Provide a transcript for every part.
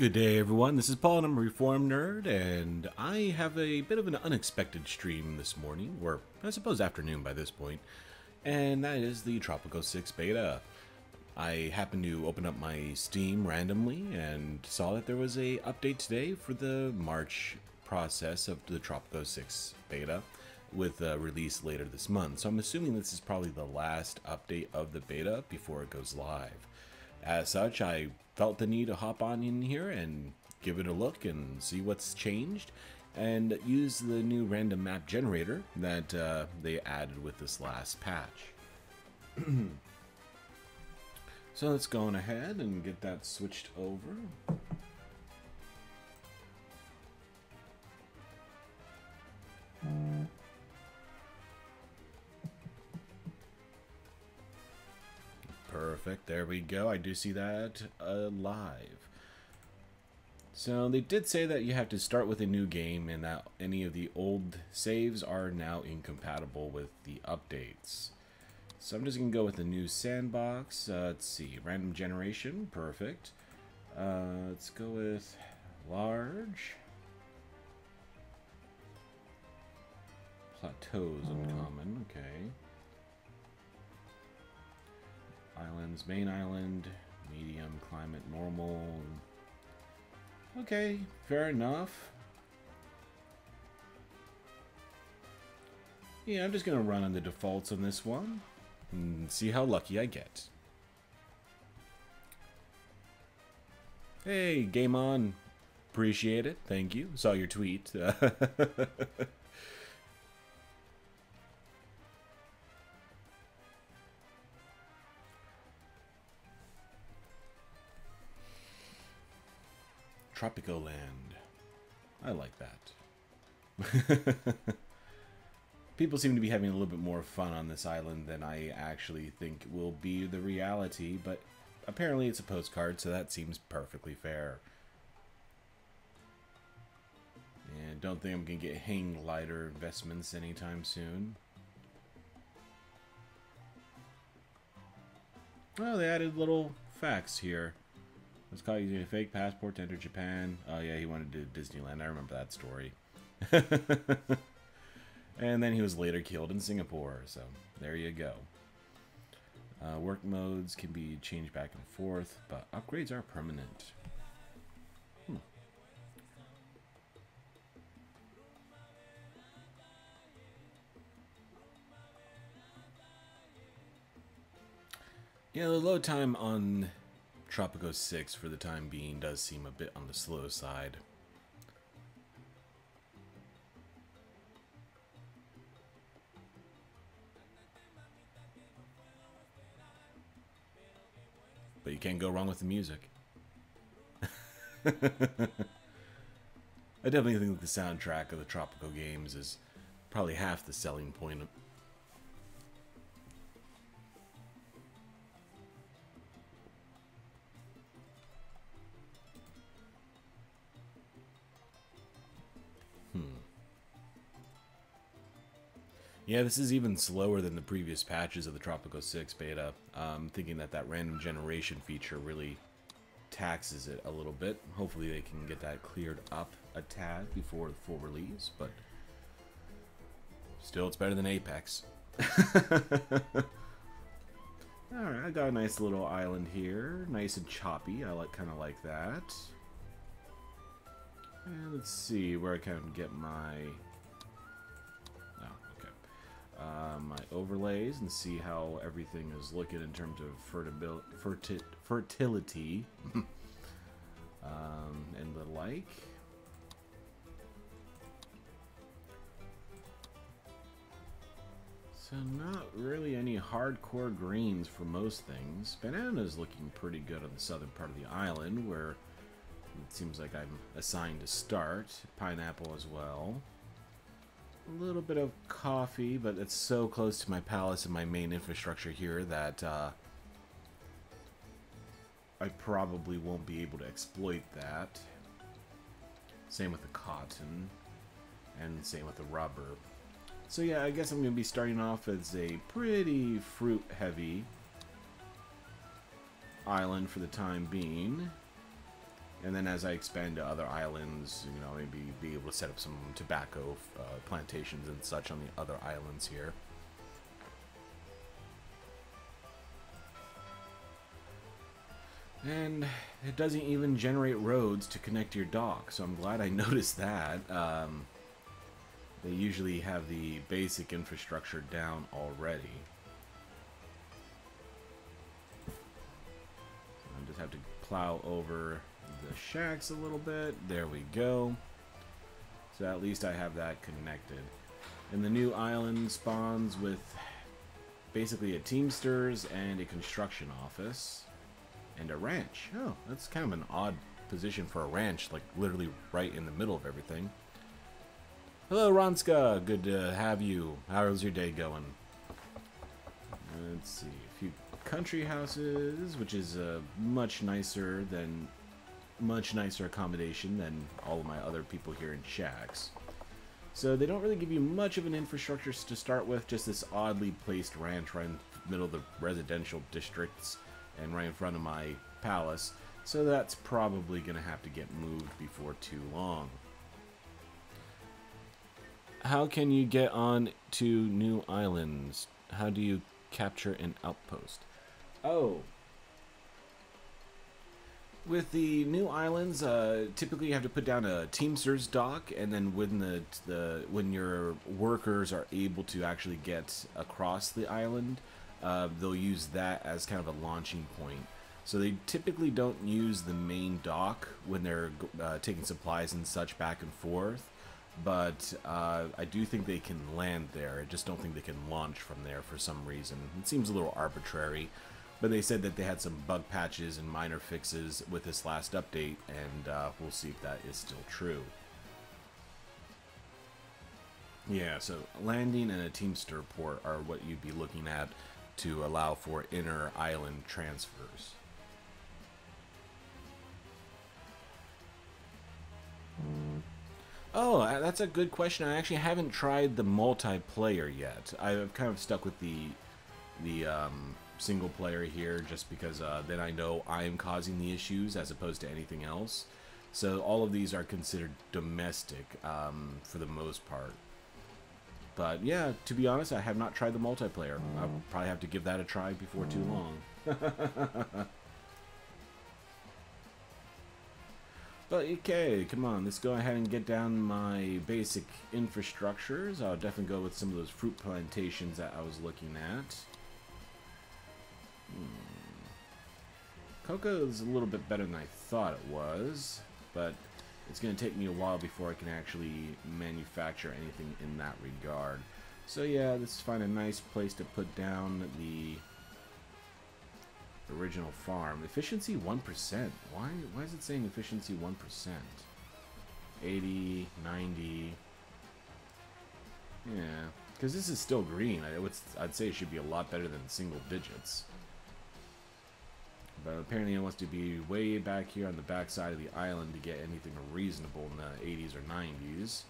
Good day, everyone. This is Paul, and I'm a Reformed Nerd, and I have a bit of an unexpected stream this morning, or I suppose afternoon by this point, and that is the Tropico 6 beta. I happened to open up my Steam randomly and saw that there was a update today for the March process of the Tropico 6 beta, with a release later this month. So I'm assuming this is probably the last update of the beta before it goes live. As such, I felt the need to hop on in here and give it a look and see what's changed, and use the new random map generator that they added with this last patch. So let's go on ahead and get that switched over. Perfect, there we go. I do see that live. So they did say that you have to start with a new game and that any of the old saves are now incompatible with the updates. So I'm just going to go with the new sandbox. Let's see, random generation, perfect. Let's go with large. Plateaus uncommon, okay. Islands, main island, medium, climate, normal. Okay, fair enough. Yeah, I'm just gonna run on the defaults on this one and see how lucky I get. Hey, game on. Appreciate it. Thank you. Saw your tweet. Tropico land. I like that. People seem to be having a little bit more fun on this island than I actually think will be the reality, but apparently it's a postcard, so that seems perfectly fair. And don't think I'm going to get hang glider investments anytime soon. Oh, they added little facts here. Was caught using a fake passport to enter Japan. Oh yeah, he wanted to do Disneyland. I remember that story. And then he was later killed in Singapore. So there you go. Work modes can be changed back and forth, but upgrades are permanent. Yeah, the load time on Tropico 6 for the time being does seem a bit on the slow side. But you can't go wrong with the music. I definitely think the soundtrack of the Tropico games is probably half the selling point. Yeah, this is even slower than the previous patches of the Tropico 6 beta. I'm thinking that that random generation feature really taxes it a little bit. Hopefully they can get that cleared up a tad before the full release, but still it's better than Apex. Alright, I got a nice little island here. Nice and choppy. I kind of like that. And let's see where I can get my... my overlays and see how everything is looking in terms of fertility and the like. So not really any hardcore greens for most things. Banana's looking pretty good on the southern part of the island, where it seems like I'm assigned to start. Pineapple as well. A little bit of coffee, but it's so close to my palace and my main infrastructure here that I probably won't be able to exploit that. Same with the cotton, and same with the rubber. So yeah, I guess I'm going to be starting off as a pretty fruit-heavy island for the time being. And then as I expand to other islands, you know, maybe be able to set up some tobacco plantations and such on the other islands here. And it doesn't even generate roads to connect to your dock, so I'm glad I noticed that. They usually have the basic infrastructure down already. So I just have to plow over the shacks a little bit. There we go. So at least I have that connected. And the new island spawns with basically a Teamsters and a construction office. And a ranch. Oh, that's kind of an odd position for a ranch, like literally right in the middle of everything. Hello, Ronska. Good to have you. How's your day going? Let's see. A few country houses, which is a much nicer accommodation than all of my other people here in shacks. So they don't really give you much of an infrastructure to start with, just this oddly placed ranch right in the middle of the residential districts and right in front of my palace, so that's probably going to have to get moved before too long. How can you get on to new islands? How do you capture an outpost? Oh. With the new islands, typically you have to put down a Teamsters dock, and then when when your workers are able to actually get across the island, they'll use that as kind of a launching point. So they typically don't use the main dock when they're taking supplies and such back and forth, but I do think they can land there. I just don't think they can launch from there for some reason. It seems a little arbitrary, but they said that they had some bug patches and minor fixes with this last update, and we'll see if that is still true. Yeah, so landing and a Teamster port are what you'd be looking at to allow for inner island transfers. Oh, that's a good question. I actually haven't tried the multiplayer yet. I've kind of stuck with the single player here just because then I know I'm causing the issues as opposed to anything else. So all of these are considered domestic for the most part. But yeah, to be honest, I have not tried the multiplayer. I'll probably have to give that a try before too long. But okay, come on, let's go ahead and get down my basic infrastructures. I'll definitely go with some of those fruit plantations that I was looking at. Cocoa is a little bit better than I thought it was, but it's going to take me a while before I can actually manufacture anything in that regard. So yeah, let's find a nice place to put down the original farm. Efficiency 1%. Why is it saying efficiency 1%? 80, 90. Yeah, because this is still green. I'd say it should be a lot better than single digits. But apparently it wants to be way back here on the back side of the island to get anything reasonable in the 80s or 90s.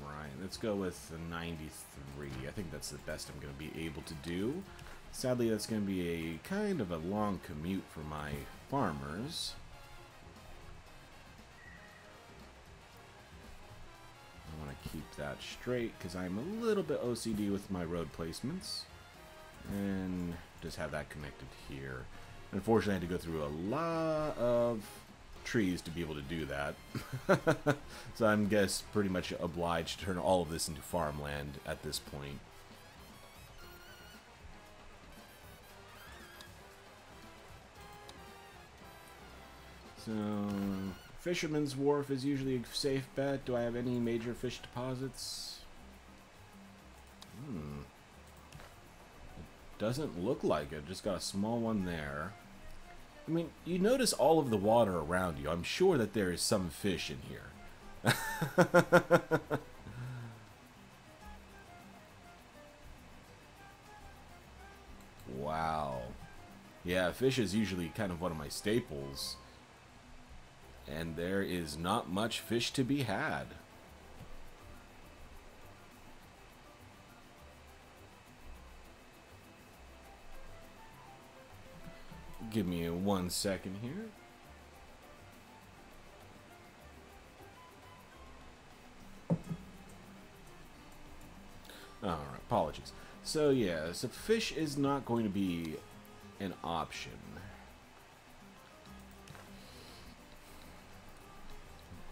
Right, let's go with the 93. I think that's the best I'm going to be able to do. Sadly, that's going to be a kind of a long commute for my farmers. I want to keep that straight because I'm a little bit OCD with my road placements. And just have that connected here. Unfortunately, I had to go through a lot of trees to be able to do that. So I'm pretty much obliged to turn all of this into farmland at this point. So Fisherman's Wharf is usually a safe bet. Do I have any major fish deposits? It doesn't look like it. Just got a small one there. I mean, you notice all of the water around you. I'm sure that there is some fish in here. Wow. Yeah, fish is usually kind of one of my staples. And there is not much fish to be had. Give me 1 second here. Alright, apologies. So yeah, so fish is not going to be an option.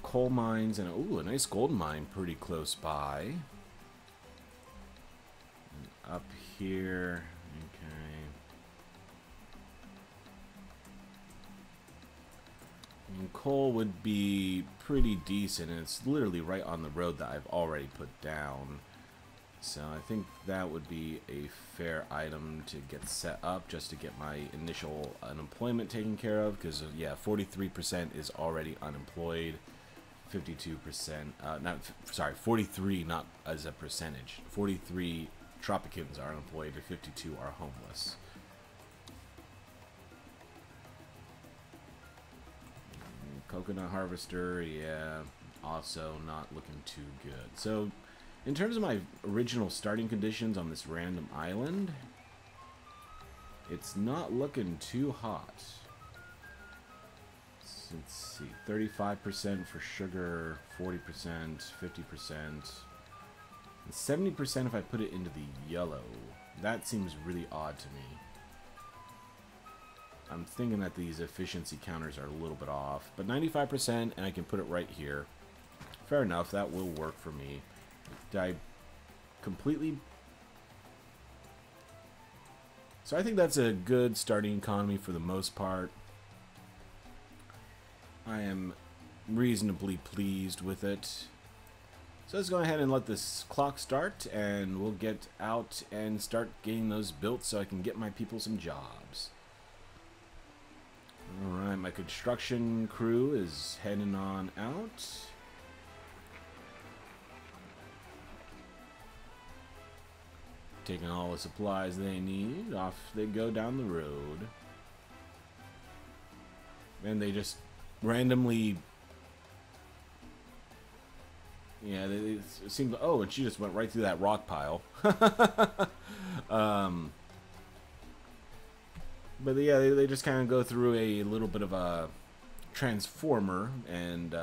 Coal mines and ooh, a nice gold mine pretty close by. And up here, okay. And coal would be pretty decent, and it's literally right on the road that I've already put down. So I think that would be a fair item to get set up just to get my initial unemployment taken care of, because yeah, 43% is already unemployed. 52%, sorry, 43 not as a percentage. 43 Tropicans are unemployed and 52 are homeless. Coconut harvester, yeah, also not looking too good. So in terms of my original starting conditions on this random island, it's not looking too hot. Let's see, 35% for sugar, 40%, 50%, 70% if I put it into the yellow. That seems really odd to me. I'm thinking that these efficiency counters are a little bit off, but 95% and I can put it right here. Fair enough, that will work for me. Did I completely... So I think that's a good starting economy for the most part. I am reasonably pleased with it. So let's go ahead and let this clock start, and we'll get out and start getting those built so I can get my people some jobs. Alright, my construction crew is heading on out. Taking all the supplies they need, off they go down the road. And they just randomly, yeah, it seemed, oh, and she just went right through that rock pile. But yeah, they just kind of go through a little bit of a transformer and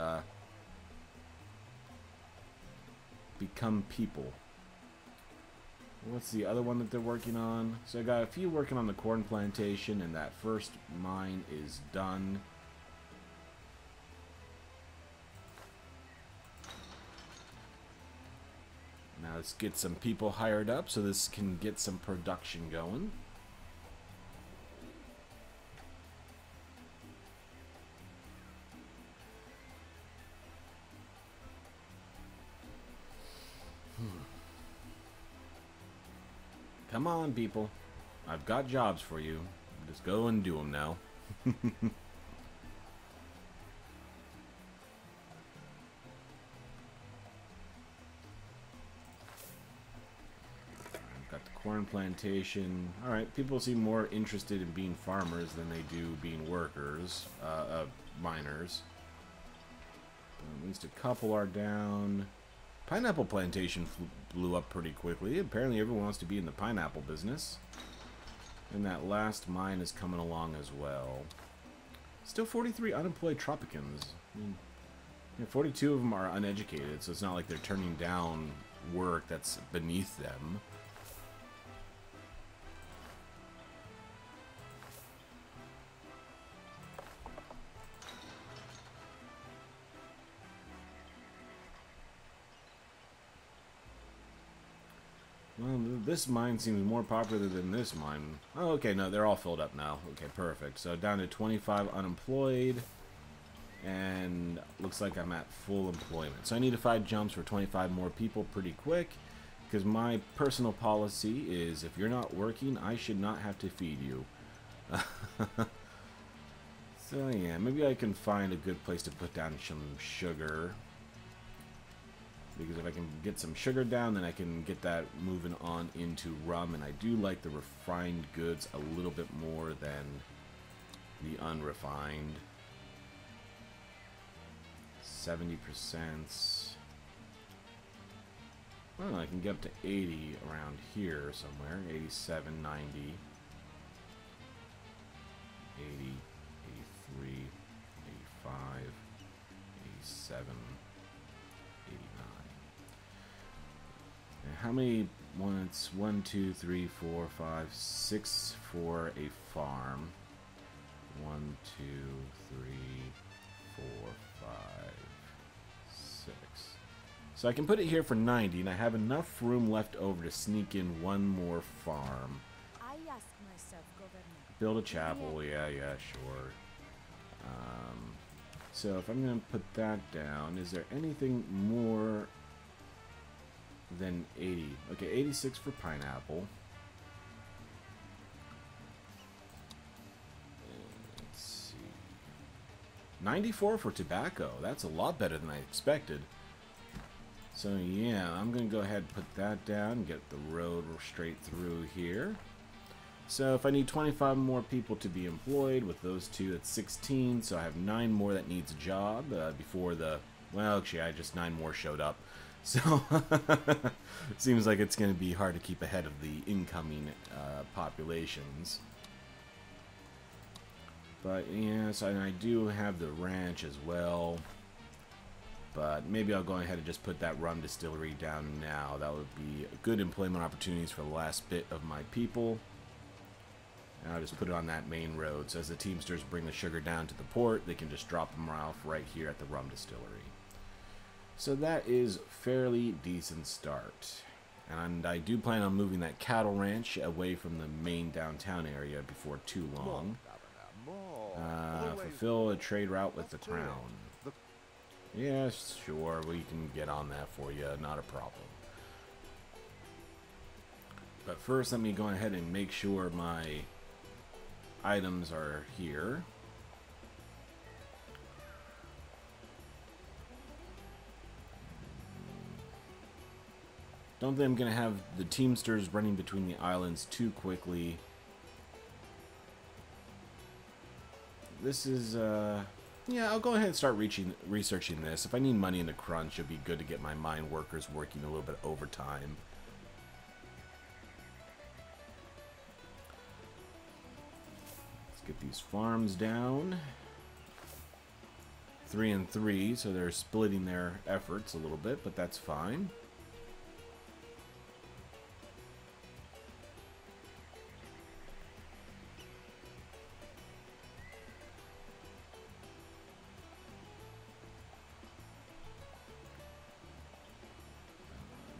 become people. What's the other one that they're working on? So I got a few working on the corn plantation, and that first mine is done. Now let's get some people hired up so this can get some production going. Come on, people. I've got jobs for you. Just go and do them now. Got the corn plantation. Alright, people seem more interested in being farmers than they do being workers, miners. At least a couple are down. Pineapple plantation blew up pretty quickly. Apparently everyone wants to be in the pineapple business. And that last mine is coming along as well. Still 43 unemployed Tropicans. I mean, 42 of them are uneducated, so it's not like they're turning down work that's beneath them. Well, this mine seems more popular than this mine. Oh, okay, no, they're all filled up now. Okay, perfect. So down to 25 unemployed. And looks like I'm at full employment. So I need to find jumps for 25 more people pretty quick. Because my personal policy is if you're not working, I should not have to feed you. So yeah, maybe I can find a good place to put down some sugar. Because if I can get some sugar down, then I can get that moving on into rum. And I do like the refined goods a little bit more than the unrefined. 70%. Well, I can get up to 80 around here somewhere. 87, 90. 80, 83, 85, 87, 89. And how many ones? 1, 2, 3, 4, 5, 6 for a farm. 1, 2, 3, 4, 5, 6. So I can put it here for 90, and I have enough room left over to sneak in one more farm. I ask myself, Governor. Build a chapel, yeah, sure. So if I'm going to put that down, is there anything more than 80? Okay, 86 for pineapple. Let's see. 94 for tobacco. That's a lot better than I expected. So yeah, I'm going to go ahead and put that down and get the road straight through here. So if I need 25 more people to be employed with those two, that's 16. So I have 9 more that needs a job before the... Well, actually, just 9 more showed up. So it seems like it's going to be hard to keep ahead of the incoming populations. But yes, and I do have the ranch as well. But maybe I'll go ahead and just put that rum distillery down now. That would be good employment opportunities for the last bit of my people. And I'll just put it on that main road. So as the Teamsters bring the sugar down to the port, they can just drop them off right here at the rum distillery. So that is fairly decent start. And I do plan on moving that cattle ranch away from the main downtown area before too long. Fulfill a trade route with the crown. Yes, sure, we can get on that for you, not a problem. But first, let me go ahead and make sure my items are here. Don't think I'm going to have the Teamsters running between the islands too quickly. This is, yeah, I'll go ahead and start researching this. If I need money in a crunch, it'd be good to get my mine workers working a little bit overtime. Let's get these farms down. 3 and 3, so they're splitting their efforts a little bit, but that's fine.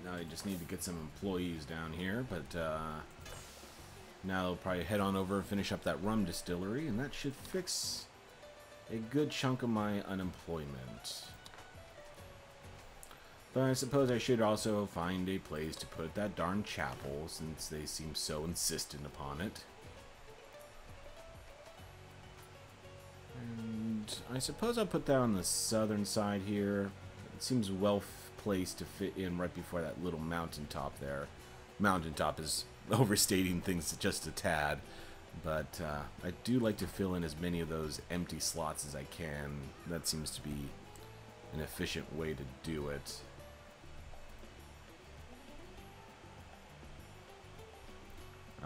Now I just need to get some employees down here, but now I'll probably head on over and finish up that rum distillery, and that should fix a good chunk of my unemployment. But I suppose I should also find a place to put that darn chapel, since they seem so insistent upon it. And I suppose I'll put that on the southern side here. It seems well placed to fit in right before that little mountaintop there. Mountaintop is overstating things just a tad, but I do like to fill in as many of those empty slots as I can. That seems to be an efficient way to do it.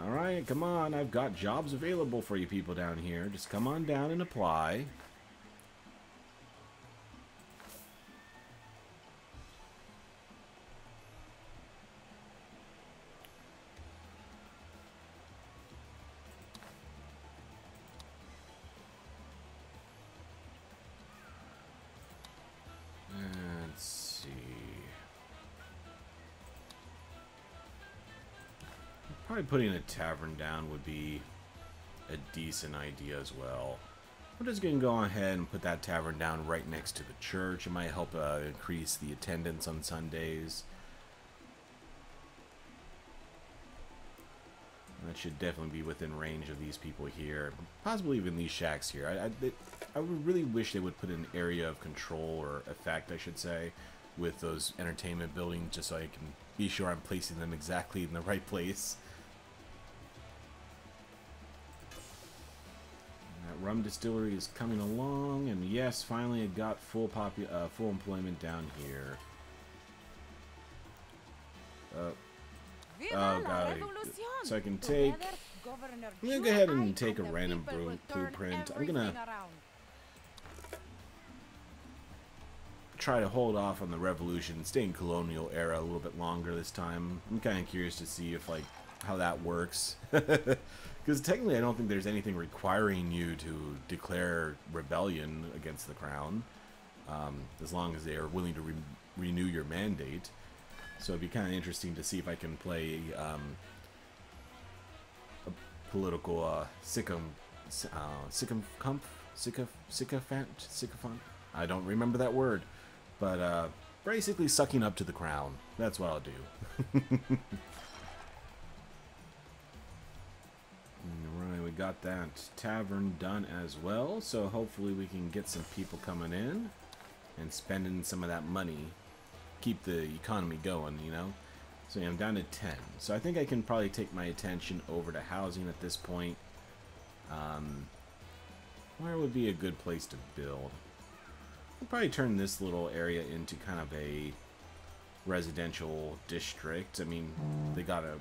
Alright, come on, I've got jobs available for you people down here. Just come on down and apply. Let's see. Probably putting a tavern down would be a decent idea as well. I'm just going to go ahead and put that tavern down right next to the church. It might help increase the attendance on Sundays. That should definitely be within range of these people here. Possibly even these shacks here. I would really wish they would put an area of control, or effect, I should say, with those entertainment buildings, just so I can be sure I'm placing them exactly in the right place. And that rum distillery is coming along, and yes, finally it got full employment down here. Oh god, so I can take I'm gonna go ahead and take a random blueprint. I'm gonna try to hold off on the revolution, stay in colonial era a little bit longer this time. I'm kind of curious to see if, like, how that works. Because technically I don't think there's anything requiring you to declare rebellion against the crown, as long as they are willing to renew your mandate. So it'd be kind of interesting to see if I can play a political sycophant. I don't remember that word, but basically sucking up to the crown. That's what I'll do. Alright, we got that tavern done as well, so hopefully we can get some people coming in and spending some of that money. Keep the economy going, you know? So yeah, I'm down to 10. So I think I can probably take my attention over to housing at this point. Where would be a good place to build? I'll probably turn this little area into kind of a residential district. I mean, they got a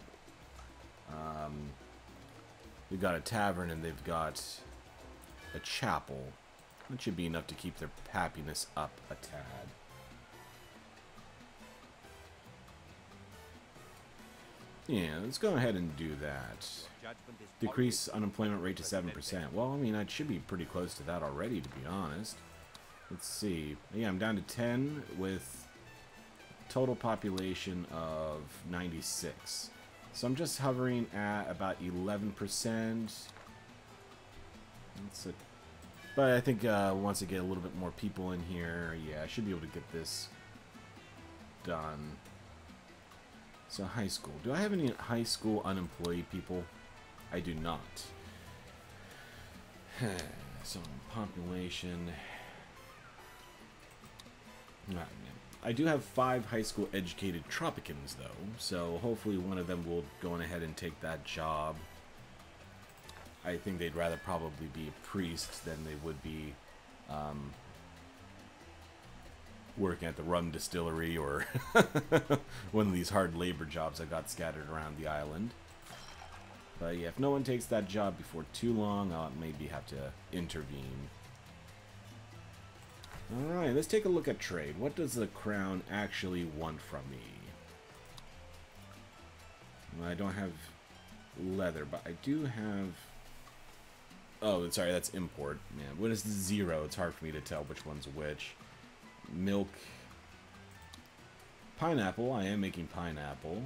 tavern and they've got a chapel. That should be enough to keep their happiness up a tad. Yeah, let's go ahead and do that. Decrease unemployment rate to 7%. Well, I mean, I should be pretty close to that already, to be honest. Let's see. Yeah, I'm down to 10 with total population of 96. So I'm just hovering at about 11%. But I think once I get a little bit more people in here, yeah, I should be able to get this done. So high school. Do I have any high school unemployed people? I do not. So population. I do have 5 high school educated Tropicans though, so hopefully one of them will go on ahead and take that job. I think they'd rather probably be a priest than they would be working at the rum distillery or one of these hard labor jobs I got scattered around the island. But yeah, if no one takes that job before too long, I'll maybe have to intervene. Alright, let's take a look at trade. What does the crown actually want from me? Well, I don't have leather, but I do have... Oh, sorry, that's import. Man, what is the 0? It's hard for me to tell which one's which. Milk. Pineapple. I am making pineapple.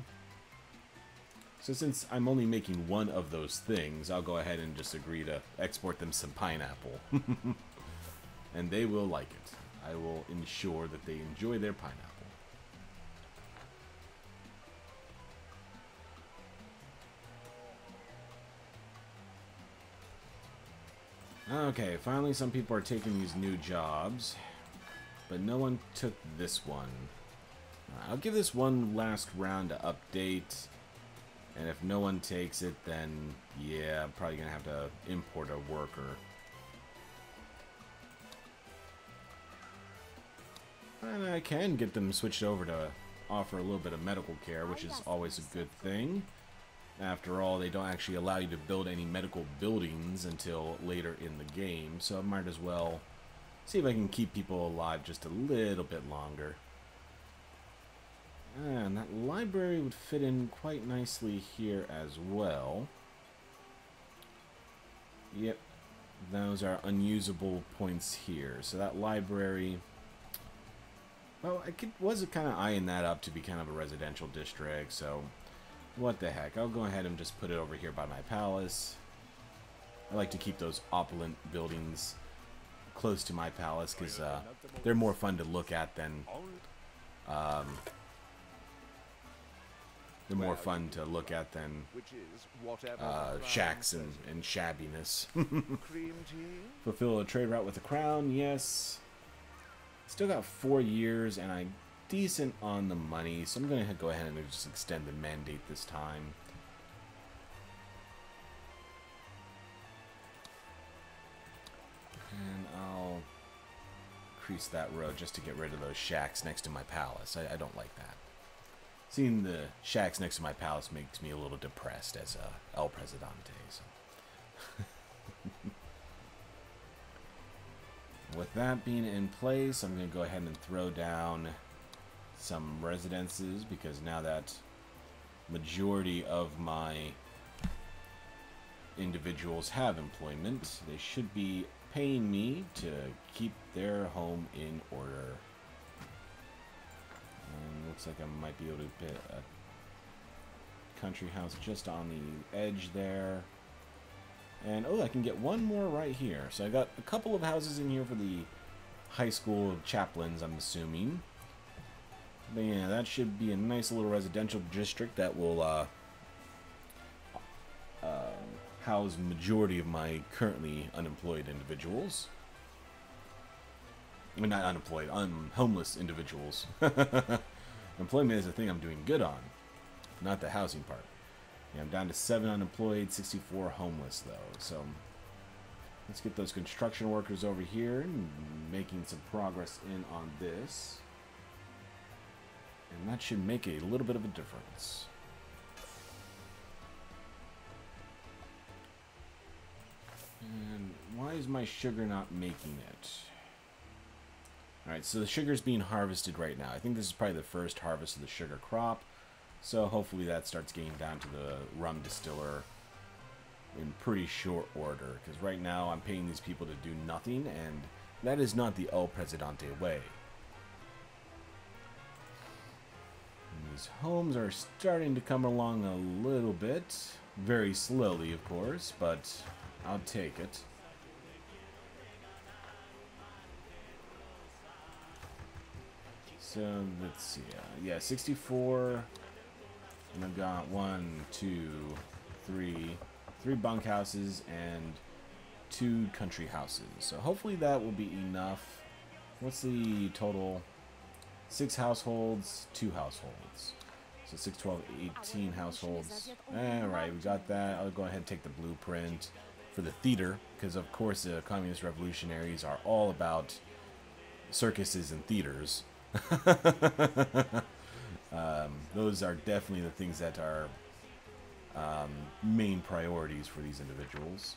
So since I'm only making one of those things, I'll go ahead and just agree to export them some pineapple. And they will like it. I will ensure that they enjoy their pineapple. Okay, finally some people are taking these new jobs. But no one took this one. I'll give this one last round to update. And if no one takes it, then yeah, I'm probably going to have to import a worker. And I can get them switched over to offer a little bit of medical care, which is always a good thing. After all, they don't actually allow you to build any medical buildings until later in the game, so I might as well see if I can keep people alive just a little bit longer. And that library would fit in quite nicely here as well. Yep, those are unusable points here. So that library... Well, was kind of eyeing that up to be kind of a residential district, so what the heck. I'll go ahead and just put it over here by my palace. I like to keep those opulent buildings close to my palace because they're more fun to look at than shacks and shabbiness. Fulfill a trade route with the crown, yes. Still got 4 years and I'm decent on the money, so I'm going to go ahead and just extend the mandate this time. And I'll increase that road just to get rid of those shacks next to my palace. I don't like that. seeing the shacks next to my palace makes me a little depressed as El Presidente. So. With that being in place, I'm going to go ahead and throw down some residences, because now that majority of my individuals have employment, they should be paying me to keep their home in order. And looks like I might be able to put a country house just on the edge there. And oh, I can get one more right here. So I got a couple of houses in here for the high school chaplains, I'm assuming. But yeah, that should be a nice little residential district that will house majority of my currently unemployed individuals. I mean, not unemployed, homeless individuals. Employment is a thing I'm doing good on, not the housing part. Yeah, I'm down to 7 unemployed, 64 homeless though. So let's get those construction workers over here and making some progress in on this. And that should make a little bit of a difference. And why is my sugar not making it? Alright, so the sugar's being harvested right now. I think this is probably the first harvest of the sugar crop. So hopefully that starts getting down to the rum distiller in pretty short order. Because right now I'm paying these people to do nothing, and that is not the El Presidente way. And these homes are starting to come along a little bit. Very slowly, of course, but I'll take it. So let's see. Yeah, 64. And I've got 3 bunkhouses and 2 country houses. So hopefully that will be enough. What's the total? 6 households, 2 households. So 6, 12, 18 households. Alright, we got that. I'll go ahead and take the blueprint for the theater, because of course the communist revolutionaries are all about circuses and theaters. Those are definitely the things that are main priorities for these individuals.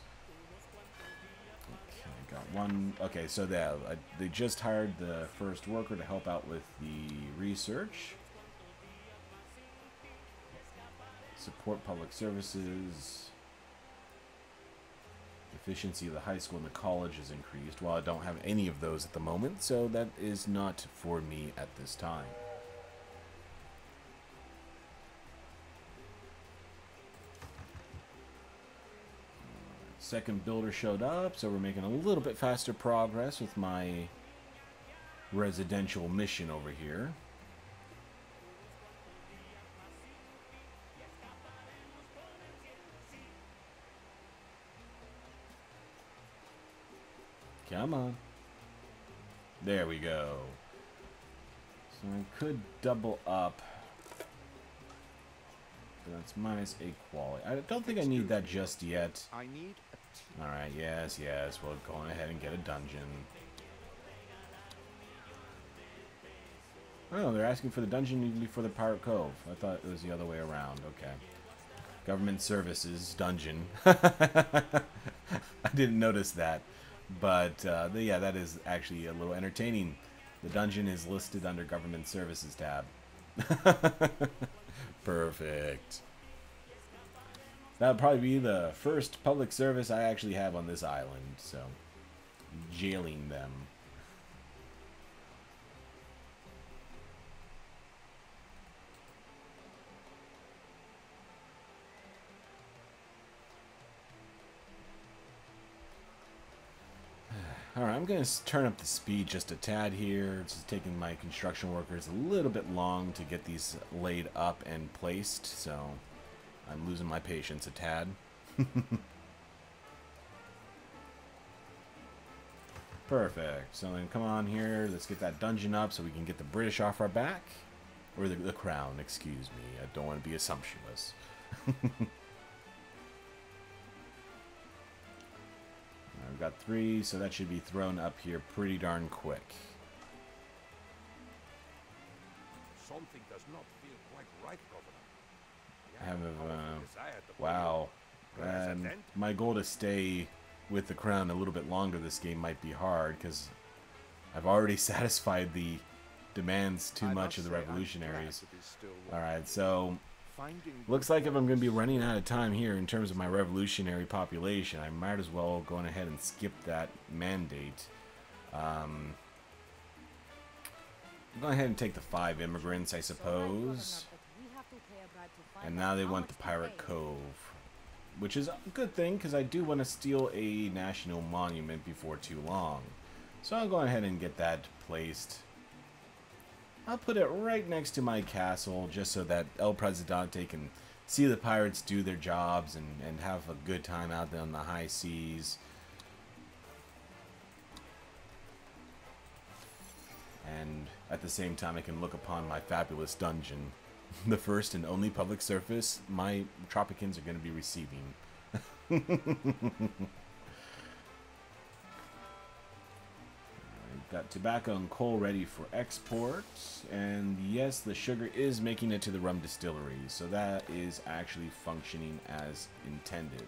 Okay, got one. Okay, so they just hired the first worker to help out with the research. Support public services. Efficiency of the high school and the college is increased. Well, I don't have any of those at the moment, so that is not for me at this time. Second builder showed up, so we're making a little bit faster progress with my residential mission over here. Come on. There we go. So I could double up. But that's minus a quality. I don't think I need that just yet. Alright, yes. We'll go ahead and get a dungeon. Oh, they're asking for the dungeon even before the Pirate Cove. I thought it was the other way around. Okay. Government Services Dungeon. I didn't notice that. But, yeah, that is actually a little entertaining. The dungeon is listed under Government Services tab. Perfect. That would probably be the first public service I actually have on this island, so jailing them. Alright, I'm going to turn up the speed just a tad here. It's just taking my construction workers a little bit long to get these laid up and placed, so I'm losing my patience a tad. Perfect. So then come on here, let's get that dungeon up so we can get the British off our back. Or the crown, excuse me. I don't want to be assumptuous. I've got 3, so that should be thrown up here pretty darn quick. Something does not feel quite have wow. And my goal to stay with the crown a little bit longer this game might be hard, because I've already satisfied the demands too much of the revolutionaries. Alright, so looks like if I'm going to be running out of time here in terms of my revolutionary population, I might as well go ahead and skip that mandate. Go ahead and take the 5 immigrants, I suppose. And now they want the Pirate Cove, which is a good thing, because I do want to steal a national monument before too long. So I'll go ahead and get that placed. I'll put it right next to my castle, just so that El Presidente can see the pirates do their jobs and have a good time out there on the high seas. And at the same time, I can look upon my fabulous dungeon. The first and only public surface my Tropicans are going to be receiving. Got tobacco and coal ready for export, and yes, the sugar is making it to the rum distillery, so that is actually functioning as intended.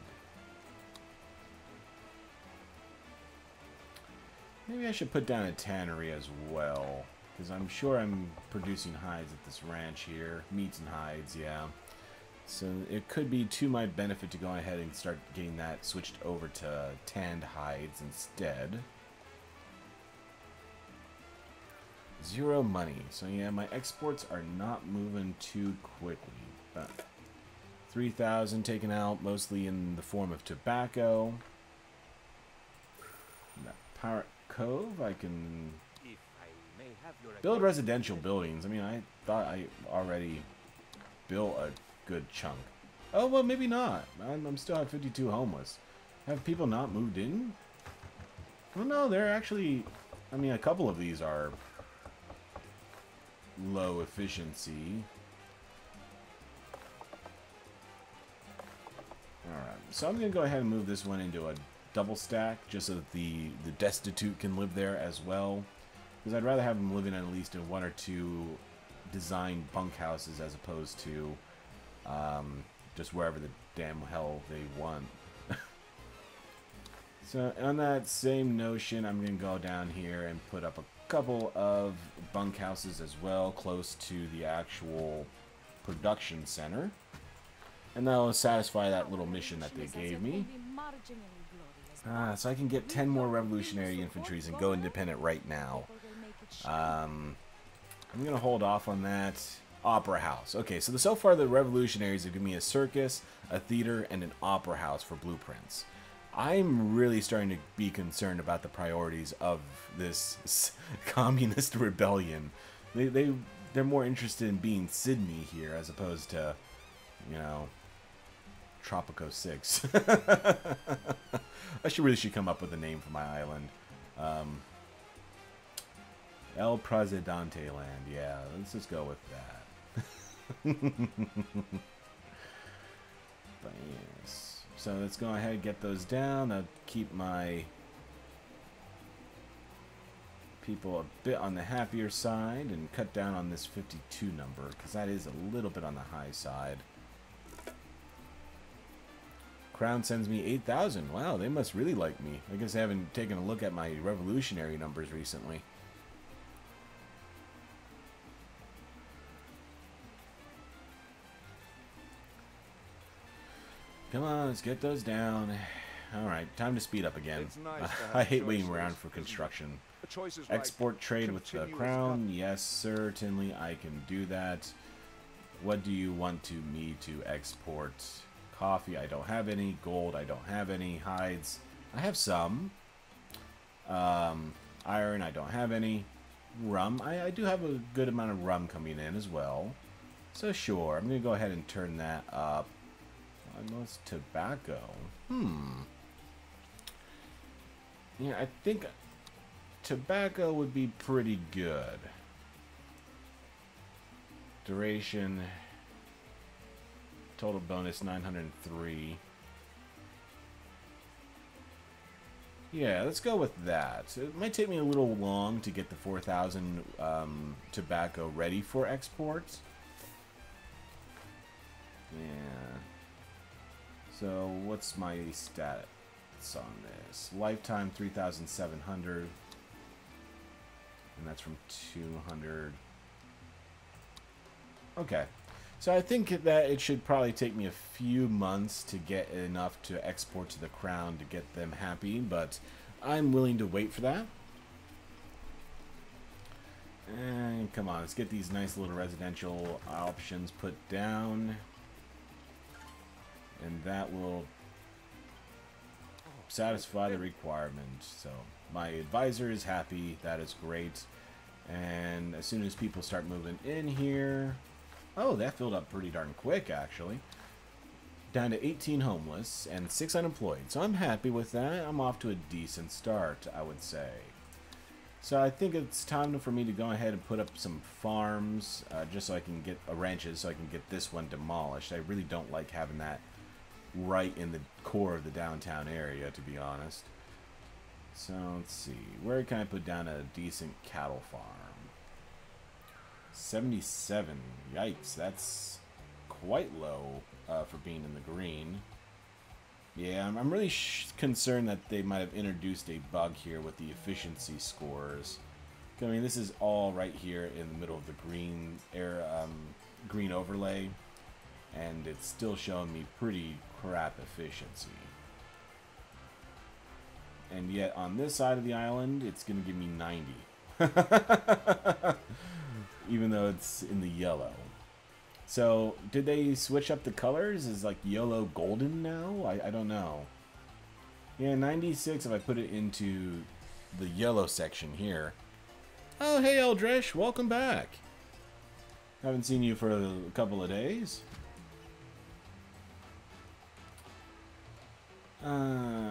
Maybe I should put down a tannery as well, because I'm sure I'm producing hides at this ranch here. Meats and hides, yeah. So it could be to my benefit to go ahead and start getting that switched over to tanned hides instead. 0 money. So yeah, my exports are not moving too quickly. But 3,000 taken out, mostly in the form of tobacco. And that Pirate Cove, I can build residential buildings. I mean, I thought I already built a good chunk. Oh, well, maybe not. I'm still at 52 homeless. Have people not moved in? Well, no, they're actually... I mean, a couple of these are low efficiency. Alright, so I'm going to go ahead and move this one into a double stack, just so that the destitute can live there as well. Because I'd rather have them living at least in 1 or 2 designed bunkhouses as opposed to just wherever the damn hell they want. So on that same notion, I'm going to go down here and put up a couple of bunkhouses as well, close to the actual production center. And that'll satisfy that little mission that they gave me. So I can get 10 more revolutionary infantries and go independent right now. I'm going to hold off on that. Opera house. Okay, so far the revolutionaries have given me a circus, a theater, and an opera house for blueprints. I'm really starting to be concerned about the priorities of this communist rebellion. They're more interested in being Sydney here as opposed to, you know, Tropico 6. I really should come up with a name for my island. El Presidente land. Yeah, let's just go with that. But yes. So let's go ahead and get those down. I'll keep my people a bit on the happier side and cut down on this 52 number, because that is a little bit on the high side. Crown sends me 8,000. Wow, they must really like me. I guess I haven't taken a look at my revolutionary numbers recently. Come on, let's get those down. Alright, time to speed up again. Nice I hate waiting around for construction. Export trade with the crown. Yes, certainly I can do that. What do you want me to export? Coffee, I don't have any. Gold, I don't have any. Hides, I have some. Iron, I don't have any. Rum, I do have a good amount of rum coming in as well. So sure, I'm going to go ahead and turn that up. Almost tobacco. Yeah, I think tobacco would be pretty good. Duration. Total bonus 903. Yeah, let's go with that. It might take me a little long to get the 4,000 tobacco ready for export. Yeah. So, what's my stats on this? Lifetime 3,700. And that's from 200. Okay. So I think that it should probably take me a few months to get enough to export to the crown to get them happy, but I'm willing to wait for that. And come on, let's get these nice little residential options put down. And that will satisfy the requirement. So my advisor is happy. That is great. And as soon as people start moving in here... Oh, that filled up pretty darn quick, actually. Down to 18 homeless and 6 unemployed. So I'm happy with that. I'm off to a decent start, I would say. So I think it's time for me to go ahead and put up some farms, just so I can get ranches, so I can get this one demolished. I really don't like having that right in the core of the downtown area, to be honest. So let's see. Where can I put down a decent cattle farm? 77. Yikes, that's quite low for being in the green. Yeah, I'm really concerned that they might have introduced a bug here with the efficiency scores. I mean, this is all right here in the middle of the green green overlay, and it's still showing me pretty crap efficiency. And yet on this side of the island, it's going to give me 90. Even though it's in the yellow. So, did they switch up the colors? Is like yellow golden now? I don't know. Yeah, 96 if I put it into the yellow section here. Oh, hey Eldresh, welcome back. Haven't seen you for a couple of days.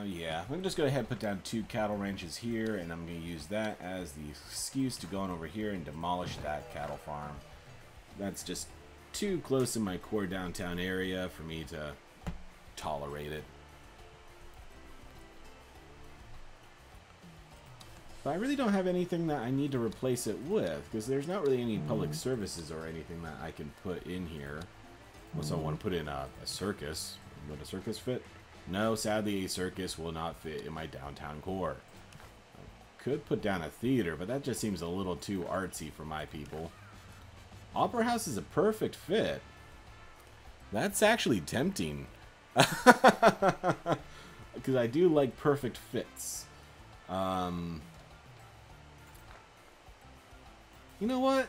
Yeah, I'm going to just go ahead and put down 2 cattle ranches here, and I'm going to use that as the excuse to go on over here and demolish that cattle farm. That's just too close in my core downtown area for me to tolerate it. But I really don't have anything that I need to replace it with, because there's not really any public services or anything that I can put in here. Unless I want to put in a circus. Would a circus fit? No, sadly a circus will not fit in my downtown core. I could put down a theater, but that just seems a little too artsy for my people. Opera House is a perfect fit. That's actually tempting. Because I do like perfect fits. You know what?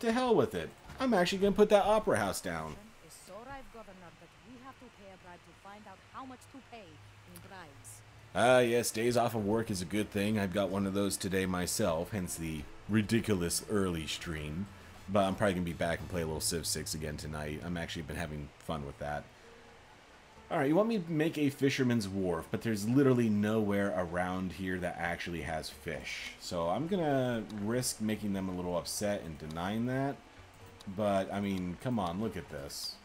To hell with it. I'm actually going to put that Opera House down. Is so right, Governor, but we have to pay a bribe to find out how much to pay in bribes. Ah, yes, days off of work is a good thing. I've got one of those today myself, hence the ridiculous early stream. But I'm probably going to be back and play a little Civ 6 again tonight. I'm actually been having fun with that. Alright, you want me to make a fisherman's wharf, but there's literally nowhere around here that actually has fish. So I'm going to risk making them a little upset and denying that. But, I mean, come on, look at this.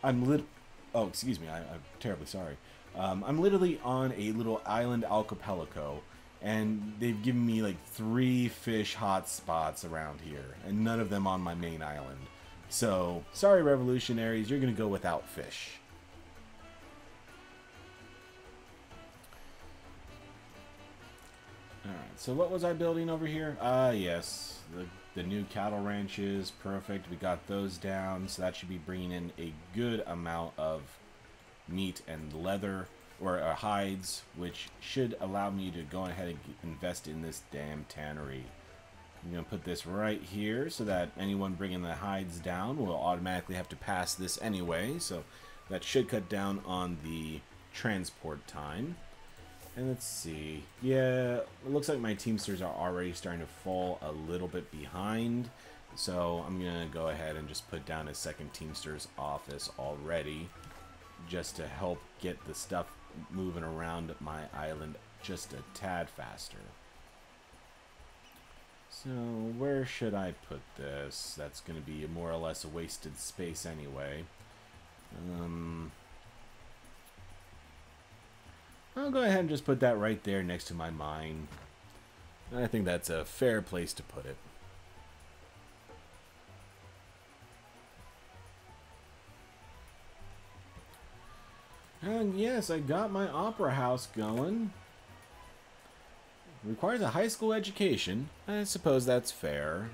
Oh, excuse me, I'm terribly sorry. I'm literally on a little island archipelago, and they've given me like 3 fish hot spots around here, and none of them on my main island. So, sorry revolutionaries, you're going to go without fish. Alright, so what was I building over here? Yes, the new cattle ranches, perfect. We got those down, so that should be bringing in a good amount of meat and leather, or hides, which should allow me to go ahead and invest in this damn tannery. I'm going to put this right here so that anyone bringing the hides down will automatically have to pass this anyway, so that should cut down on the transport time. And let's see. Yeah, it looks like my Teamsters are already starting to fall a little bit behind, so I'm going to go ahead and just put down a second Teamsters office already, just to help get the stuff moving around my island just a tad faster. So, where should I put this? That's going to be more or less a wasted space anyway. I'll go ahead and just put that right there next to my mine. I think that's a fair place to put it. And yes, I got my opera house going. Requires a high school education. I suppose that's fair.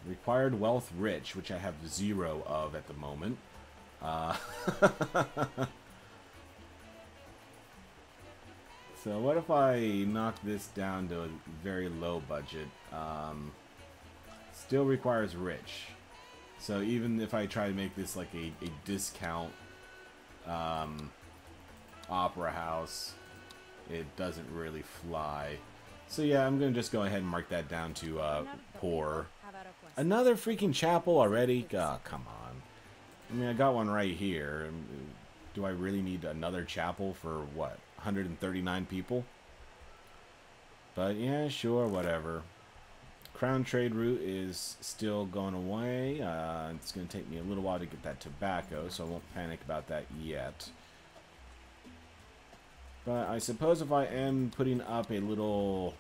Required wealth rich, which I have 0 of at the moment. So what if I knock this down to a very low budget? Still requires rich. So even if I try to make this like a discount opera house, it doesn't really fly. So yeah, I'm going to just go ahead and mark that down to poor. Another freaking chapel already? Oh, come on. I mean, I got one right here. Do I really need another chapel for, what, 139 people? But yeah, sure, whatever. Crown trade route is still going away. It's going to take me a little while to get that tobacco, so I won't panic about that yet. But I suppose if I am putting up a little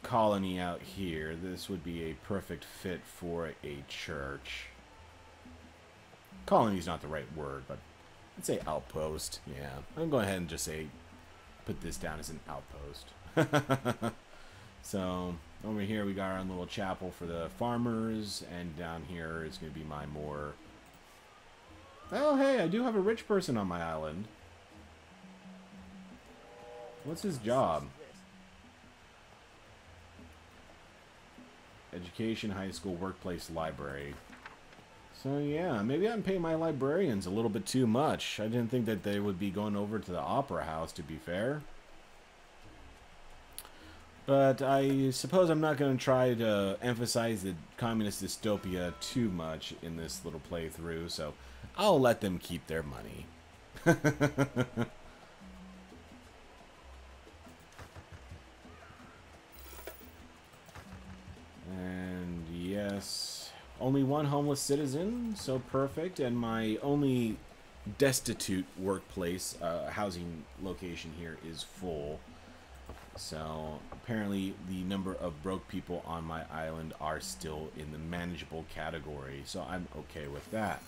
colony out here, this would be a perfect fit for a church. Colony's not the right word, but I'd say outpost. Yeah, I'm going ahead and just say put this down as an outpost. So over here we got our own little chapel for the farmers, and down here is going to be my more... Oh hey, I do have a rich person on my island. What's his job? Education, high school, workplace, library. So yeah, maybe I'm paying my librarians a little bit too much. I didn't think that they would be going over to the opera house, to be fair. But I suppose I'm not going to try to emphasize the communist dystopia too much in this little playthrough, so I'll let them keep their money. And yes, only one homeless citizen, so perfect, and my only destitute workplace, housing location here is full. So apparently the number of broke people on my island are still in the manageable category, so I'm okay with that.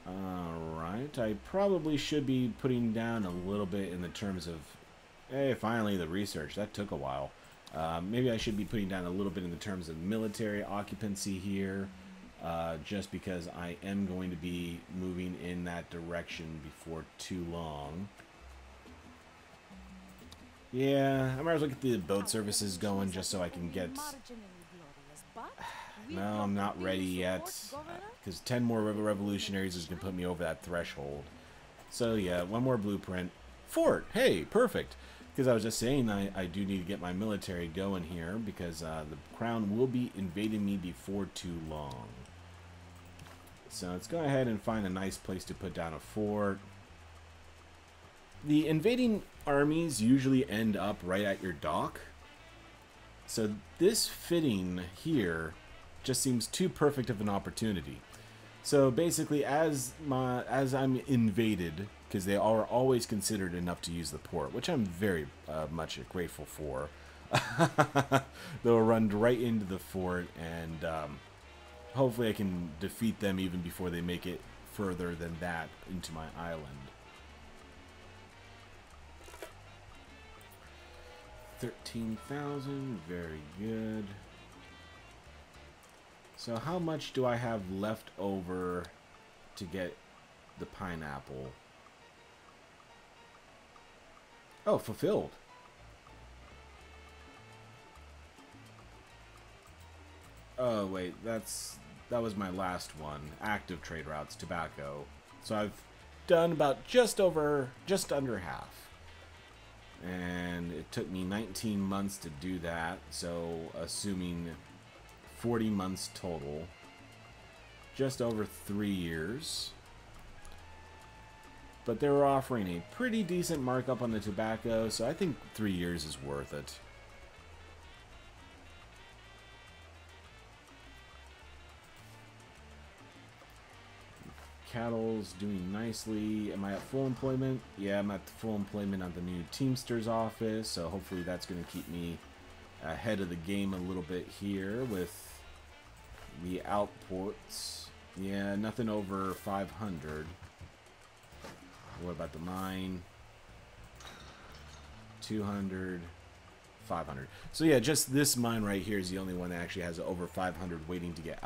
Alright, I probably should be putting down a little bit in the terms of, hey, finally the research, that took a while. Maybe I should be putting down a little bit in the terms of military occupancy here, just because I am going to be moving in that direction before too long. Yeah, I might as well get the boat services going just so I can get... No, I'm not ready yet, because 10 more revolutionaries is going to put me over that threshold. So yeah, one more blueprint. Fort! Hey, perfect! Because I was just saying I do need to get my military going here, because the crown will be invading me before too long. So let's go ahead and find a nice place to put down a fort. The invading armies usually end up right at your dock. So this fitting here just seems too perfect of an opportunity. So basically, as I'm invaded, because they are always considered enough to use the port, which I'm very much grateful for, they'll run right into the fort, and hopefully I can defeat them even before they make it further than that into my island. 13,000, very good. So how much do I have left over to get the pineapple? Oh, fulfilled. Oh wait, that was my last one. Active trade routes, tobacco. So I've done about just under half. And it took me 19 months to do that, so assuming 40 months total, just over 3 years. But they were offering a pretty decent markup on the tobacco, so I think 3 years is worth it. Cattle's doing nicely. Am I at full employment? Yeah, I'm at full employment at the new Teamsters office, so hopefully that's going to keep me ahead of the game a little bit here with The outports. Yeah, nothing over 500. What about the mine? 200, 500. So yeah, just this mine right here is the only one that actually has over 500 waiting to get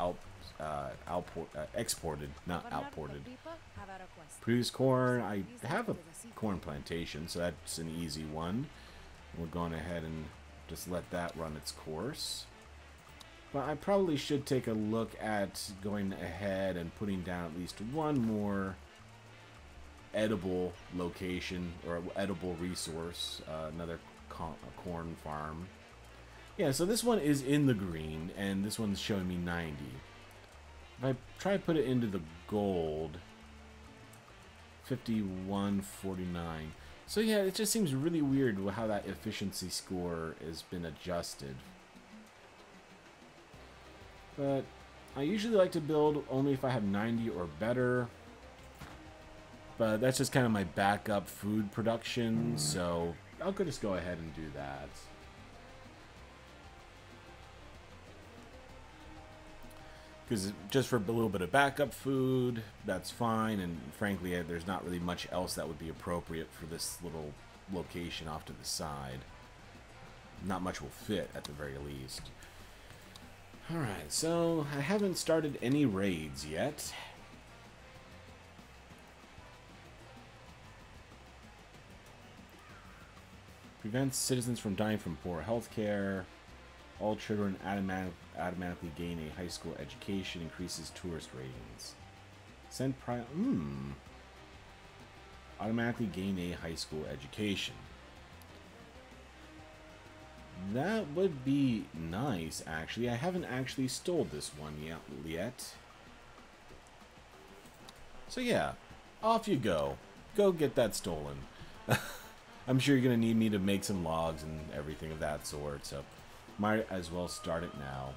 exported, not outported. Produce corn. I have a corn plantation, so that's an easy one. We're going ahead and just let that run its course. But I probably should take a look at going ahead and putting down at least one more edible location or edible resource, another corn farm. Yeah, so this one is in the green, and this one's showing me 90. If I try to put it into the gold, 5149. So yeah, it just seems really weird how that efficiency score has been adjusted. But I usually like to build only if I have 90 or better. But that's just kind of my backup food production, so I'll just go ahead and do that. Because just for a little bit of backup food, that's fine, and frankly, there's not really much else that would be appropriate for this little location off to the side. Not much will fit, at the very least. Alright, so I haven't started any raids yet. Prevents citizens from dying from poor health care. All children automatically gain a high school education. Increases tourist ratings. Send automatically gain a high school education. That would be nice, actually. I haven't actually stole this one yet. So yeah, off you go. Go get that stolen. I'm sure you're going to need me to make some logs and everything of that sort, so might as well start it now.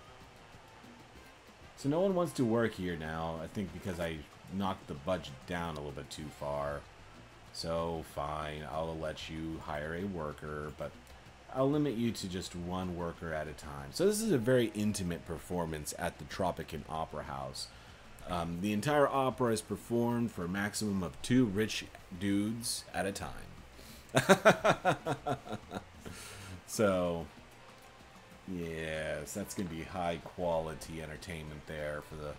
So no one wants to work here now, I think because I knocked the budget down a little bit too far. So fine, I'll let you hire a worker, but I'll limit you to just one worker at a time. So this is a very intimate performance at the Tropican Opera House. The entire opera is performed for a maximum of 2 rich dudes at a time. So, yes, that's going to be high quality entertainment there for the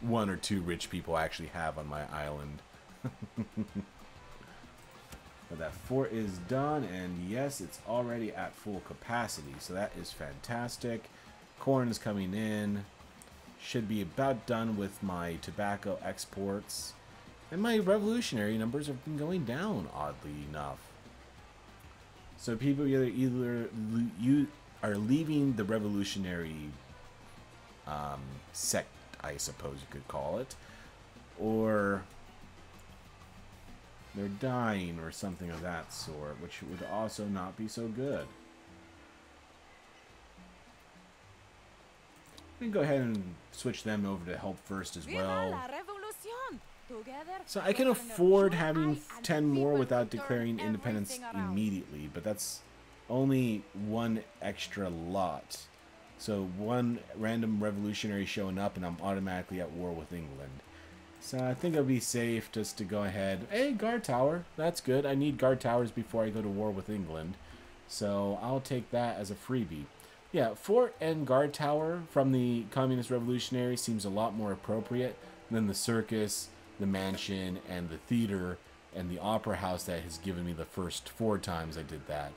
1 or 2 rich people I actually have on my island. But that fort is done, and yes, it's already at full capacity, so that is fantastic. Corn is coming in. Should be about done with my tobacco exports. And my revolutionary numbers have been going down, oddly enough. So people either you are leaving the revolutionary sect, I suppose you could call it, or they're dying or something of that sort, which would also not be so good. We can go ahead and switch them over to help first as well. So I can afford having 10 more without declaring independence immediately, but that's only 1 extra lot. So 1 random revolutionary showing up and I'm automatically at war with England. So I think it'll be safe just to go ahead. Hey, guard tower. That's good. I need guard towers before I go to war with England. So I'll take that as a freebie. Yeah, fort and guard tower from the Communist Revolutionary seems a lot more appropriate than the circus, the mansion, and the theater, and the opera house that has given me the first 4 times I did that.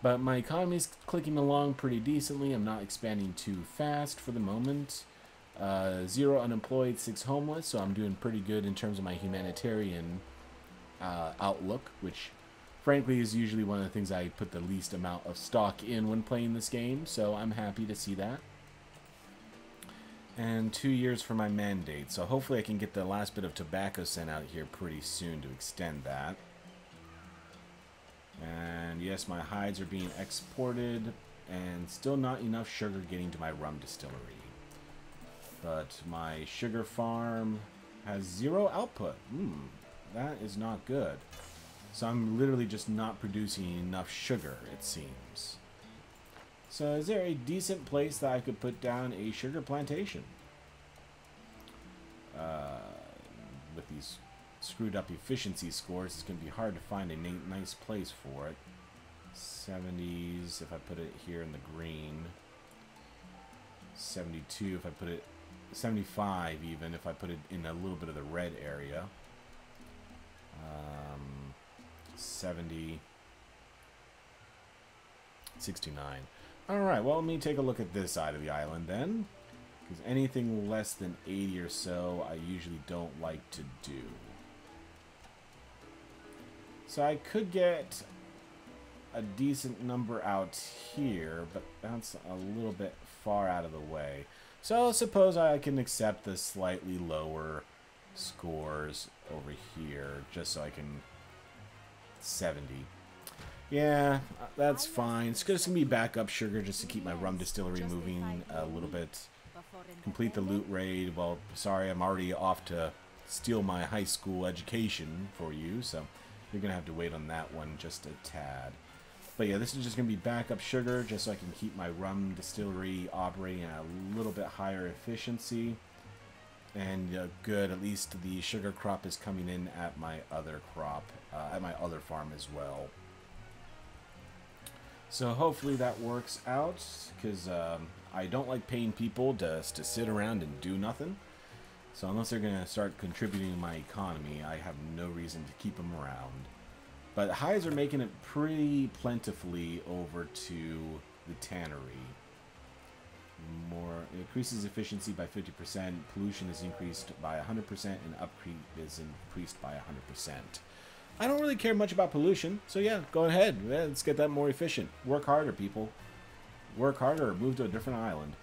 But my economy's clicking along pretty decently. I'm not expanding too fast for the moment. 0 unemployed, 6 homeless, so I'm doing pretty good in terms of my humanitarian outlook, which frankly is usually one of the things I put the least amount of stock in when playing this game, so I'm happy to see that. And 2 years for my mandate, so hopefully I can get the last bit of tobacco sent out here pretty soon to extend that. And yes, my hides are being exported, and still not enough sugar getting to my rum distillery. But my sugar farm has 0 output. That is not good. So I'm literally just not producing enough sugar, it seems. So is there a decent place that I could put down a sugar plantation? With these screwed up efficiency scores, it's going to be hard to find a nice place for it. 70s if I put it here in the green. 72 if I put it... 75 even if I put it in a little bit of the red area. 70... 69. Alright, well, let me take a look at this side of the island then. Because anything less than 80 or so, I usually don't like to do. So I could get a decent number out here, but that's a little bit far out of the way. So suppose I can accept the slightly lower scores over here, just so I can... 70. Yeah, that's fine. It's just going to be backup sugar just to keep my rum distillery moving a little bit. Complete the loot raid. Well, sorry, I'm already off to steal my high school education for you, so you're going to have to wait on that one just a tad. But yeah, this is just going to be backup sugar just so I can keep my rum distillery operating at a little bit higher efficiency. And good, at least the sugar crop is coming in at my other crop, at my other farm as well. So hopefully that works out, because I don't like paying people just to sit around and do nothing. So unless they're going to start contributing to my economy, I have no reason to keep them around. But hides are making it pretty plentifully over to the tannery. It increases efficiency by 50%, pollution is increased by 100%, and upkeep is increased by 100%. I don't really care much about pollution, so yeah, go ahead. Yeah, let's get that more efficient. Work harder, people. Work harder or move to a different island.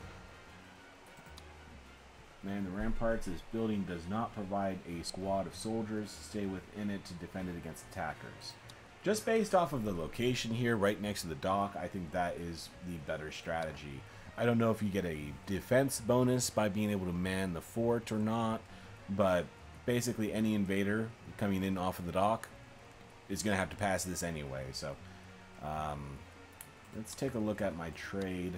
Man, the ramparts, this building does not provide a squad of soldiers to stay within it to defend it against attackers. Just based off of the location here, right next to the dock, I think that is the better strategy. I don't know if you get a defense bonus by being able to man the fort or not, but basically any invader coming in off of the dock is going to have to pass this anyway. So let's take a look at my trade.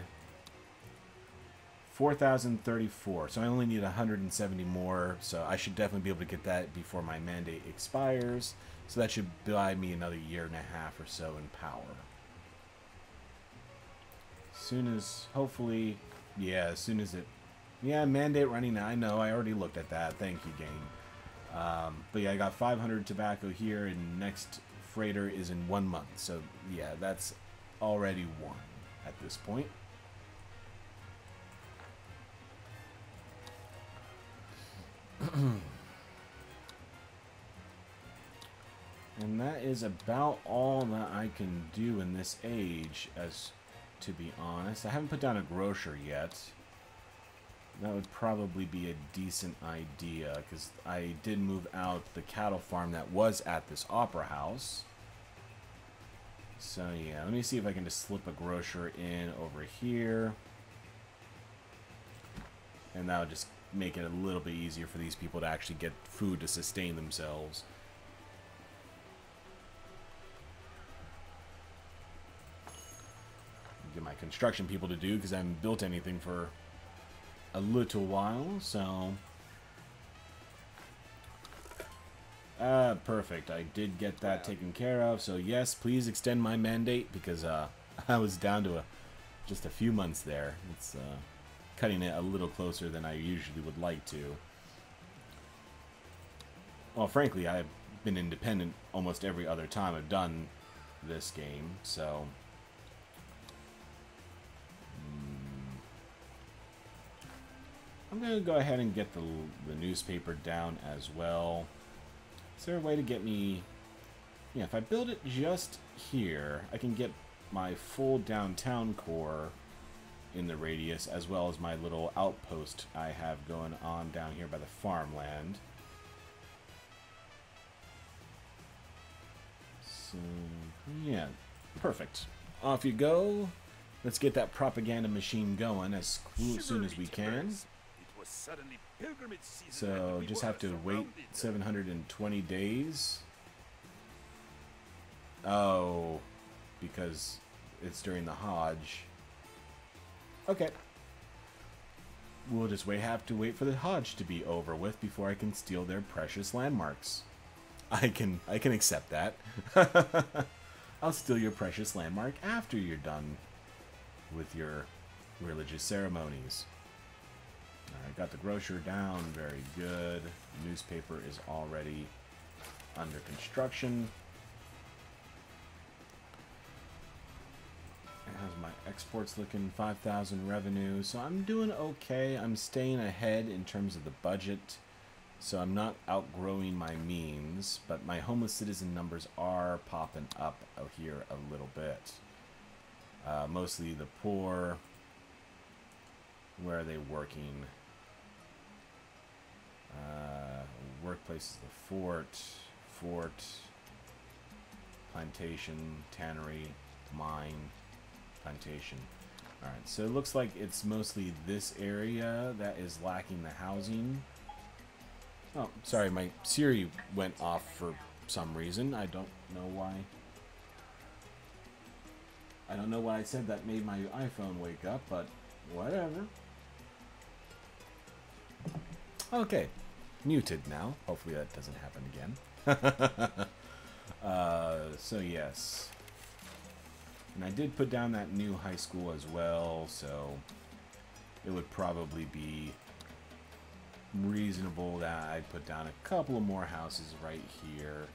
4,034, so I only need 170 more, so I should definitely be able to get that before my mandate expires. So that should buy me another year and a half or so in power. Soon as, hopefully, yeah, as soon as it, yeah, mandate running, I know, I already looked at that, thank you, game. But yeah, I got 500 tobacco here, and next freighter is in 1 month, so yeah, that's already won at this point. And that is about all that I can do in this age, as to be honest. I haven't put down a grocer yet. That would probably be a decent idea, because I did move out the cattle farm that was at this opera house. So yeah, let me see if I can just slip a grocer in over here. And that would just make it a little bit easier for these people to actually get food to sustain themselves. Get my construction people to do, because I haven't built anything for a little while, so perfect. I did get that taken care of, so yes, please extend my mandate, because I was down to just a few months there. It's cutting it a little closer than I usually would like to. Well, frankly, I've been independent almost every other time I've done this game, so I'm going to go ahead and get the newspaper down as well. Is there a way to get me... Yeah, if I build it just here, I can get my full downtown core in the radius, as well as my little outpost I have going on down here by the farmland. So, yeah, perfect. Off you go. Let's get that propaganda machine going as soon as we can. So, just have to wait 720 days. Oh, because it's during the Hajj. Okay. We'll just have to wait for the Hajj to be over with before I can steal their precious landmarks. I can accept that. I'll steal your precious landmark after you're done with your religious ceremonies. Alright, got the grocer down. Very good. Newspaper is already under construction. How's my exports looking? 5,000 revenue. So I'm doing okay. I'm staying ahead in terms of the budget. So I'm not outgrowing my means. But my homeless citizen numbers are popping up out here a little bit. Mostly the poor. Where are they working? Workplace is the fort, plantation, tannery, mine, plantation. Alright, so it looks like it's mostly this area that is lacking the housing. Oh, sorry, my Siri went off for some reason. I don't know why. I don't know why I said that made my iPhone wake up, but whatever. Okay, muted now. Hopefully that doesn't happen again. So yes. And I did put down that new high school as well, so it would probably be reasonable that I'd put down a couple of more houses right here.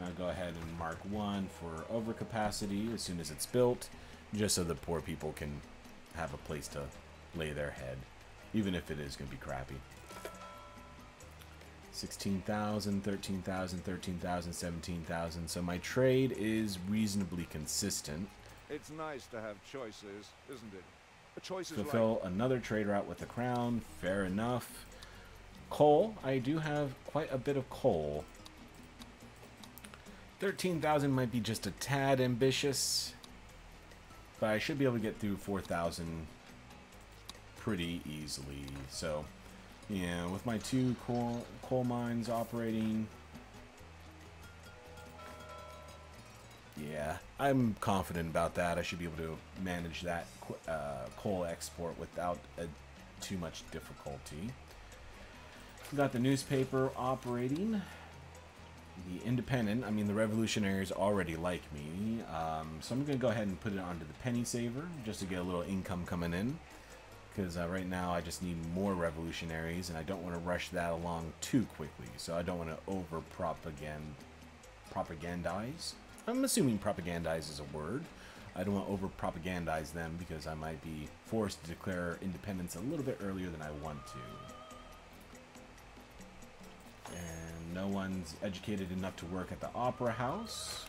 I'll go ahead and mark one for overcapacity as soon as it's built, just so the poor people can have a place to lay their head, even if it is going to be crappy. 16,000, 13,000, 13,000, 17,000. So my trade is reasonably consistent. It's nice to have choices, isn't it? A choice is Fulfill another trade route with the crown. Fair enough. Coal. I do have quite a bit of coal. 13,000 might be just a tad ambitious, but I should be able to get through 4,000 pretty easily. So, yeah, with my two coal mines operating, yeah, I'm confident about that. I should be able to manage that coal export without too much difficulty. Got the newspaper operating. The Independent, I mean the revolutionaries already like me, so I'm going to go ahead and put it onto the penny saver just to get a little income coming in, because right now I just need more revolutionaries and I don't want to rush that along too quickly, so I don't want to over propagandize. I'm assuming propagandize is a word. I don't want to over propagandize them because I might be forced to declare independence a little bit earlier than I want to. And no one's educated enough to work at the Opera House,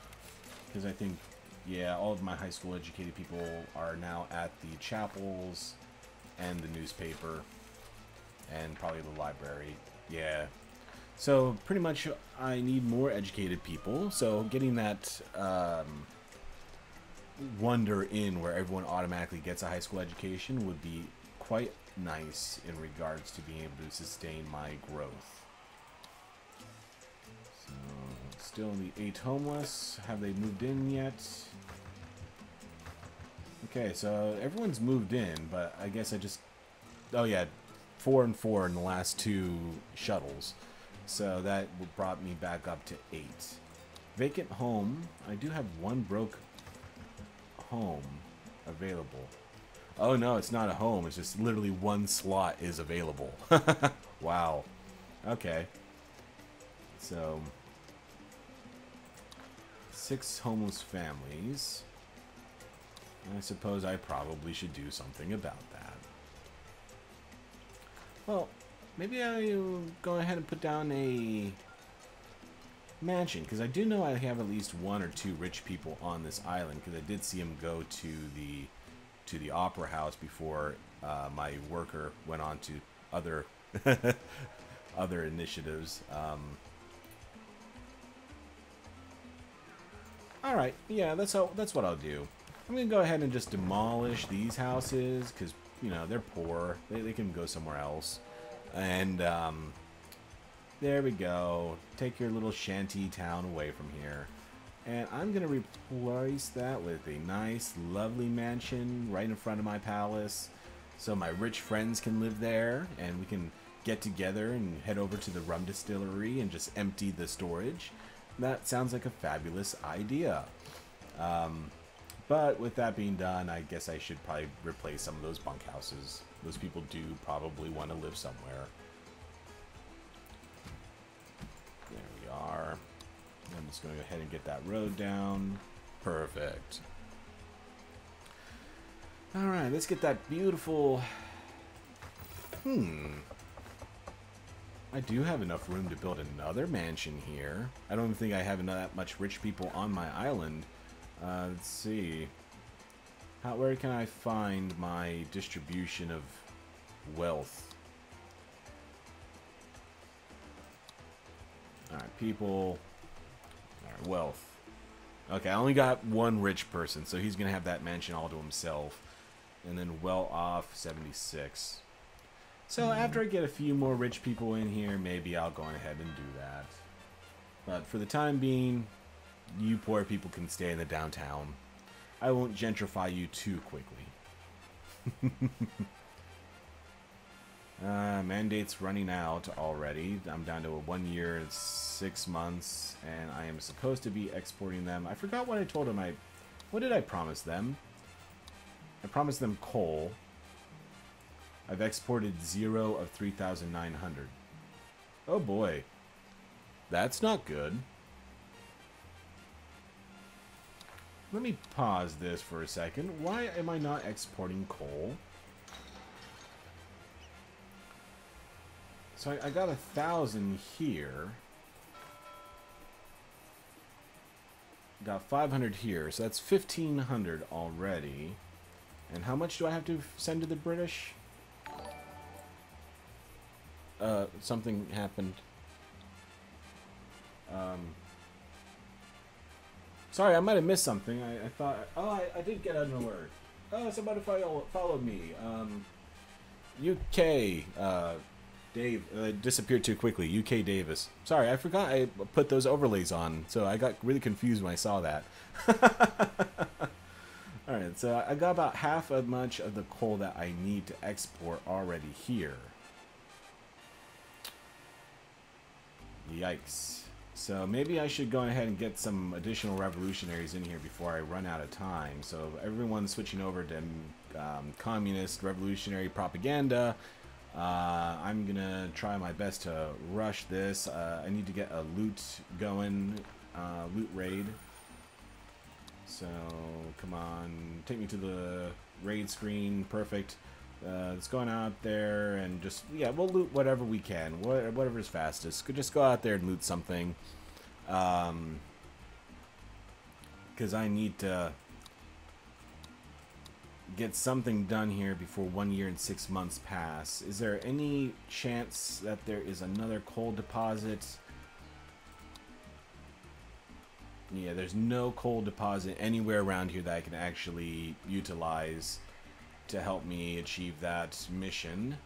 because I think, yeah, all of my high school educated people are now at the chapels and the newspaper and probably the library. Yeah. So pretty much I need more educated people. So getting that Wonder Inn where everyone automatically gets a high school education would be quite nice in regards to being able to sustain my growth. So, still in the 8 homeless. Have they moved in yet? Okay, so everyone's moved in, but I guess I just... Oh yeah, 4 and 4 in the last 2 shuttles. So that brought me back up to 8. Vacant home. I do have 1 broke home available. Oh no, it's not a home. It's just literally 1 slot is available. Wow. Okay. So, 6 homeless families. I suppose I probably should do something about that. Well, maybe I'll go ahead and put down a mansion, because I do know I have at least 1 or 2 rich people on this island, because I did see them go to the Opera House before my worker went on to other other initiatives. Alright, yeah, that's what I'll do. I'm going to go ahead and just demolish these houses, because, you know, they're poor. They can go somewhere else. And, there we go. Take your little shanty town away from here. And I'm going to replace that with a nice, lovely mansion right in front of my palace. So my rich friends can live there, and we can get together and head over to the rum distillery and just empty the storage. That sounds like a fabulous idea. But with that being done, I guess I should probably replace some of those bunkhouses. Those people do probably want to live somewhere. There we are. I'm just going to go ahead and get that road down. Perfect. Alright, let's get that beautiful... I do have enough room to build another mansion here. I don't think I have that much rich people on my island. Let's see. Where can I find my distribution of wealth? Alright, people. Alright, wealth. Okay, I only got one rich person, so he's going to have that mansion all to himself. And then well off, 76. So after I get a few more rich people in here, maybe I'll go ahead and do that. But for the time being, you poor people can stay in the downtown. I won't gentrify you too quickly. Mandate's running out already. I'm down to 1 year and 6 months, and I am supposed to be exporting them. I forgot what I told them. What did I promise them? I promised them coal. I've exported 0 of 3,900. Oh boy. That's not good. Let me pause this for a second. Why am I not exporting coal? So I got 1,000 here. Got 500 here, so that's 1,500 already. And how much do I have to send to the British? Something happened. Sorry, I might have missed something. I thought... Oh, I did get an alert. Oh, somebody followed me. UK, Dave, disappeared too quickly. UK Davis. Sorry, I forgot I put those overlays on, so I got really confused when I saw that. Alright, so I got about half as much of the coal that I need to export already here. Yikes. So maybe I should go ahead and get some additional revolutionaries in here before I run out of time. So everyone's switching over to communist revolutionary propaganda. I'm gonna try my best to rush this. I need to get a loot going, loot raid. So come on, take me to the raid screen. Perfect. Let's go out there and just, yeah, we'll loot whatever we can, whatever's fastest. Just go out there and loot something. Because I need to get something done here before 1 year and 6 months pass. Is there any chance that there is another coal deposit? Yeah, there's no coal deposit anywhere around here that I can actually utilize to help me achieve that mission.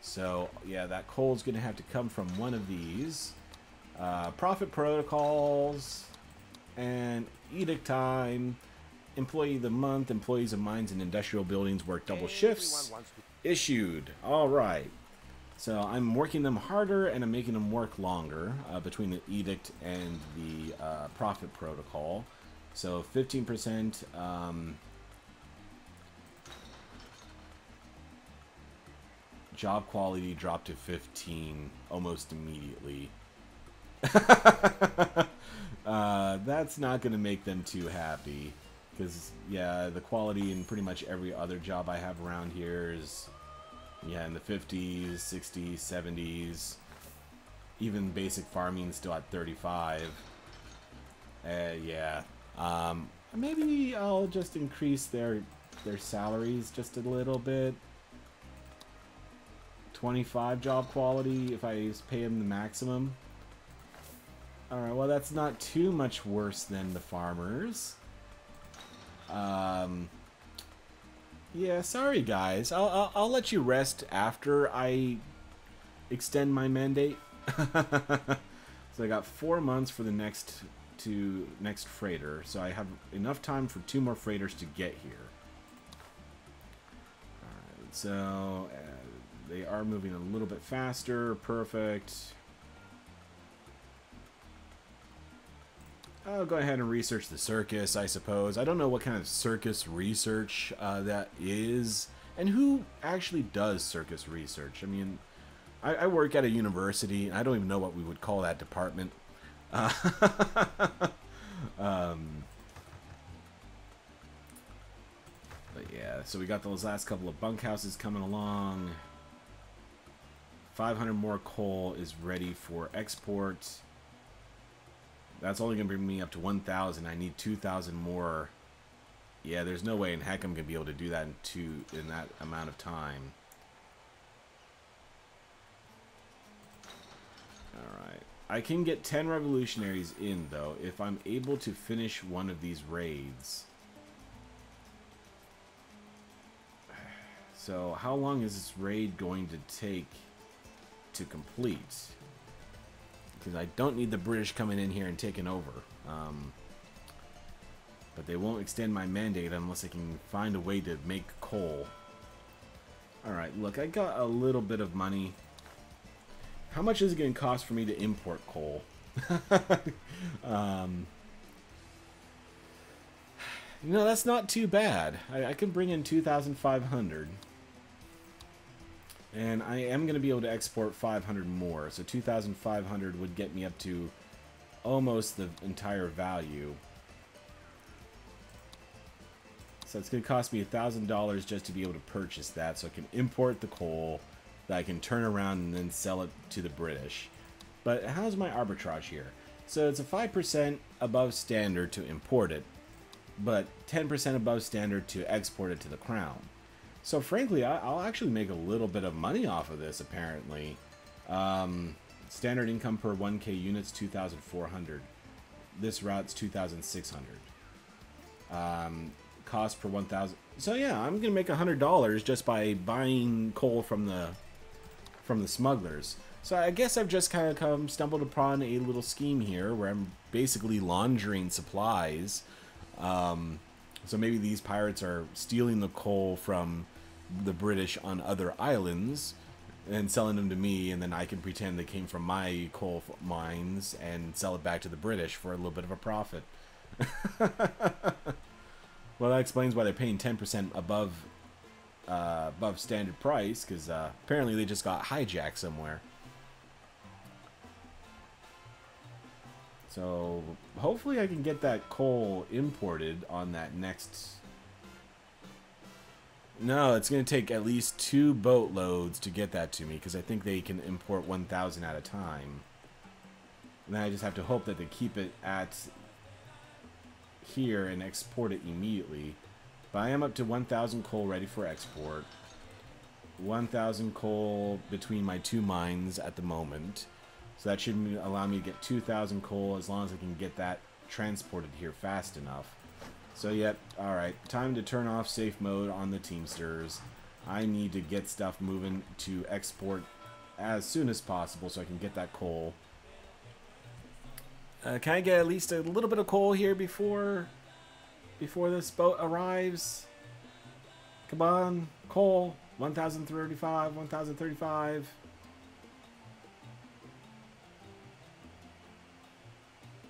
So yeah, that coal is going to have to come from one of these. Profit protocols and edict time. Employee of the month. Employees of mines and industrial buildings work double shifts. Issued. All right. So I'm working them harder and I'm making them work longer between the edict and the profit protocol. So 15%. Job quality dropped to 15 almost immediately. That's not going to make them too happy. Because, yeah, the quality in pretty much every other job I have around here is, yeah, in the 50s, 60s, 70s. Even basic farming still at 35. Yeah. Maybe I'll just increase their salaries just a little bit. 25 job quality if I pay them the maximum. Alright, well that's not too much worse than the farmers. Yeah, sorry guys. I'll let you rest after I extend my mandate. So I got 4 months for the next to next freighter, so I have enough time for 2 more freighters to get here. Alright, so they are moving a little bit faster. Perfect. I'll go ahead and research the circus, I suppose. I don't know what kind of circus research that is, and who actually does circus research. I mean, I work at a university, and I don't even know what we would call that department. But yeah, so we got those last couple of bunkhouses coming along. 500 more coal is ready for export. That's only going to bring me up to 1,000. I need 2,000 more. Yeah, there's no way in heck I'm going to be able to do that in that amount of time. Alright. I can get 10 revolutionaries in, though, if I'm able to finish one of these raids. So, how long is this raid going to take to complete? Because I don't need the British coming in here and taking over. But they won't extend my mandate unless I can find a way to make coal. Alright, look, I got a little bit of money. How much is it going to cost for me to import coal? You know, that's not too bad. I can bring in 2,500. And I am going to be able to export 500 more. So 2,500 would get me up to almost the entire value. So it's going to cost me $1,000 just to be able to purchase that. So I can import the coal that I can turn around and then sell it to the British. But how's my arbitrage here? So it's a 5% above standard to import it, but 10% above standard to export it to the Crown. So frankly, I'll actually make a little bit of money off of this, apparently. Standard income per 1k units, 2,400. This route's 2,600. Cost per 1,000. So yeah, I'm gonna make $100 just by buying coal from the smugglers. So I guess I've just kind of stumbled upon a little scheme here where I'm basically laundering supplies. So maybe these pirates are stealing the coal from the British on other islands and selling them to me, and then I can pretend they came from my coal mines and sell it back to the British for a little bit of a profit. Well, that explains why they're paying 10% above standard price, because apparently they just got hijacked somewhere. So hopefully I can get that coal imported on that next... No, it's going to take at least 2 boatloads to get that to me, because I think they can import 1,000 at a time. And then I just have to hope that they keep it at here and export it immediately. But I am up to 1,000 coal ready for export. 1,000 coal between my 2 mines at the moment. So that should allow me to get 2,000 coal as long as I can get that transported here fast enough. So yep, alright, time to turn off safe mode on the Teamsters. I need to get stuff moving to export as soon as possible so I can get that coal. Can I get at least a little bit of coal here before this boat arrives? Come on, coal. 1,035, 1,035.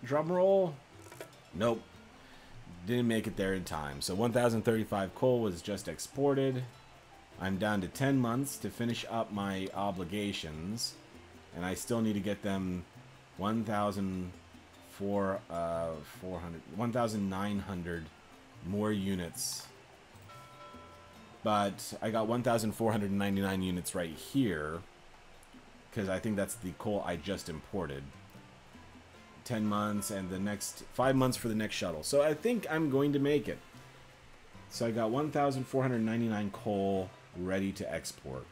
Drum roll. Nope. Didn't make it there in time. So 1,035 coal was just exported. I'm down to 10 months to finish up my obligations. And I still need to get them 1,900 more units. But I got 1,499 units right here, because I think that's the coal I just imported. 10 months and the next 5 months for the next shuttle. So I think I'm going to make it. So I got 1,499 coal ready to export.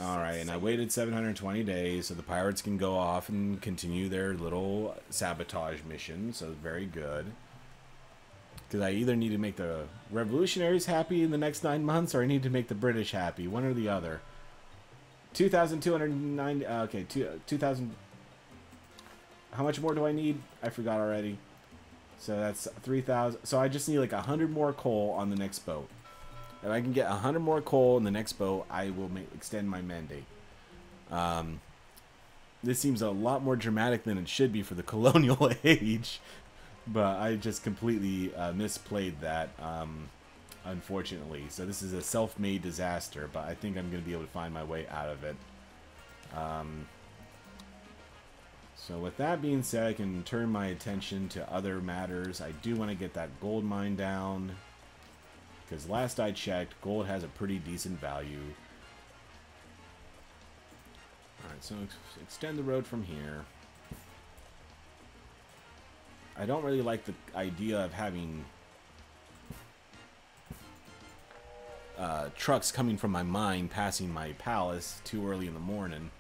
Alright, and I waited 720 days so the pirates can go off and continue their little sabotage mission. So very good. Because I either need to make the revolutionaries happy in the next 9 months, or I need to make the British happy. One or the other. 2,290. Okay, 2,000. How much more do I need? I forgot already. So that's 3,000. So I just need like 100 more coal on the next boat. If I can get 100 more coal in the next boat, I will extend my mandate. This seems a lot more dramatic than it should be for the colonial age. But I just completely misplayed that, unfortunately. So this is a self-made disaster, but I think I'm going to be able to find my way out of it. So with that being said, I can turn my attention to other matters. I do want to get that gold mine down, because last I checked, gold has a pretty decent value. Alright, so extend the road from here. I don't really like the idea of having trucks coming from my mine passing my palace too early in the morning.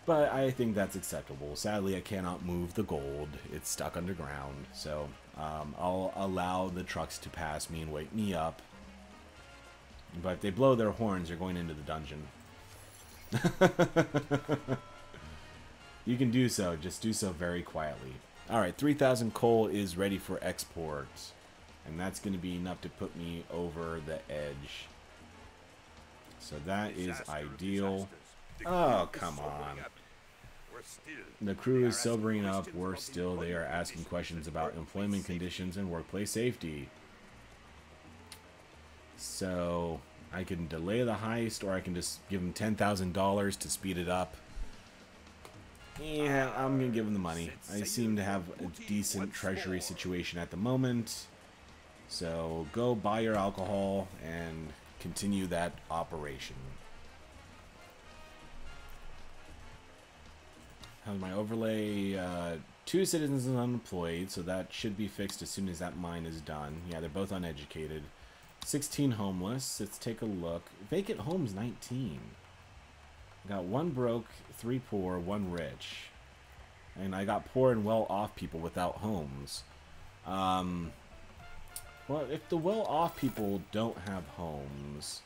But I think that's acceptable. Sadly, I cannot move the gold. It's stuck underground. So I'll allow the trucks to pass me and wake me up. But if they blow their horns, they're going into the dungeon. You can do so. Just do so very quietly. Alright, 3,000 coal is ready for export. And that's going to be enough to put me over the edge. So that is ideal. Oh, come on. The crew is sobering up. Worse still, they are asking questions about employment conditions and workplace safety. So I can delay the heist, or I can just give them $10,000 to speed it up. Yeah, I'm going to give them the money. I seem to have a decent treasury situation at the moment. So go buy your alcohol and continue that operation. How's my overlay? 2 citizens unemployed, so that should be fixed as soon as that mine is done. Yeah, they're both uneducated. 16 homeless. Let's take a look. Vacant homes 19. Got 1 broke, 3 poor, 1 rich. And I got poor and well-off people without homes. Well, if the well-off people don't have homes,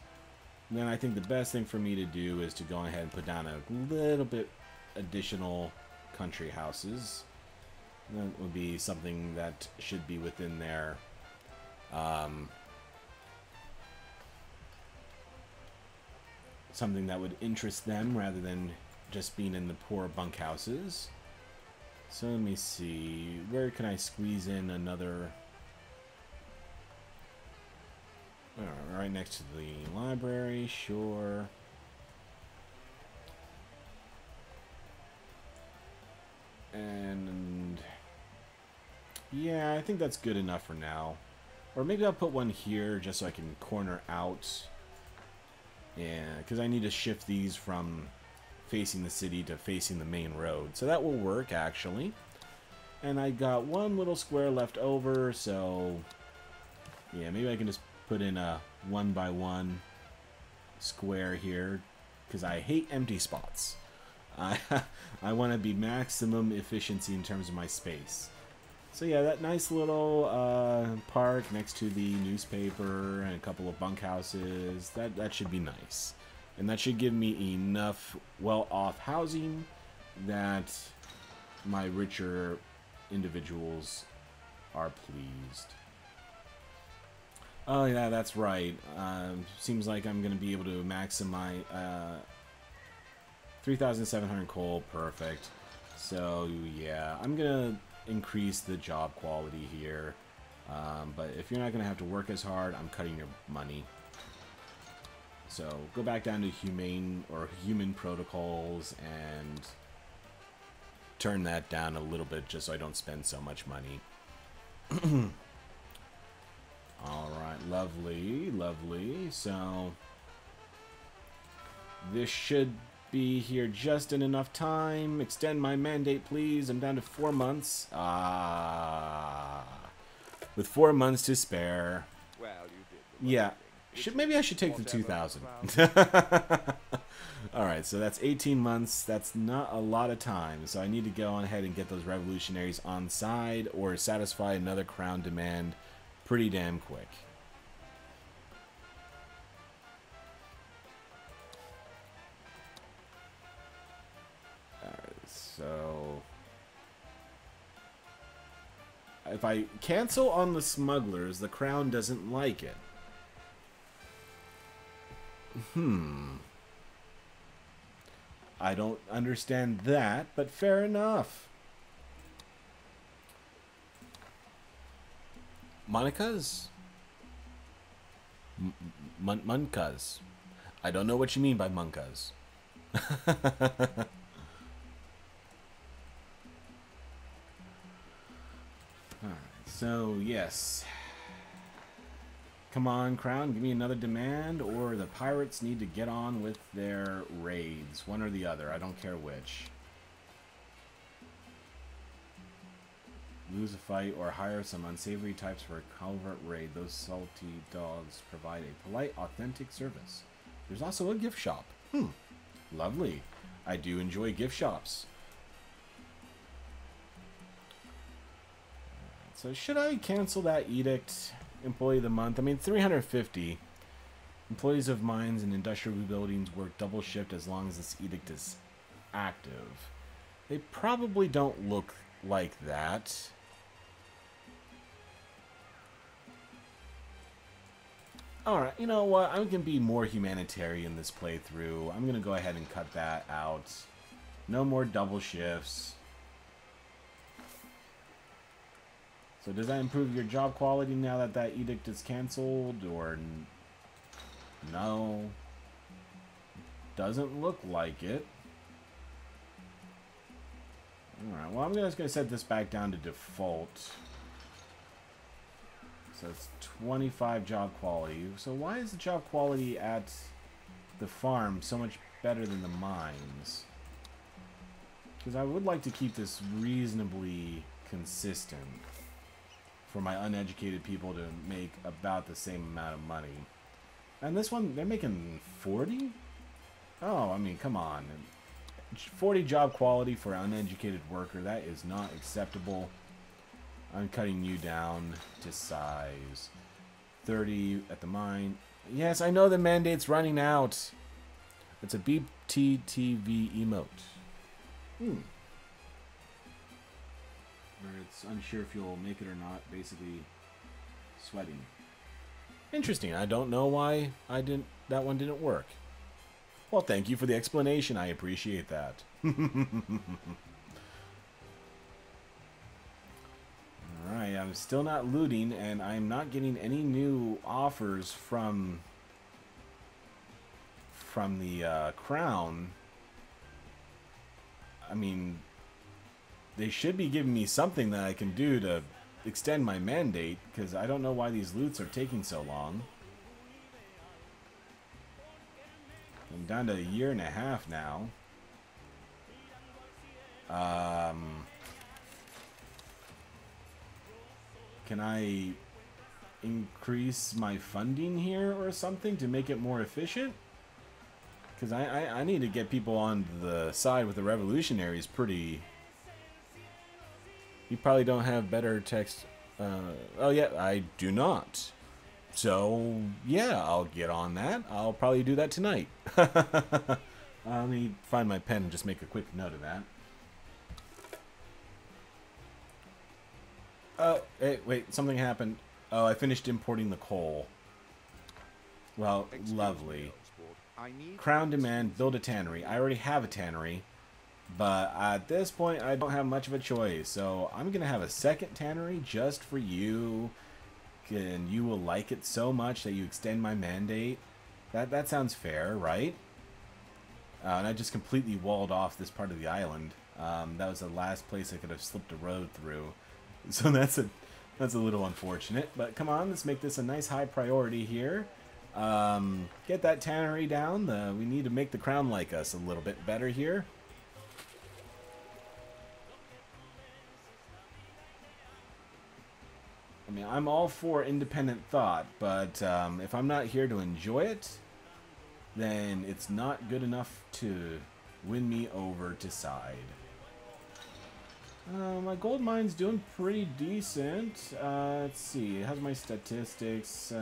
then I think the best thing for me to do is to go ahead and put down a little bit additional country houses. That would be something that should be within their something that would interest them rather than just being in the poor bunkhouses. So let me see, where can I squeeze in another? Right next to the library, sure. And yeah, I think that's good enough for now. Or maybe I'll put one here just so I can corner out. Yeah, because I need to shift these from facing the city to facing the main road. So that will work, actually. And I got 1 little square left over, so yeah, maybe I can just put in a 1x1 square here, because I hate empty spots. I want to be maximum efficiency in terms of my space. So yeah, that nice little park next to the newspaper and a couple of bunkhouses, that should be nice. And that should give me enough well-off housing that my richer individuals are pleased. Oh yeah, that's right. Seems like I'm going to be able to maximize 3,700 coal, perfect. So yeah, I'm going to increase the job quality here. But if you're not going to have to work as hard, I'm cutting your money. So go back down to humane or human protocols and turn that down a little bit just so I don't spend so much money. Alright, lovely, lovely. So this should be here just in enough time. Extend my mandate, please. I'm down to 4 months. With 4 months to spare. Well, you did. Yeah. Maybe I should take the 2,000. Alright, so that's 18 months. That's not a lot of time. So I need to go on ahead and get those revolutionaries on side or satisfy another crown demand pretty damn quick. Alright, so if I cancel on the smugglers, the crown doesn't like it. I don't understand that, but fair enough. Monica's? Munkas. I don't know what you mean by Munkas. Alright, so yes. Come on, Crown, give me another demand, or the pirates need to get on with their raids. One or the other, I don't care which. Lose a fight or hire some unsavory types for a covert raid. Those salty dogs provide a polite, authentic service. There's also a gift shop. Lovely. I do enjoy gift shops. So should I cancel that edict? Employee of the month. I mean, 350. Employees of mines and industrial buildings work double shift as long as this edict is active. They probably don't look like that. Alright, you know what? I'm going to be more humanitarian this playthrough. I'm going to go ahead and cut that out. No more double shifts. So does that improve your job quality now that that edict is canceled, or no? Doesn't look like it. Alright, well I'm just going to set this back down to default. So it's 25 job quality. So why is the job quality at the farm so much better than the mines? Because I would like to keep this reasonably consistent for my uneducated people to make about the same amount of money. And this one, they're making 40? Oh, I mean, come on. 40 job quality for an uneducated worker, that is not acceptable. I'm cutting you down to size. 30 at the mine. Yes, I know the mandate's running out. It's a BTTV emote. Or it's unsure if you'll make it or not, basically sweating. Interesting. I don't know why that one didn't work. Well, thank you for the explanation. I appreciate that. Alright, I'm still not looting, and I'm not getting any new offers from the Crown. I mean, they should be giving me something that I can do to extend my mandate, because I don't know why these loots are taking so long. I'm down to a year and a half now. Can I increase my funding here or something to make it more efficient? Because I need to get people on the side with the revolutionaries pretty... You probably don't have better text. Oh, yeah, I do not. So, yeah, I'll get on that. I'll probably do that tonight. Let me find my pen and just make a quick note of that. Oh, hey, wait, something happened. Oh, I finished importing the coal. Well, lovely. Crown demand, build a tannery. I already have a tannery. But at this point, I don't have much of a choice. So I'm going to have a second tannery just for you. And you will like it so much that you extend my mandate. That sounds fair, right? And I just completely walled off this part of the island. That was the last place I could have slipped a road through. So that's a little unfortunate. But come on, let's make this a nice high priority here. Get that tannery down. We need to make the Crown like us a little bit better here. I mean, I'm all for independent thought, but if I'm not here to enjoy it, then it's not good enough to win me over to side. My gold mine's doing pretty decent. Let's see, how's my statistics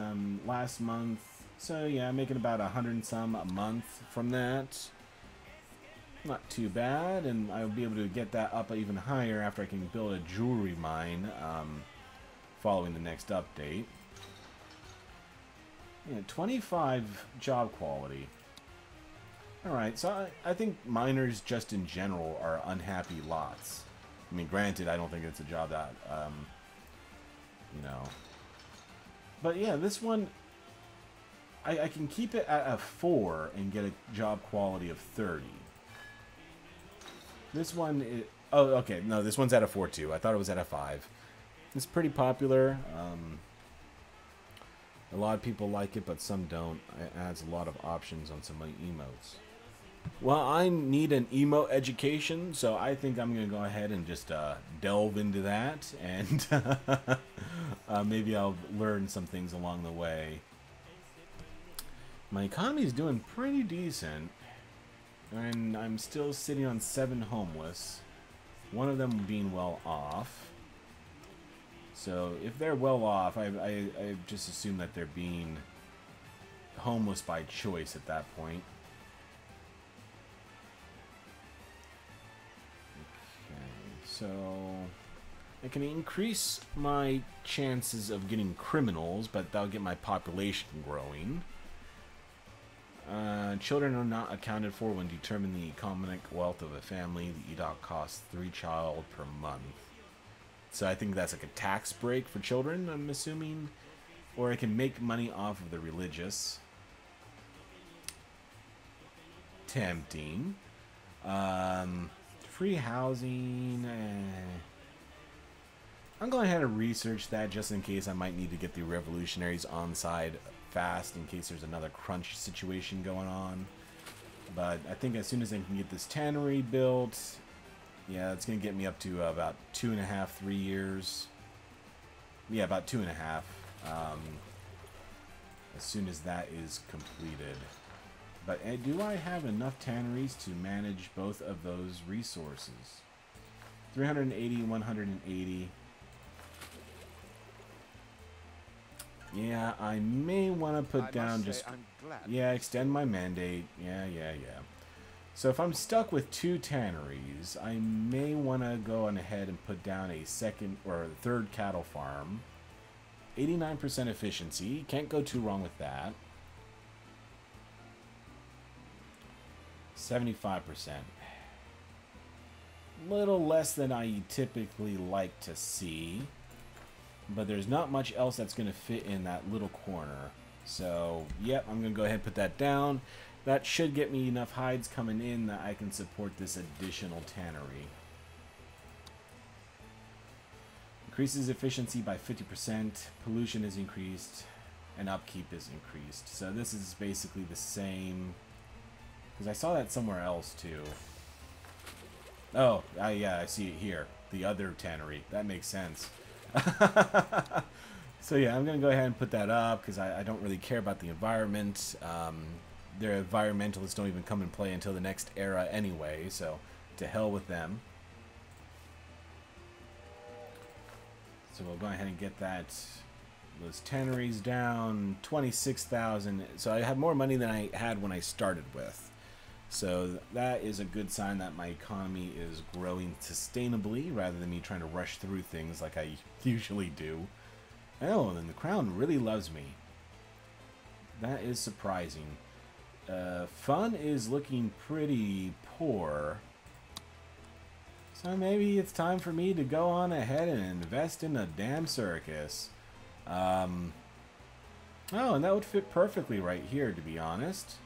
last month? So yeah, I'm making about 100 and some a month from that. Not too bad, and I'll be able to get that up even higher after I can build a jewelry mine. following the next update. Yeah, 25 job quality. Alright, so I think miners just in general are unhappy lots. I mean, granted, I don't think it's a job that, you know. But yeah, this one, I can keep it at a 4 and get a job quality of 30. This one is, oh, okay, no, this one's at a 4 too. I thought it was at a 5. It's pretty popular. A lot of people like it, but some don't. It adds a lot of options on some of the emotes. Well, I need an emo education, so I think I'm going to go ahead and just delve into that, and maybe I'll learn some things along the way. My economy is doing pretty decent, and I'm still sitting on 7 homeless, one of them being well off. So if they're well off, I just assume that they're being homeless by choice at that point. So I can increase my chances of getting criminals, but that'll get my population growing. Children are not accounted for when determining the economic wealth of a family. The EDOC costs 3 child per month. So I think that's like a tax break for children, I'm assuming. Or I can make money off of the religious. Tempting. Free housing. I'm going ahead and research that just in case I might need to get the revolutionaries on side fast in case there's another crunch situation going on. But I think as soon as I can get this tannery built, yeah, it's going to get me up to about 2.5, 3 years. Yeah, about 2.5. As soon as that is completed. But do I have enough tanneries to manage both of those resources? 380, 180. Yeah, I may want to put down just... Yeah, extend my mandate. Yeah. So if I'm stuck with 2 tanneries, I may want to go on ahead and put down a second or third cattle farm. 89% efficiency. Can't go too wrong with that. 75%. Little less than I typically like to see. But there's not much else that's going to fit in that little corner. So, yep, I'm going to go ahead and put that down. That should get me enough hides coming in that I can support this additional tannery. Increases efficiency by 50%. Pollution is increased. And upkeep is increased. So this is basically the same... Because I saw that somewhere else, too. Oh, yeah, I see it here. The other tannery. That makes sense. So yeah, I'm going to go ahead and put that up because I don't really care about the environment. Their environmentalists don't even come and play until the next era anyway, so to hell with them. So we'll go ahead and get those tanneries down. 26,000. So I have more money than I had when I started with. So that is a good sign that my economy is growing sustainably rather than me trying to rush through things like I usually do. Oh, and the crown really loves me. That is surprising. Fun is looking pretty poor. So maybe it's time for me to go on ahead and invest in a damn circus. Oh, and that would fit perfectly right here, to be honest.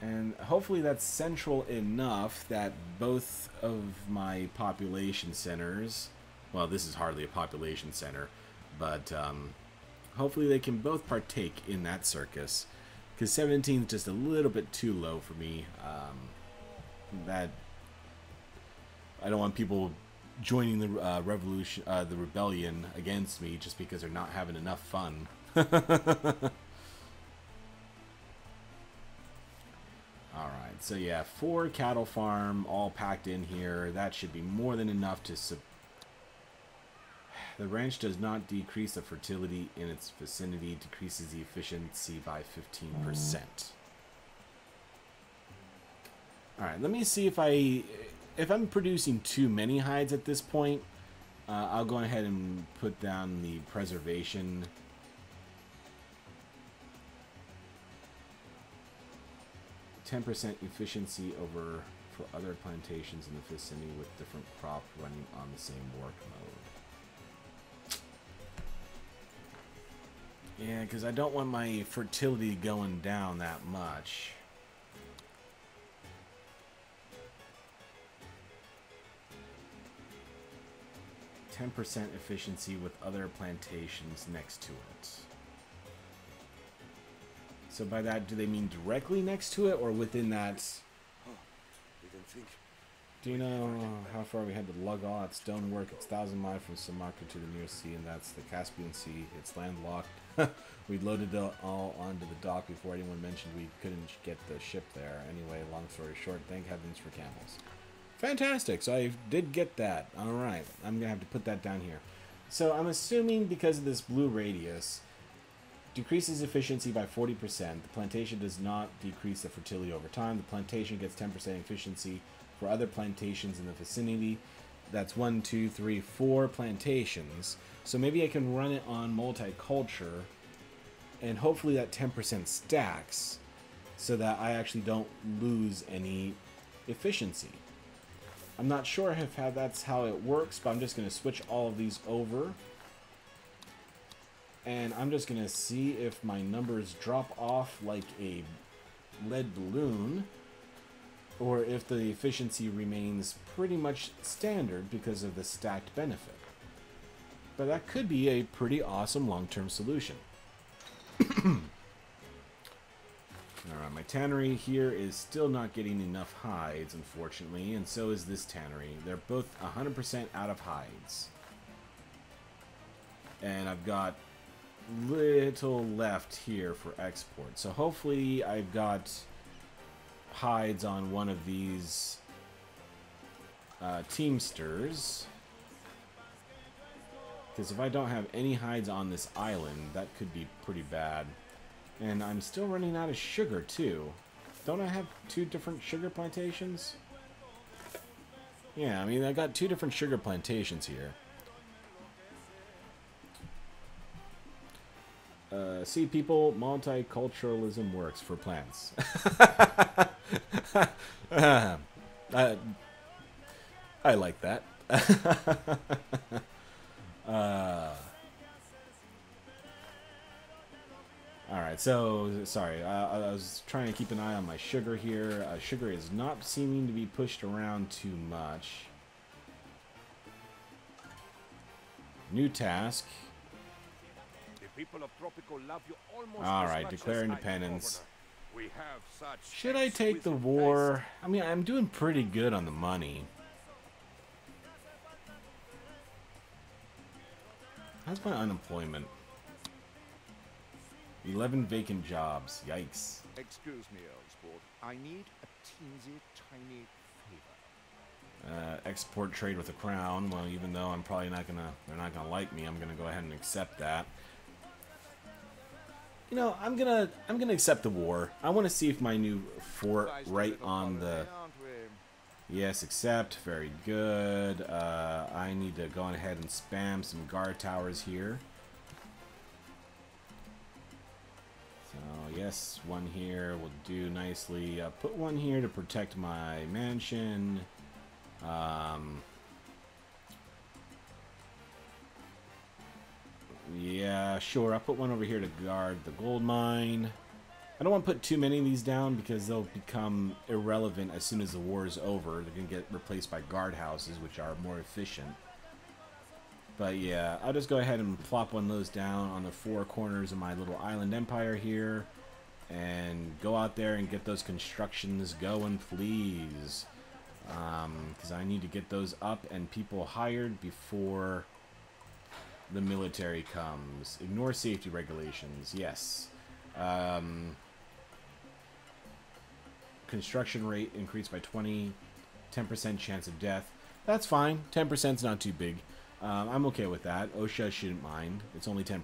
And hopefully that's central enough that both of my population centers, well, this is hardly a population center, but hopefully they can both partake in that circus. Because 17 is just a little bit too low for me. That I don't want people joining the the rebellion against me just because they're not having enough fun. Alright, so yeah, 4 cattle farm all packed in here. That should be more than enough to... The ranch does not decrease the fertility in its vicinity, decreases the efficiency by 15%. Alright, let me see if I if I'm producing too many hides at this point, I'll go ahead and put down the preservation. %10 efficiency over for other plantations in the vicinity with different crop running on the same work mode. Yeah, because I don't want my fertility going down that much. %10 efficiency with other plantations next to it. So by that, do they mean directly next to it or within that? Didn't think. Do you know how far we had to lug all that stonework? It's 1,000 miles from Samarkand to the nearest sea, and that's the Caspian Sea. It's landlocked. We loaded it all onto the dock before anyone mentioned we couldn't get the ship there. Anyway, long story short, thank heavens for camels. Fantastic. So I did get that. All right. I'm going to have to put that down here. So I'm assuming because of this blue radius, decreases efficiency by 40%. The plantation does not decrease the fertility over time. The plantation gets 10% efficiency for other plantations in the vicinity. That's 1, 2, 3, 4 plantations. So maybe I can run it on multiculture, and hopefully that 10% stacks so that I actually don't lose any efficiency. I'm not sure if that's how it works, but I'm just going to switch all of these over. And I'm just going to see if my numbers drop off like a lead balloon, or if the efficiency remains pretty much standard because of the stacked benefit. But that could be a pretty awesome long-term solution. Alright, my tannery here is still not getting enough hides, unfortunately, and so is this tannery. They're both 100% out of hides. And I've got little left here for export. So hopefully I've got hides on one of these teamsters. Because if I don't have any hides on this island, that could be pretty bad. And I'm still running out of sugar, too. Don't I have 2 different sugar plantations? Yeah, I mean, I got 2 different sugar plantations here. See, people, multiculturalism works for plants. I like that. Alright, so, sorry, I was trying to keep an eye on my sugar here. Sugar is not seeming to be pushed around too much. New task. The people of Tropico love you almost Alright, as much declare as I, independence. Governor. We have such Should I take the war? I mean, I'm doing pretty good on the money. How's my unemployment? 11 vacant jobs. Yikes. Excuse me, old sport. I need a teensy tiny favor. Export trade with the crown. Well, even though I'm probably not gonna, they're not gonna like me, I'm gonna go ahead and accept that. You know, I'm gonna accept the war. I want to see if my new fort right on the. Yes, accept. Very good. I need to go ahead and spam some guard towers here. So, yes, one here will do nicely. Put one here to protect my mansion. Yeah, sure. I'll put one over here to guard the gold mine. I don't want to put too many of these down because they'll become irrelevant as soon as the war is over. They're going to get replaced by guard houses, which are more efficient. But yeah, I'll just go ahead and plop one of those down on the 4 corners of my little island empire here. And go out there and get those constructions going, please. Because I need to get those up and people hired before the military comes. Ignore safety regulations. Yes. Construction rate increased by 20. 10% chance of death. That's fine. 10% is not too big. I'm okay with that. OSHA shouldn't mind. It's only 10%.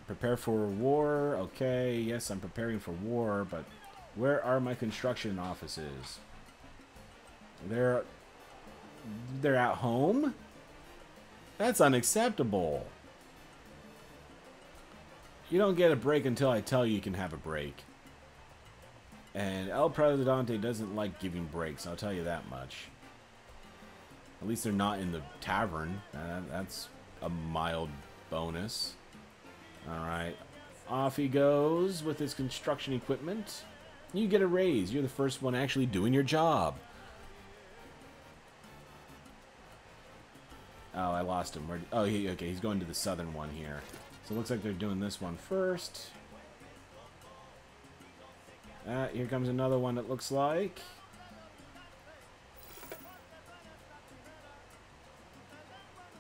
Prepare for war. Okay. Yes, I'm preparing for war, but where are my construction offices? They're at home? That's unacceptable. You don't get a break until I tell you can have a break. And El Presidente doesn't like giving breaks, I'll tell you that much. At least they're not in the tavern. That's a mild bonus. Alright. Off he goes with his construction equipment. You get a raise. You're the first one actually doing your job. Oh, I lost him. Oh, okay, he's going to the southern one here. So it looks like they're doing this one first. Here comes another one, it looks like.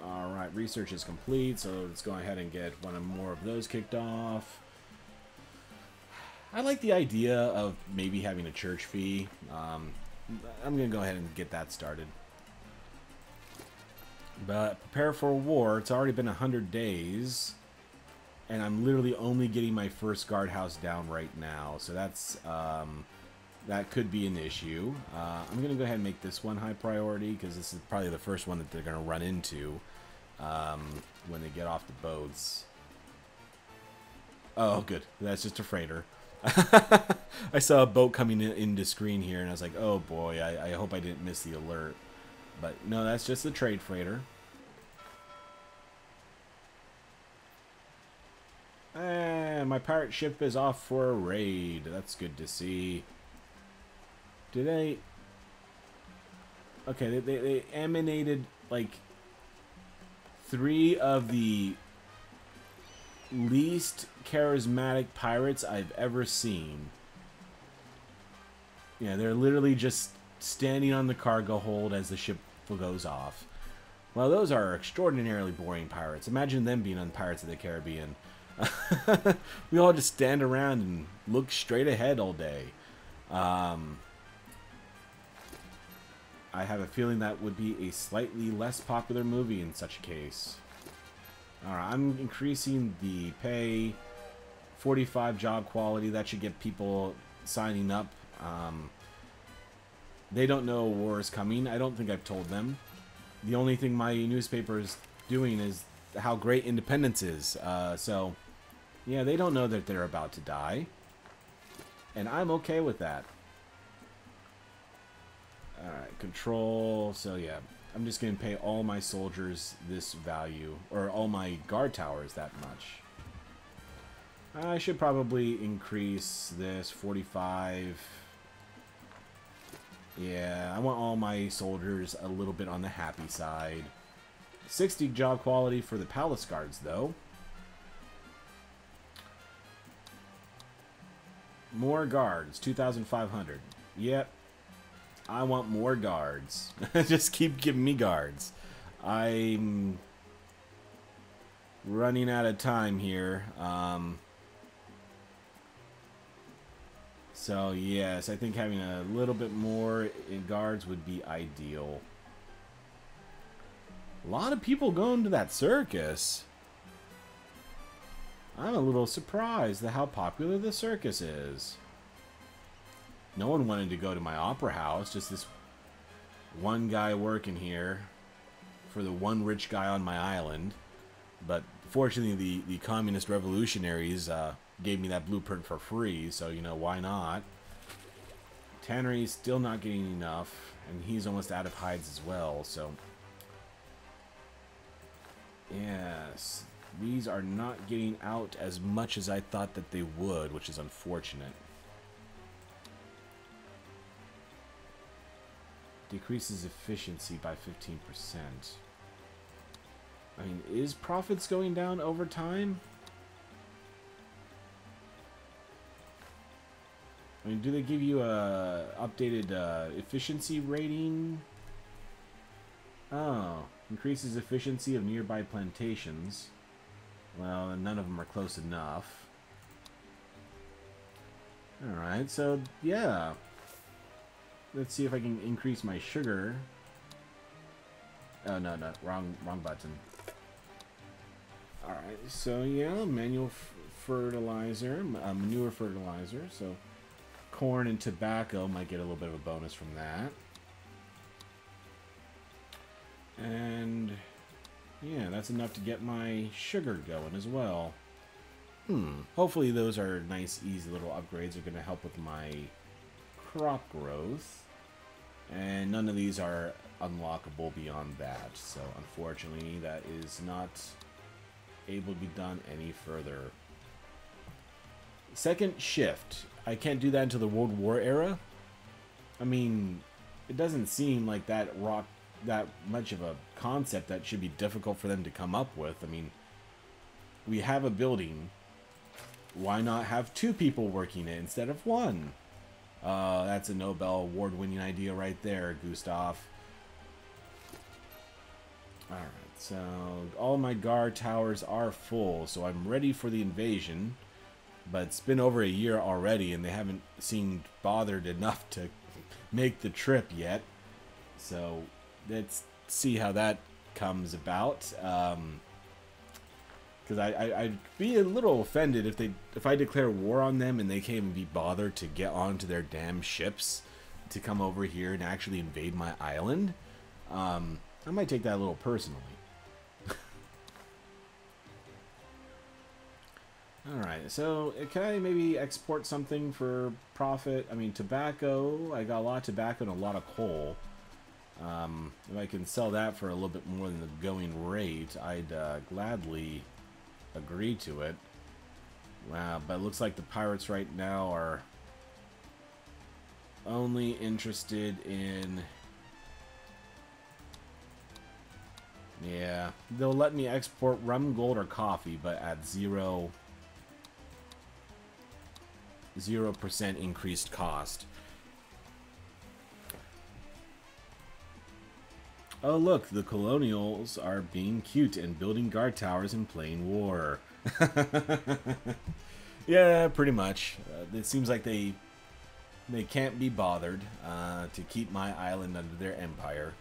Alright, research is complete, so let's go ahead and get one or more of those kicked off. I like the idea of maybe having a church fee. I'm going to go ahead and get that started. But prepare for war. It's already been 100 days. And I'm literally only getting my first guardhouse down right now. So that's that could be an issue. I'm going to go ahead and make this one high priority, because this is probably the first one that they're going to run into when they get off the boats. Oh, good. That's just a freighter. I saw a boat coming into screen here, and I was like, oh boy, I hope I didn't miss the alert. But no, that's just the trade freighter. And my pirate ship is off for a raid. That's good to see. Do they... Okay, they emanated, like, 3 of the least charismatic pirates I've ever seen. Yeah, they're literally just standing on the cargo hold as the ship goes off. Well, those are extraordinarily boring pirates. Imagine them being on Pirates of the Caribbean. We all just stand around and look straight ahead all day. I have a feeling that would be a slightly less popular movie in such a case. Alright, I'm increasing the pay. 45 job quality. That should get people signing up. They don't know war is coming. I don't think I've told them. The only thing my newspaper is doing is how great independence is. So, yeah, they don't know that they're about to die. And I'm okay with that. Alright, control. So, yeah, I'm just going to pay all my soldiers this value. Or all my guard towers that much. I should probably increase this 45. Yeah, I want all my soldiers a little bit on the happy side. 60 job quality for the palace guards, though. More guards, 2,500. Yep. I want more guards. Just keep giving me guards. I'm running out of time here. So, yes, I think having a little bit more in guards would be ideal. A lot of people going to that circus. I'm a little surprised at how popular the circus is. No one wanted to go to my opera house, just this one guy working here for the one rich guy on my island. But fortunately, the communist revolutionaries gave me that blueprint for free, so, you know, why not? Tannery's still not getting enough, and he's almost out of hides as well, so... Yes, these are not getting out as much as I thought that they would, which is unfortunate. Decreases efficiency by 15%. I mean, is profits going down over time? I mean, do they give you a updated efficiency rating? Oh, increases efficiency of nearby plantations. Well, none of them are close enough. Alright, so, yeah. Let's see if I can increase my sugar. Oh, no, wrong button. Alright, so, yeah, manual fertilizer, manure fertilizer, so... Corn and tobacco might get a little bit of a bonus from that. And yeah, that's enough to get my sugar going as well. Hopefully those are nice, easy little upgrades. They're going to help with my crop growth. And none of these are unlockable beyond that. So unfortunately, that is not able to be done any further. Second shift. I can't do that until the World War era. I mean, it doesn't seem like that much of a concept that should be difficult for them to come up with. I mean, we have a building. Why not have 2 people working it instead of 1? That's a Nobel Award-winning idea right there, Gustav. Alright, so all my guard towers are full, so I'm ready for the invasion. But it's been over a year already, and they haven't seemed bothered enough to make the trip yet. So let's see how that comes about. Because I'd be a little offended if I declare war on them and they can't even be bothered to get onto their damn ships to come over here and actually invade my island. I might take that a little personally. Alright, so can I maybe export something for profit? I mean, tobacco. I got a lot of tobacco and a lot of coal. If I can sell that for a little bit more than the going rate, I'd gladly agree to it. Wow, but it looks like the pirates right now are only interested in... Yeah, they'll let me export rum, gold, or coffee, but at 0% increased cost. Oh look, the colonials are being cute and building guard towers and playing war. Yeah, pretty much. It seems like they can't be bothered to keep my island under their empire.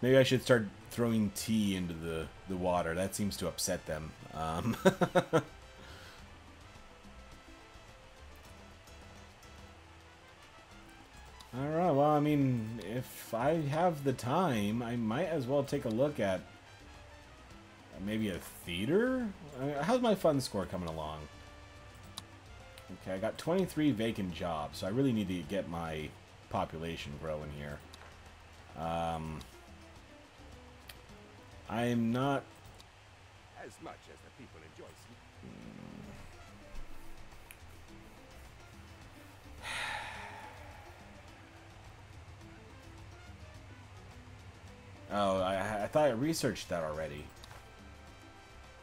Maybe I should start throwing tea into the water. That seems to upset them. Alright, well, I mean, if I have the time, I might as well take a look at maybe a theater? How's my fun score coming along? Okay, I got 23 vacant jobs, so I really need to get my population growing here. I'm not... As much as the people enjoy Oh, I thought I researched that already.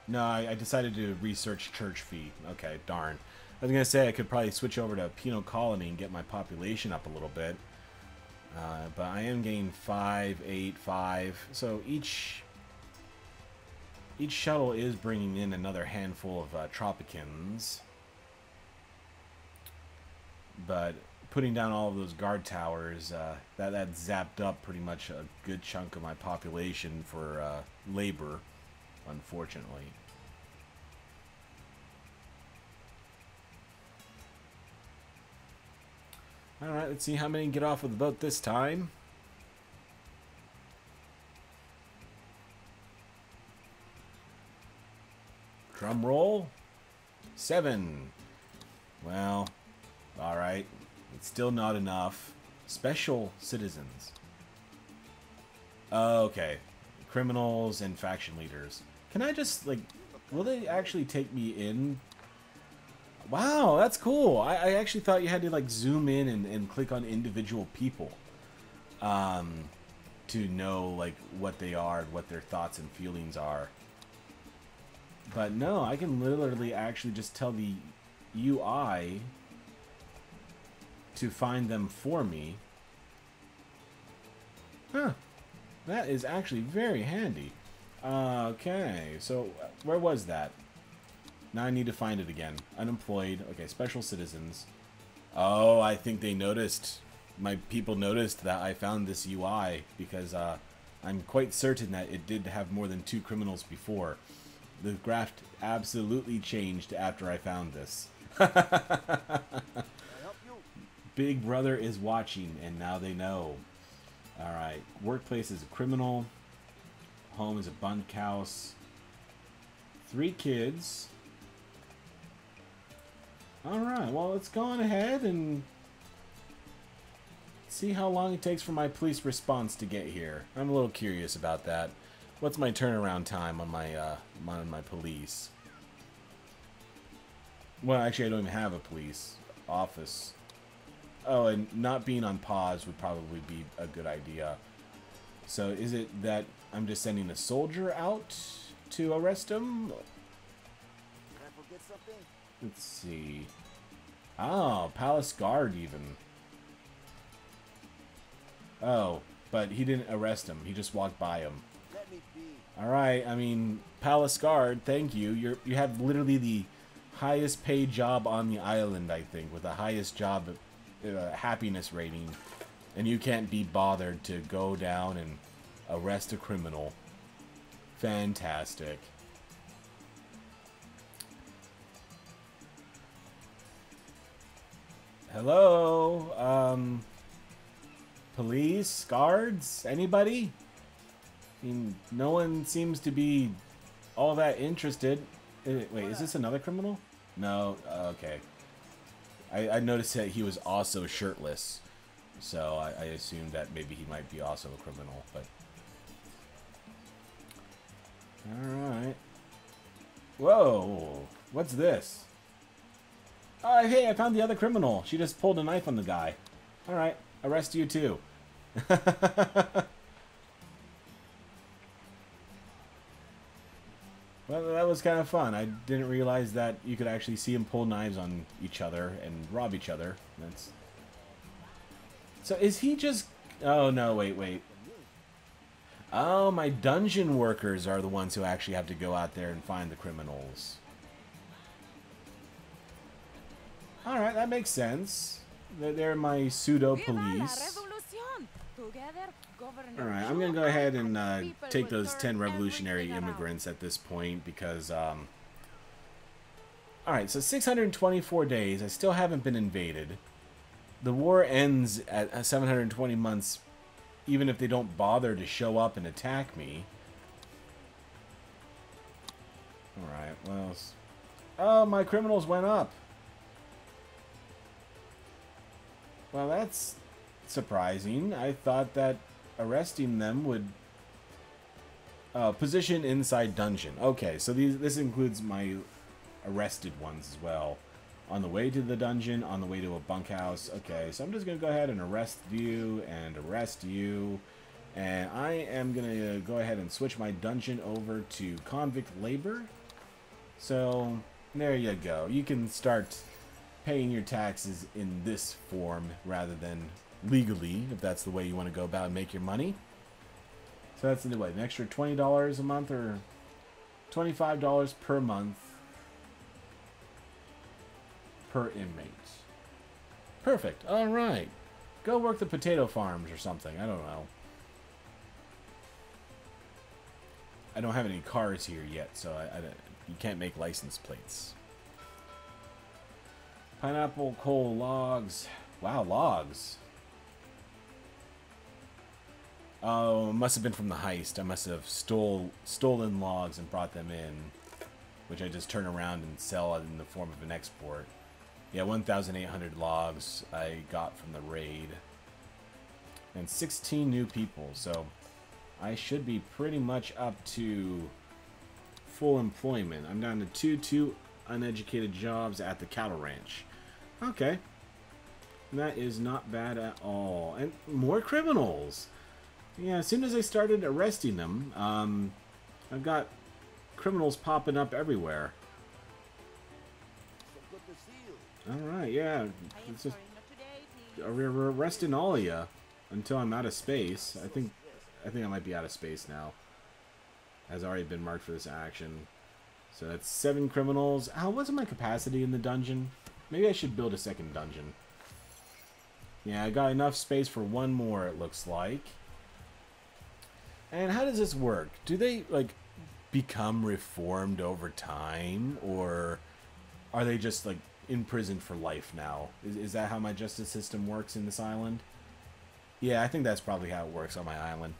No, I decided to research church fee. Okay, darn. I was going to say I could probably switch over to Penal Colony and get my population up a little bit. But I am getting 5, 8, 5. So each shuttle is bringing in another handful of Tropicans. But putting down all of those guard towers, that zapped up pretty much a good chunk of my population for labor, unfortunately. Alright, let's see how many get off of the boat this time. Drum roll. 7. Well, alright. It's still not enough. Special citizens. Okay. Criminals and faction leaders. Can I just, like, will they actually take me in? Wow, that's cool. I actually thought you had to, like, zoom in and click on individual people. To know, like, what they are, what their thoughts and feelings are. But no, I can literally actually just tell the UI to find them for me. Huh. That is actually very handy. Okay, so where was that? Now I need to find it again. Unemployed. Okay, special citizens. Oh, I think they noticed. My people noticed that I found this UI because I'm quite certain that it did have more than 2 criminals before. The graph absolutely changed after I found this. Big Brother is watching, and now they know. Alright. Workplace is a criminal. Home is a bunkhouse. 3 kids. Alright, well, let's go on ahead and see how long it takes for my police response to get here. I'm a little curious about that. What's my turnaround time on my police? Well, actually, I don't even have a police office. Oh, and not being on pause would probably be a good idea. So is it that I'm just sending a soldier out to arrest him? Did I forget something? Let's see. Oh, palace guard even. Oh, but he didn't arrest him. He just walked by him. Let me be. All right. I mean, palace guard. Thank you. You have literally the highest paid job on the island, I think, with the highest job happiness rating, and you can't be bothered to go down and arrest a criminal. Fantastic. Hello, police, guards, anybody? I mean, no one seems to be all that interested. Wait, is this another criminal? No, okay. I noticed that he was also shirtless, so I assumed that maybe he might be also a criminal, but... Alright. Whoa, what's this? Hey, I found the other criminal. She just pulled a knife on the guy. Alright, arrest you too. Well, that was kind of fun. I didn't realize that you could actually see them pull knives on each other and rob each other. That's... So is he just... Oh, no, wait. Oh, my dungeon workers are the ones who actually have to go out there and find the criminals. Alright, that makes sense. They're my pseudo-police. Alright, I'm going to go ahead and take those 10 revolutionary immigrants at this point because, Alright, so 624 days. I still haven't been invaded. The war ends at 720 months, even if they don't bother to show up and attack me. Alright, well... Oh, my criminals went up. Well, that's surprising. I thought that arresting them would... position inside dungeon. Okay, so this includes my arrested ones as well. On the way to the dungeon, on the way to a bunkhouse. Okay, so I'm just going to go ahead and arrest you and arrest you. And I am going to go ahead and switch my dungeon over to convict labor. So, there you go. You can start paying your taxes in this form rather than legally, if that's the way you want to go about and make your money. So that's the way, an extra $20 a month or $25 per month per inmate. Perfect. All right. Go work the potato farms or something. I don't know. I don't have any cars here yet, so you can't make license plates. Pineapple, coal, logs. Wow, logs. Oh, it must have been from the heist. I must have stolen logs and brought them in, which I just turn around and sell in the form of an export. Yeah, 1,800 logs I got from the raid. And 16 new people, so I should be pretty much up to full employment. I'm down to two uneducated jobs at the cattle ranch. Okay. That is not bad at all. And more criminals! Yeah, as soon as I started arresting them, I've got criminals popping up everywhere. Alright, yeah. It's just, we're arresting all of you until I'm out of space. I think I might be out of space now. Has already been marked for this action. So that's 7 criminals. What's my capacity in the dungeon? Maybe I should build a second dungeon. Yeah, I got enough space for one more, it looks like. And how does this work? Do they, like, become reformed over time? Or are they just, like, imprisoned for life now? Is that how my justice system works in this island? Yeah, I think that's probably how it works on my island.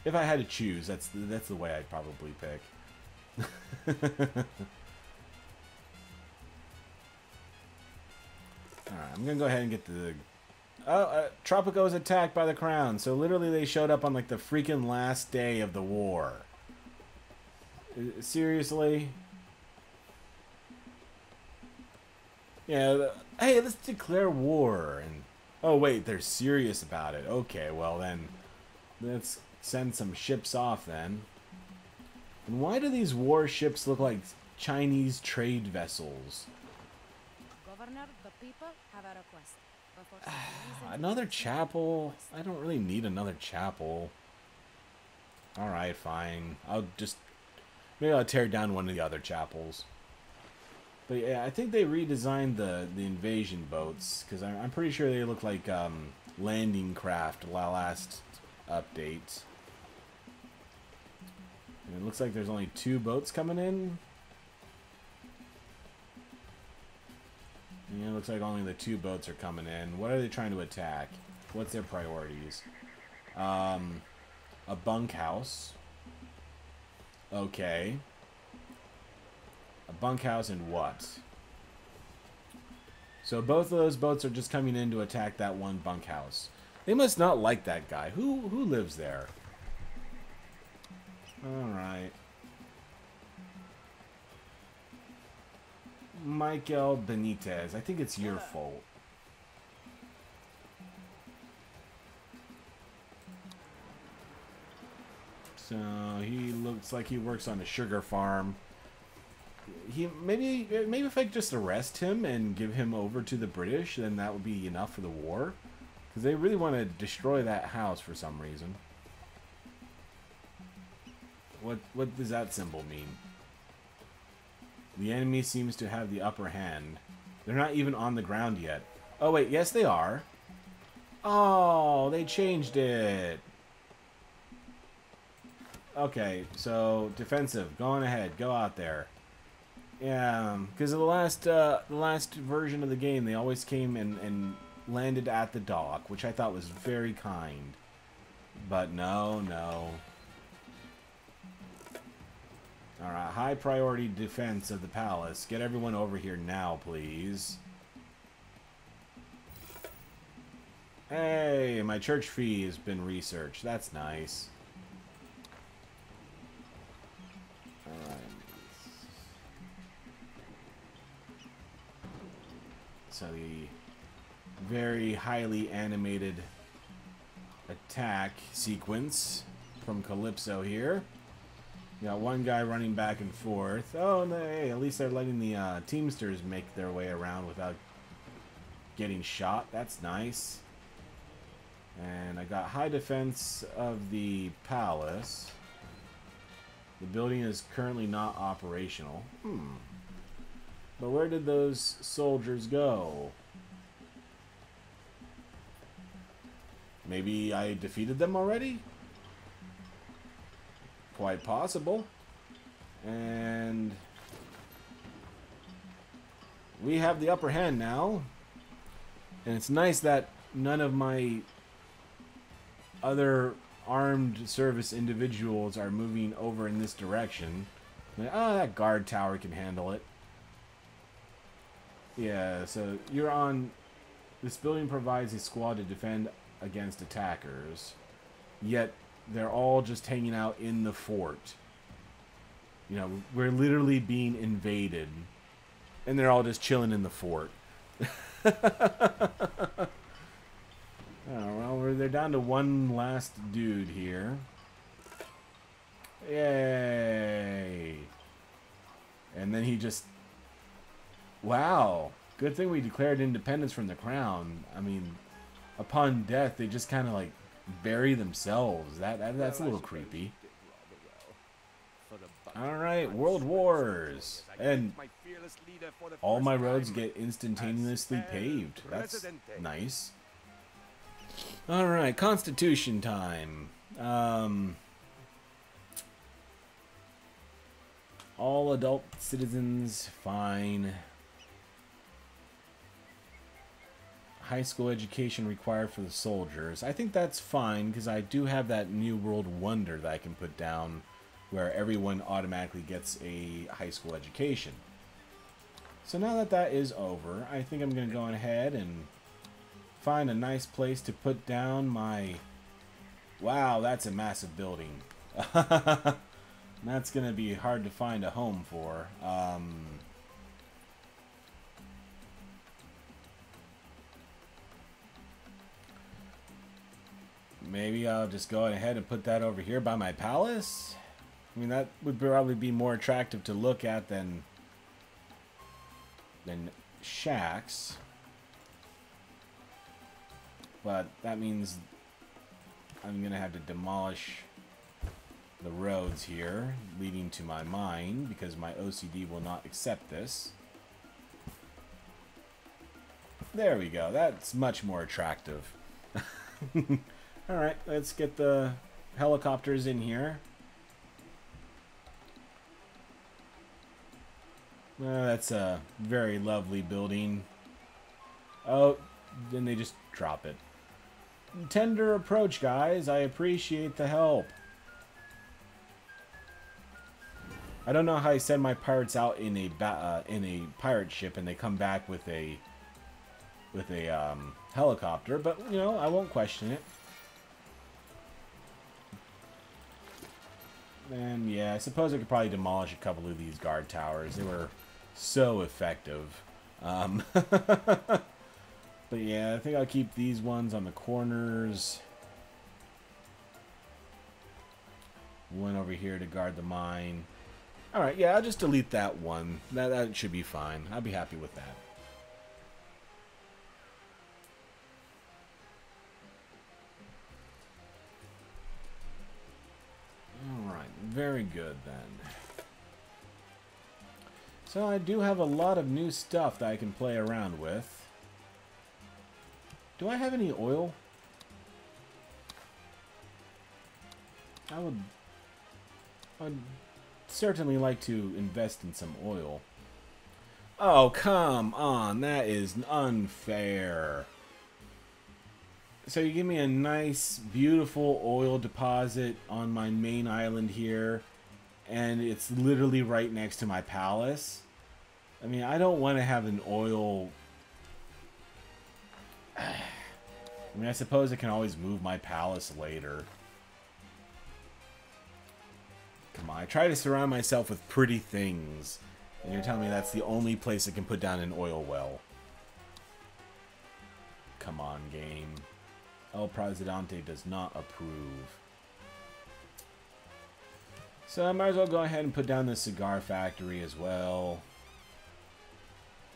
If I had to choose, that's the way I'd probably pick. Alright, I'm gonna go ahead and get the... Oh, Tropico is attacked by the Crown. So literally they showed up on like the freaking last day of the war. Seriously? Yeah, hey, let's declare war. And oh wait, they're serious about it. Okay, well then, let's send some ships off then. And why do these warships look like Chinese trade vessels? Governor, the people have a request. But for some reason, Another chapel? I don't really need another chapel. Alright, fine. Maybe I'll tear down one of the other chapels. But yeah, I think they redesigned the invasion boats, because I'm pretty sure they look like landing craft last update. And it looks like there's only 2 boats coming in. Yeah, it looks like only the 2 boats are coming in. What are they trying to attack? What's their priorities? A bunkhouse. Okay. A bunkhouse and what? So both of those boats are just coming in to attack that one bunkhouse. They must not like that guy. Who lives there? Alright. Michael Benitez. I think it's your fault. So he looks like he works on a sugar farm. Maybe if I could just arrest him and give him over to the British, then that would be enough for the war. Because they really want to destroy that house for some reason. What does that symbol mean? The enemy seems to have the upper hand. They're not even on the ground yet. Oh wait, yes they are. Oh, they changed it. Okay, so defensive. Go on ahead. Go out there. Yeah, because of the last version of the game, they always came and landed at the dock, which I thought was very kind. But no. Alright, high priority defense of the palace. Get everyone over here now, please. Hey, my church fee has been researched. That's nice. Alright. So the very highly animated attack sequence from Kalypso here. You got one guy running back and forth. Oh, no, hey, at least they're letting the Teamsters make their way around without getting shot. That's nice. And I got high defense of the palace. The building is currently not operational. But where did those soldiers go? Maybe I defeated them already? Quite possible. And we have the upper hand now. And it's nice that none of my other armed service individuals are moving over in this direction. Like, oh, that guard tower can handle it. Yeah, so you're on... This building provides a squad to defend against attackers. Yet they're all just hanging out in the fort. You know, we're literally being invaded. And they're all just chilling in the fort. Oh, well, they're down to one last dude here. Yay! And then he just... Wow! Good thing we declared independence from the crown. I mean, upon death, they just kind of like bury themselves. That's a little creepy. Alright, World Wars! And all my roads get instantaneously paved. That's nice. Alright, Constitution time. All adult citizens, fine. high school education required for the soldiers. I think that's fine because I do have that New World Wonder that I can put down where everyone automatically gets a high school education. So now that that is over, I think I'm going to go ahead and find a nice place to put down my... Wow, that's a massive building. That's going to be hard to find a home for. Maybe I'll just go ahead and put that over here by my palace. I mean, that would probably be more attractive to look at than shacks. But that means I'm going to have to demolish the roads here leading to my mine because my OCD will not accept this. There we go. That's much more attractive. Alright, let's get the helicopters in here. That's a very lovely building. Oh, then they just drop it. Tender approach, guys. I appreciate the help. I don't know how I send my pirates out in a pirate ship and they come back with a helicopter, but you know, I won't question it. And yeah, I suppose I could probably demolish a couple of these guard towers. They were so effective. But yeah, I think I'll keep these ones on the corners. One over here to guard the mine. Alright, yeah, I'll just delete that one. That should be fine. I'll be happy with that. Alright, very good then. So I do have a lot of new stuff that I can play around with. Do I have any oil? I'd certainly like to invest in some oil. Oh, come on. That is unfair. So you give me a nice, beautiful oil deposit on my main island here, and it's literally right next to my palace. I mean, I don't want to have an oil... I mean, I suppose I can always move my palace later. Come on, I try to surround myself with pretty things. And you're telling me that's the only place I can put down an oil well. Come on, game. El Presidente does not approve. So I might as well go ahead and put down the cigar factory as well.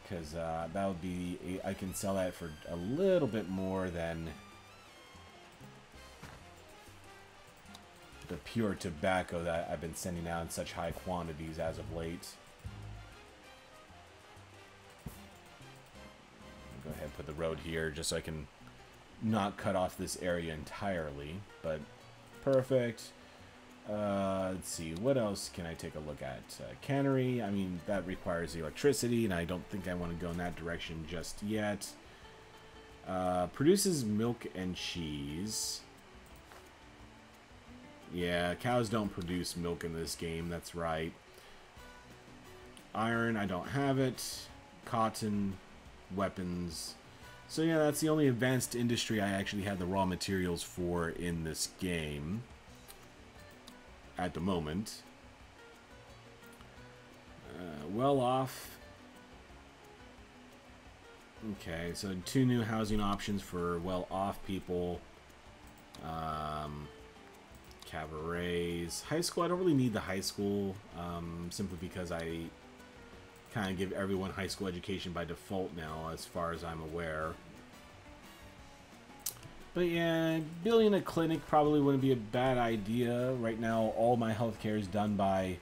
Because that would be... I can sell that for a little bit more than the pure tobacco that I've been sending out in such high quantities as of late. Go ahead and put the road here just so I can not cut off this area entirely. But perfect. Let's see, what else can I take a look at? Cannery, I mean, that requires electricity, and I don't think I want to go in that direction just yet. Produces milk and cheese. Yeah, cows don't produce milk in this game, that's right. Iron, I don't have it. Cotton, weapons. So yeah, that's the only advanced industry I actually have the raw materials for in this game. At the moment. Well off. Okay, so 2 new housing options for well off people. Cabarets. High school, I don't really need the high school. Simply because I kind of give everyone high school education by default now, as far as I'm aware. But yeah, building a clinic probably wouldn't be a bad idea. Right now, all my healthcare is done by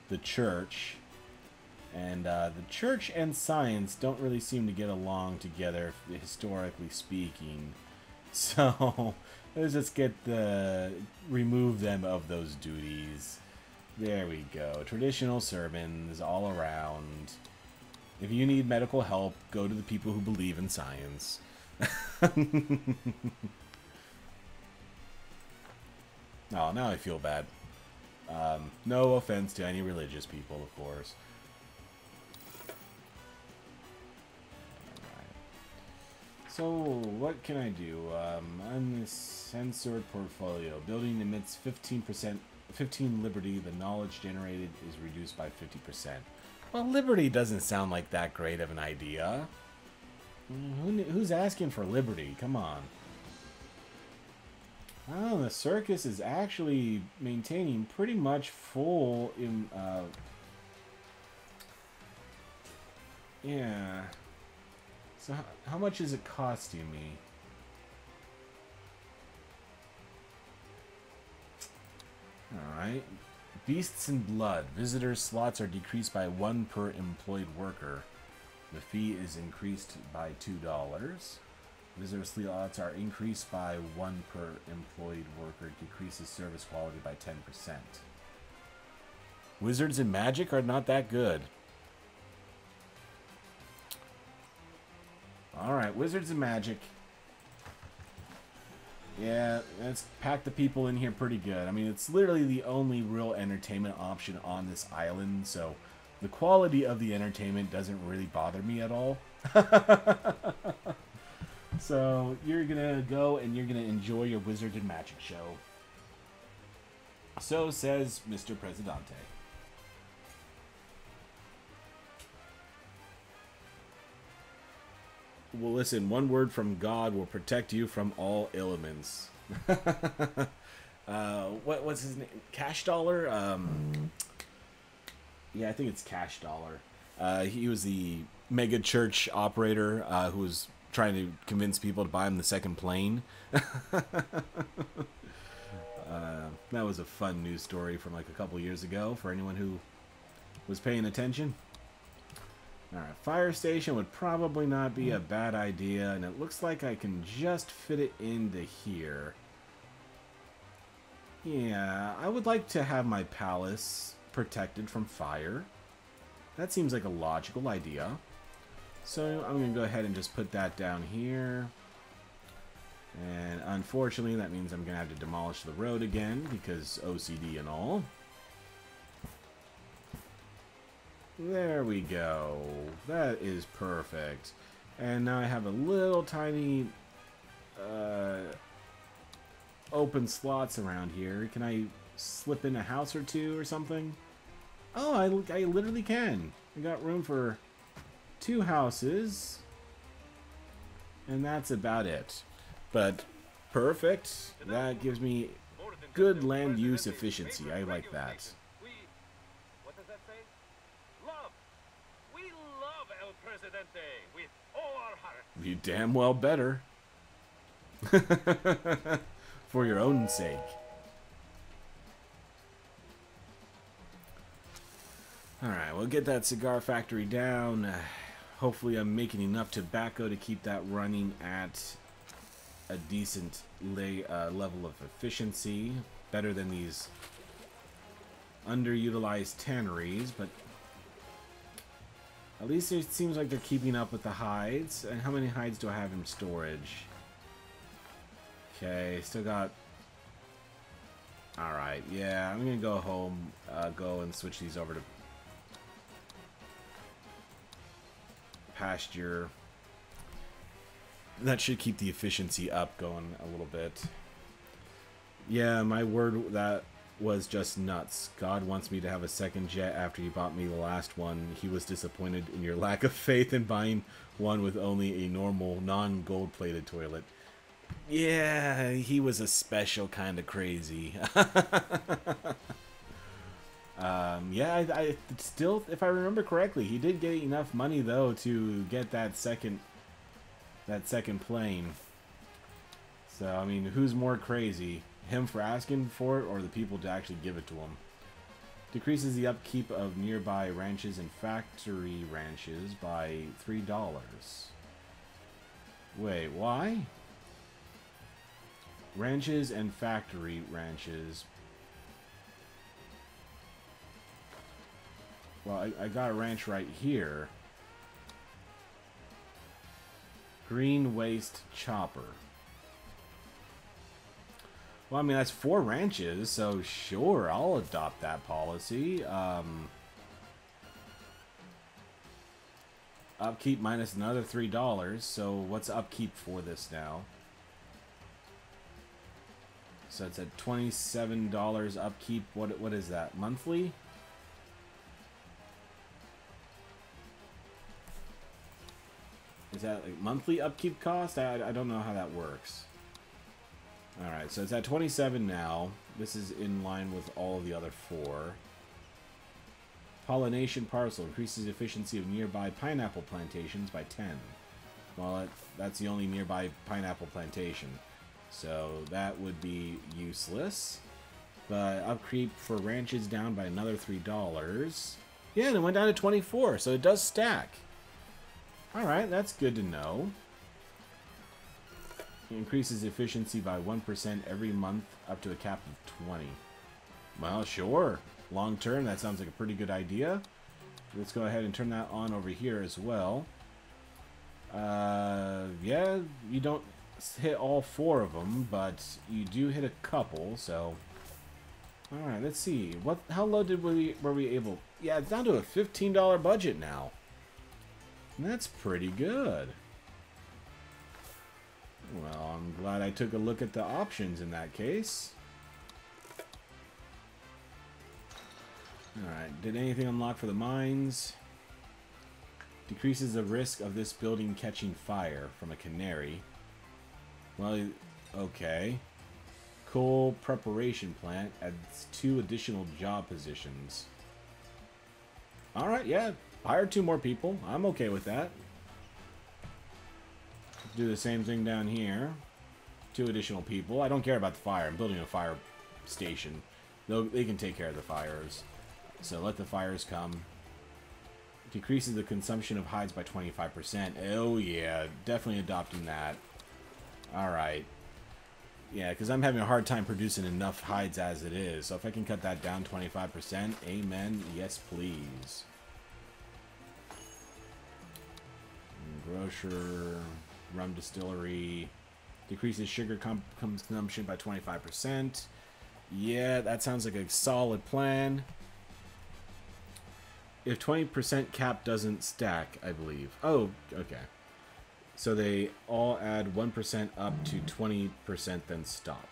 the church. And the church and science don't really seem to get along together, historically speaking. So, let's just remove them of those duties. There we go. Traditional sermons all around. If you need medical help, go to the people who believe in science. Oh, now I feel bad. No offense to any religious people, of course. So, what can I do? On this censored portfolio, building emits 15% 15 liberty. The knowledge generated is reduced by 50%. Well, liberty doesn't sound like that great of an idea. Who's asking for liberty? Come on. Oh, the circus is actually maintaining pretty much full in, yeah. So how much is it costing me? Alright. Beasts and Blood. Visitors' slots are decreased by 1 per employed worker. The fee is increased by $2. Visitor slots are increased by 1 per employed worker. Decreases service quality by 10%. Wizards and Magic are not that good. Alright, Wizards and Magic. Yeah, let's pack the people in here pretty good. I mean, it's literally the only real entertainment option on this island, so the quality of the entertainment doesn't really bother me at all. So, you're gonna go and you're gonna enjoy your Wizard and Magic show. So says Mr. Presidente. Well, listen, one word from God will protect you from all elements. What's his name? Cash Dollar? Yeah, I think it's Cash Dollar. He was the mega church operator who was trying to convince people to buy him the second plane. That was a fun news story from like a couple years ago for anyone who was paying attention. Alright, fire station would probably not be a bad idea, and it looks like I can just fit it into here. Yeah, I would like to have my palace protected from fire. That seems like a logical idea. So I'm going to go ahead and just put that down here. And unfortunately, that means I'm going to have to demolish the road again, because OCD and all. There we go. That is perfect. And now I have a little tiny open slots around here. Can I slip in a house or two or something? Oh, I literally can. I got room for 2 houses. And that's about it. But perfect. That gives me good land use efficiency. I like that. What does that say? Love. We love El Presidente with all our heart. You damn well better. For your own sake. Alright, we'll get that cigar factory down. Hopefully I'm making enough tobacco to keep that running at a decent level of efficiency. Better than these underutilized tanneries, but at least it seems like they're keeping up with the hides. And how many hides do I have in storage? Okay, still got... Alright, yeah, I'm gonna go home, go and switch these over to pasture. That should keep the efficiency up going a little bit. Yeah, my word, that was just nuts. God wants me to have a second jet after he bought me the last one. He was disappointed in your lack of faith in buying one with only a normal, non-gold plated toilet. Yeah, he was a special kind of crazy. Yeah, I still, if I remember correctly, he did get enough money though to get that second plane. So I mean, who's more crazy, him for asking for it or the people to actually give it to him? Decreases the upkeep of nearby ranches and factory ranches by $3. Wait, why? Ranches and factory ranches. Well, I got a ranch right here. Green waste chopper. Well, I mean, that's 4 ranches, so sure, I'll adopt that policy. Upkeep minus another $3, so what's upkeep for this now? So it's at $27 upkeep. What is that? Monthly? Is that like monthly upkeep cost? I don't know how that works. Alright, so it's at 27 now. This is in line with all of the other 4. Pollination parcel increases efficiency of nearby pineapple plantations by 10. Well, that's the only nearby pineapple plantation. So that would be useless. But upkeep for ranches down by another $3. Yeah, and it went down to 24, so it does stack. Alright, that's good to know. It increases efficiency by 1% every month up to a cap of 20. Well, sure. Long term, that sounds like a pretty good idea. Let's go ahead and turn that on over here as well. Yeah, you don't hit all 4 of them, but you do hit a couple, so... Alright, let's see. How low were we able... Yeah, it's down to a $15 budget now. And that's pretty good. Well, I'm glad I took a look at the options in that case. Alright, did anything unlock for the mines? Decreases the risk of this building catching fire from a canary. Well, okay. Coal preparation plant adds 2 additional job positions. Alright, yeah. Hire 2 more people. I'm okay with that. Do the same thing down here. 2 additional people. I don't care about the fire. I'm building a fire station. They can take care of the fires. So let the fires come. Decreases the consumption of hides by 25%. Oh yeah, definitely adopting that. Alright. Yeah, because I'm having a hard time producing enough hides as it is. So if I can cut that down 25%, amen, yes please. Grocer, rum distillery, decreases sugar consumption by 25%. Yeah, that sounds like a solid plan. If 20% cap doesn't stack, I believe. Oh, okay. So they all add 1% up to 20%, then stop.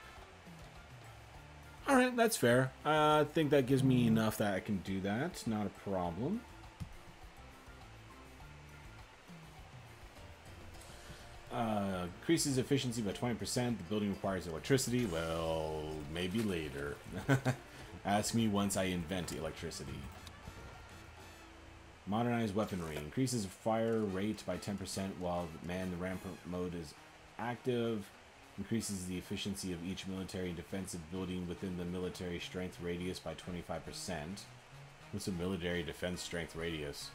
Alright, that's fair. I think that gives me enough that I can do that. Not a problem. Increases efficiency by 20%. The building requires electricity. Well, maybe later. Ask me once I invent electricity. Modernize weaponry. Increases fire rate by 10% while man the rampant mode is active. Increases the efficiency of each military and defensive building within the military strength radius by 25%. What's a military defense strength radius?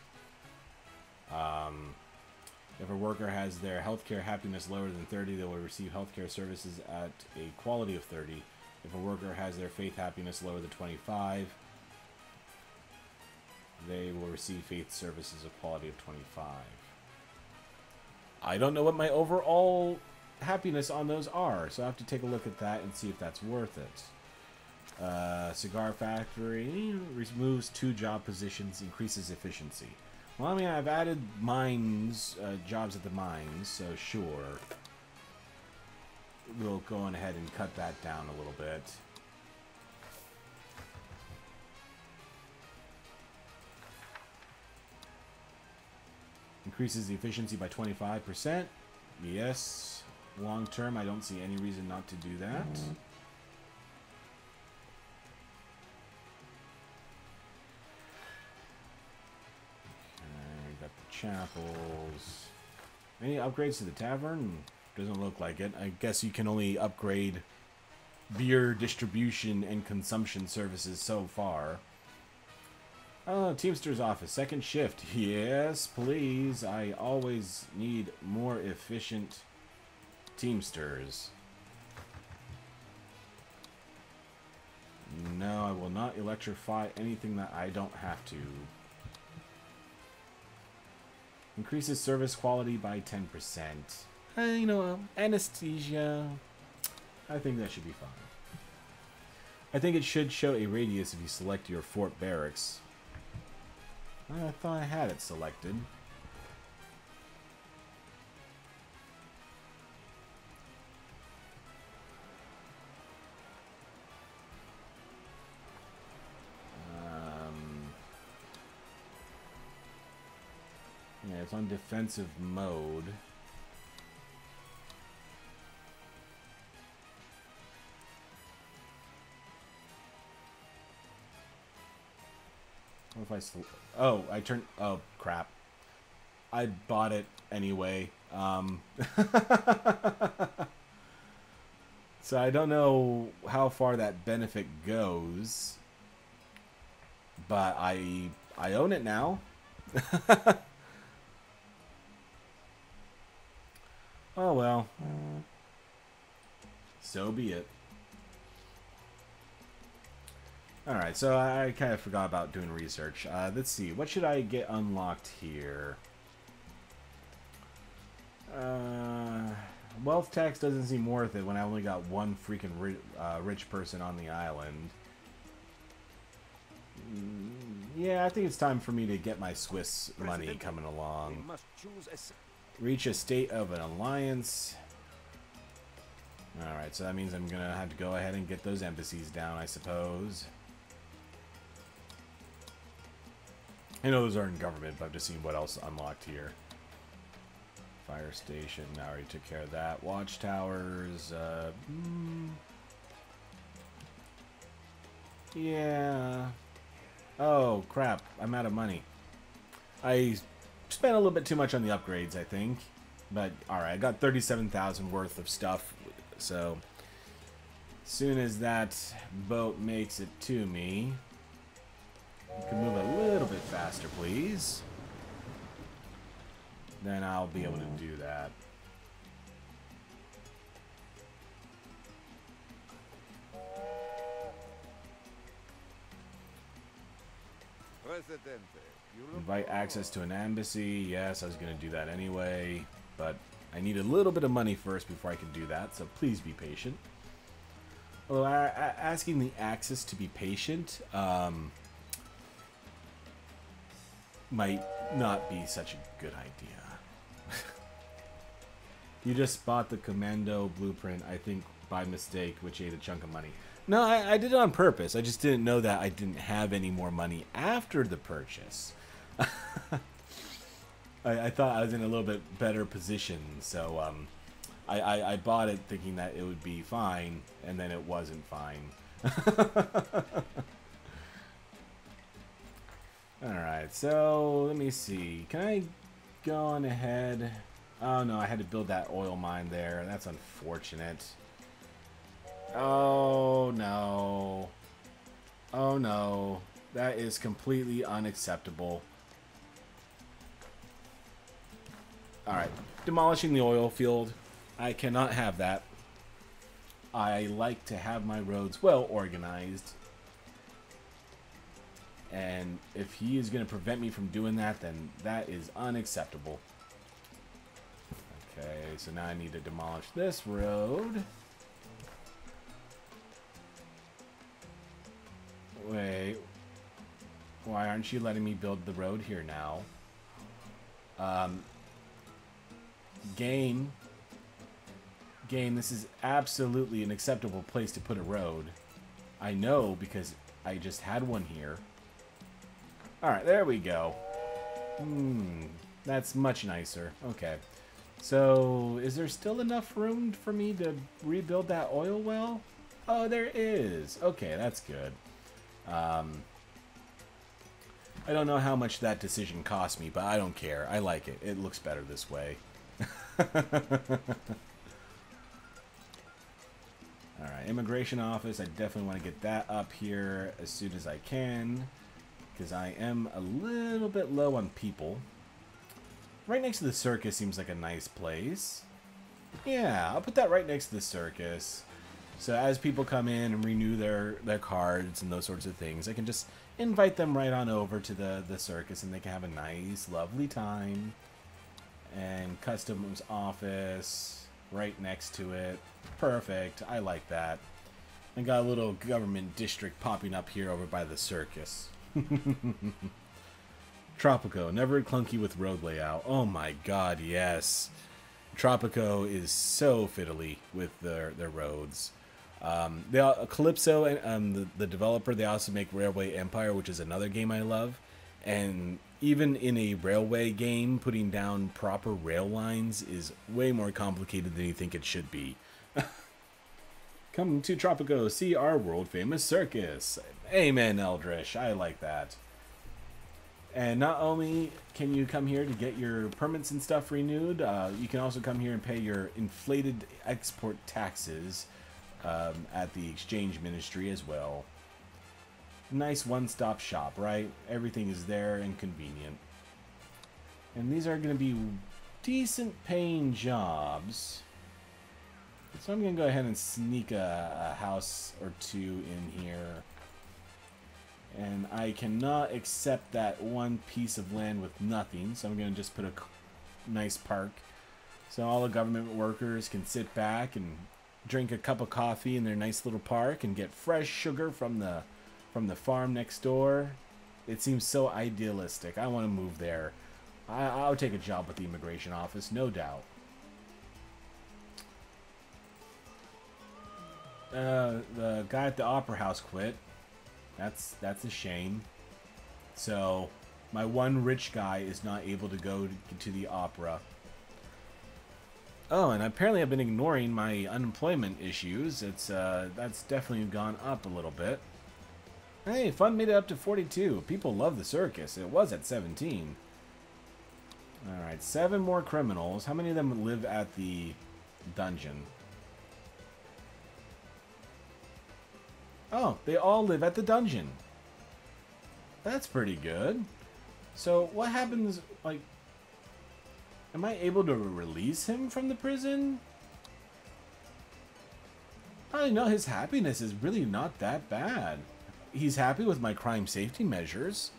If a worker has their healthcare happiness lower than 30, they will receive healthcare services at a quality of 30. If a worker has their faith happiness lower than 25, they will receive faith services of quality of 25. I don't know what my overall happiness on those are, so I have to take a look at that and see if that's worth it. Cigar factory removes 2 job positions, increases efficiency. Well, I mean, I've added mines, jobs at the mines, so sure. We'll go on ahead and cut that down a little bit. Increases the efficiency by 25%. Yes. Long term, I don't see any reason not to do that. Okay, got the chapels. Any upgrades to the tavern? Doesn't look like it. I guess you can only upgrade beer distribution and consumption services so far. Oh, Teamster's office, 2nd shift. Yes, please. I always need more efficient Teamsters. No, I will not electrify anything that I don't have to. Increases service quality by 10%. You know, anesthesia. I think that should be fine. I think it should show a radius if you select your fort barracks. I thought I had it selected. Yeah, it's on defensive mode. What if I oh, I turned... Oh, crap. I bought it anyway. So I don't know how far that benefit goes. But I own it now. Oh, well. So be it. Alright, so I kind of forgot about doing research. Let's see. What should I get unlocked here? Wealth tax doesn't seem worth it when I only got one freaking rich person on the island. Yeah, I think it's time for me to get my Swiss money coming along. Reach a state of an alliance. Alright, so that means I'm going to have to go ahead and get those embassies down, I suppose. I know those are in government, but I've just seen what else unlocked here. Fire station, I already took care of that. Watchtowers, yeah. Oh, crap. I'm out of money. I spent a little bit too much on the upgrades, I think. But, alright, I got 37,000 worth of stuff. So, as soon as that boat makes it to me, you can move a little bit faster, please. Then I'll be able to do that. Invite access to an embassy. Yes, I was going to do that anyway. But I need a little bit of money first before I can do that. So please be patient. Although asking the access to be patient might not be such a good idea. You just bought the commando blueprint, I think, by mistake, which ate a chunk of money. No, I did it on purpose. I just didn't know that I didn't have any more money after the purchase. I thought I was in a little bit better position, so I bought it thinking that it would be fine, and then it wasn't fine. Alright, so let me see. Can I go on ahead? Oh no, I had to build that oil mine there. That's unfortunate. Oh no. Oh no. That is completely unacceptable. Alright, demolishing the oil field. I cannot have that. I like to have my roads well organized. And if he is going to prevent me from doing that, then that is unacceptable. Okay, so now I need to demolish this road. Wait. Why aren't you letting me build the road here now? Game, this is absolutely an acceptable place to put a road. I know because I just had one here. Alright, there we go. That's much nicer. Okay. So, is there still enough room for me to rebuild that oil well? Oh, there is. Okay, that's good. I don't know how much that decision cost me, but I don't care. I like it. It looks better this way. Alright, immigration office. I definitely want to get that up here as soon as I can, because I am a little bit low on people. Right next to the circus seems like a nice place. Yeah, I'll put that right next to the circus. So as people come in and renew their cards and those sorts of things, I can just invite them right on over to the circus and they can have a nice, lovely time. And customs office right next to it. Perfect. I like that. And got a little government district popping up here over by the circus. Tropico, never clunky with road layout. Oh my god, yes. Tropico is so fiddly with their roads. Kalypso, and the developer, they also make Railway Empire, which is another game I love. And even in a railway game, putting down proper rail lines is way more complicated than you think it should be. Come to Tropico, see our world-famous circus. Amen, Eldritch. I like that. And not only can you come here to get your permits and stuff renewed, you can also come here and pay your inflated export taxes at the exchange ministry as well. Nice one-stop shop, right? Everything is there and convenient. And these are going to be decent paying jobs. So I'm going to go ahead and sneak a house or two in here. And I cannot accept that one piece of land with nothing, so I'm going to just put a nice park. So all the government workers can sit back and drink a cup of coffee in their nice little park and get fresh sugar from the farm next door. It seems so idealistic. I want to move there. I'll take a job with the immigration office, no doubt. The guy at the opera house quit. That's a shame. So my one rich guy is not able to go to the opera. Oh, and apparently I've been ignoring my unemployment issues. That's definitely gone up a little bit. Hey, fun made it up to 42. People love the circus. It was at 17. Alright, 7 more criminals. How many of them live at the dungeon? Oh, they all live at the dungeon. That's pretty good. So, what happens, like... Am I able to release him from the prison? I know his happiness is really not that bad. He's happy with my crime safety measures.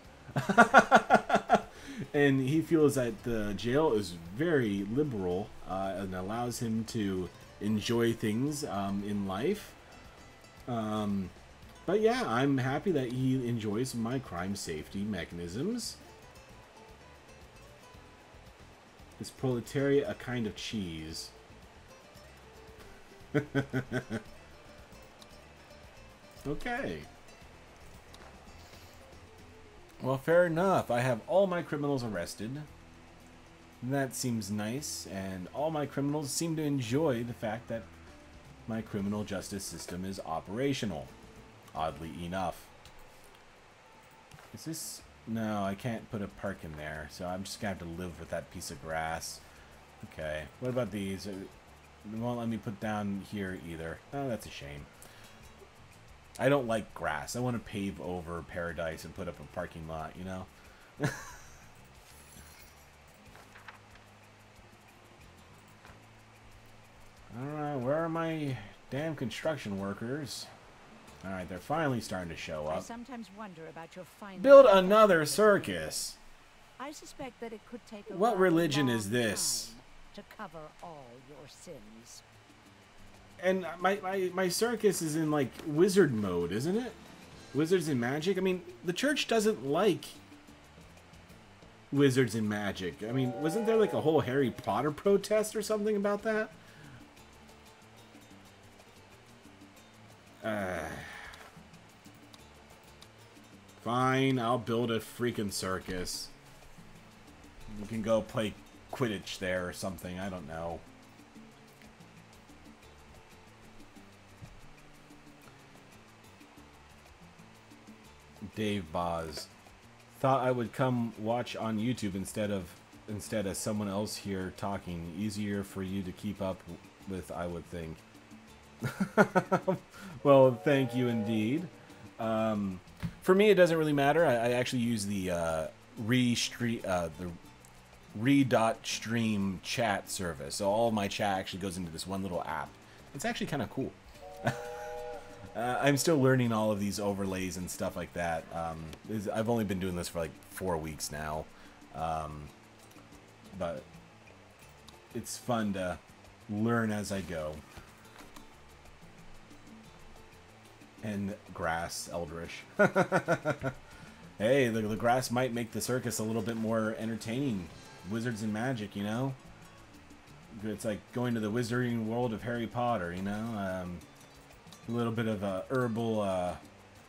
And he feels that the jail is very liberal and allows him to enjoy things in life. But yeah, I'm happy that he enjoys my crime safety mechanisms. Is proletariat a kind of cheese? Okay. Well, fair enough. I have all my criminals arrested. That seems nice, and all my criminals seem to enjoy the fact that my criminal justice system is operational. Oddly enough. Is this... No, I can't put a park in there, so I'm just going to have to live with that piece of grass. Okay. What about these? They won't let me put down here either. Oh, that's a shame. I don't like grass. I want to pave over paradise and put up a parking lot, you know? Alright, where are my damn construction workers? Alright, they're finally starting to show up. I sometimes wonder about your final Build another circus! I suspect that it could take a What rather religion long is this? time to cover all your sins. And my circus is in, like, wizard mode, isn't it? Wizards and magic? I mean, the church doesn't like wizards and magic. I mean, wasn't there, like, a whole Harry Potter protest or something about that? Fine, I'll build a freaking circus. We can go play Quidditch there or something, I don't know. Dave Boz. Thought I would come watch on YouTube instead of someone else here talking. Easier for you to keep up with, I would think. Well, thank you indeed. For me, it doesn't really matter. I actually use the re.stream chat service. So all my chat actually goes into this one little app. It's actually kind of cool. I'm still learning all of these overlays and stuff like that. I've only been doing this for like 4 weeks now. But it's fun to learn as I go. And grass, Eldritch. Hey, the grass might make the circus a little bit more entertaining. Wizards and magic, you know? It's like going to the wizarding world of Harry Potter, you know? A little bit of a herbal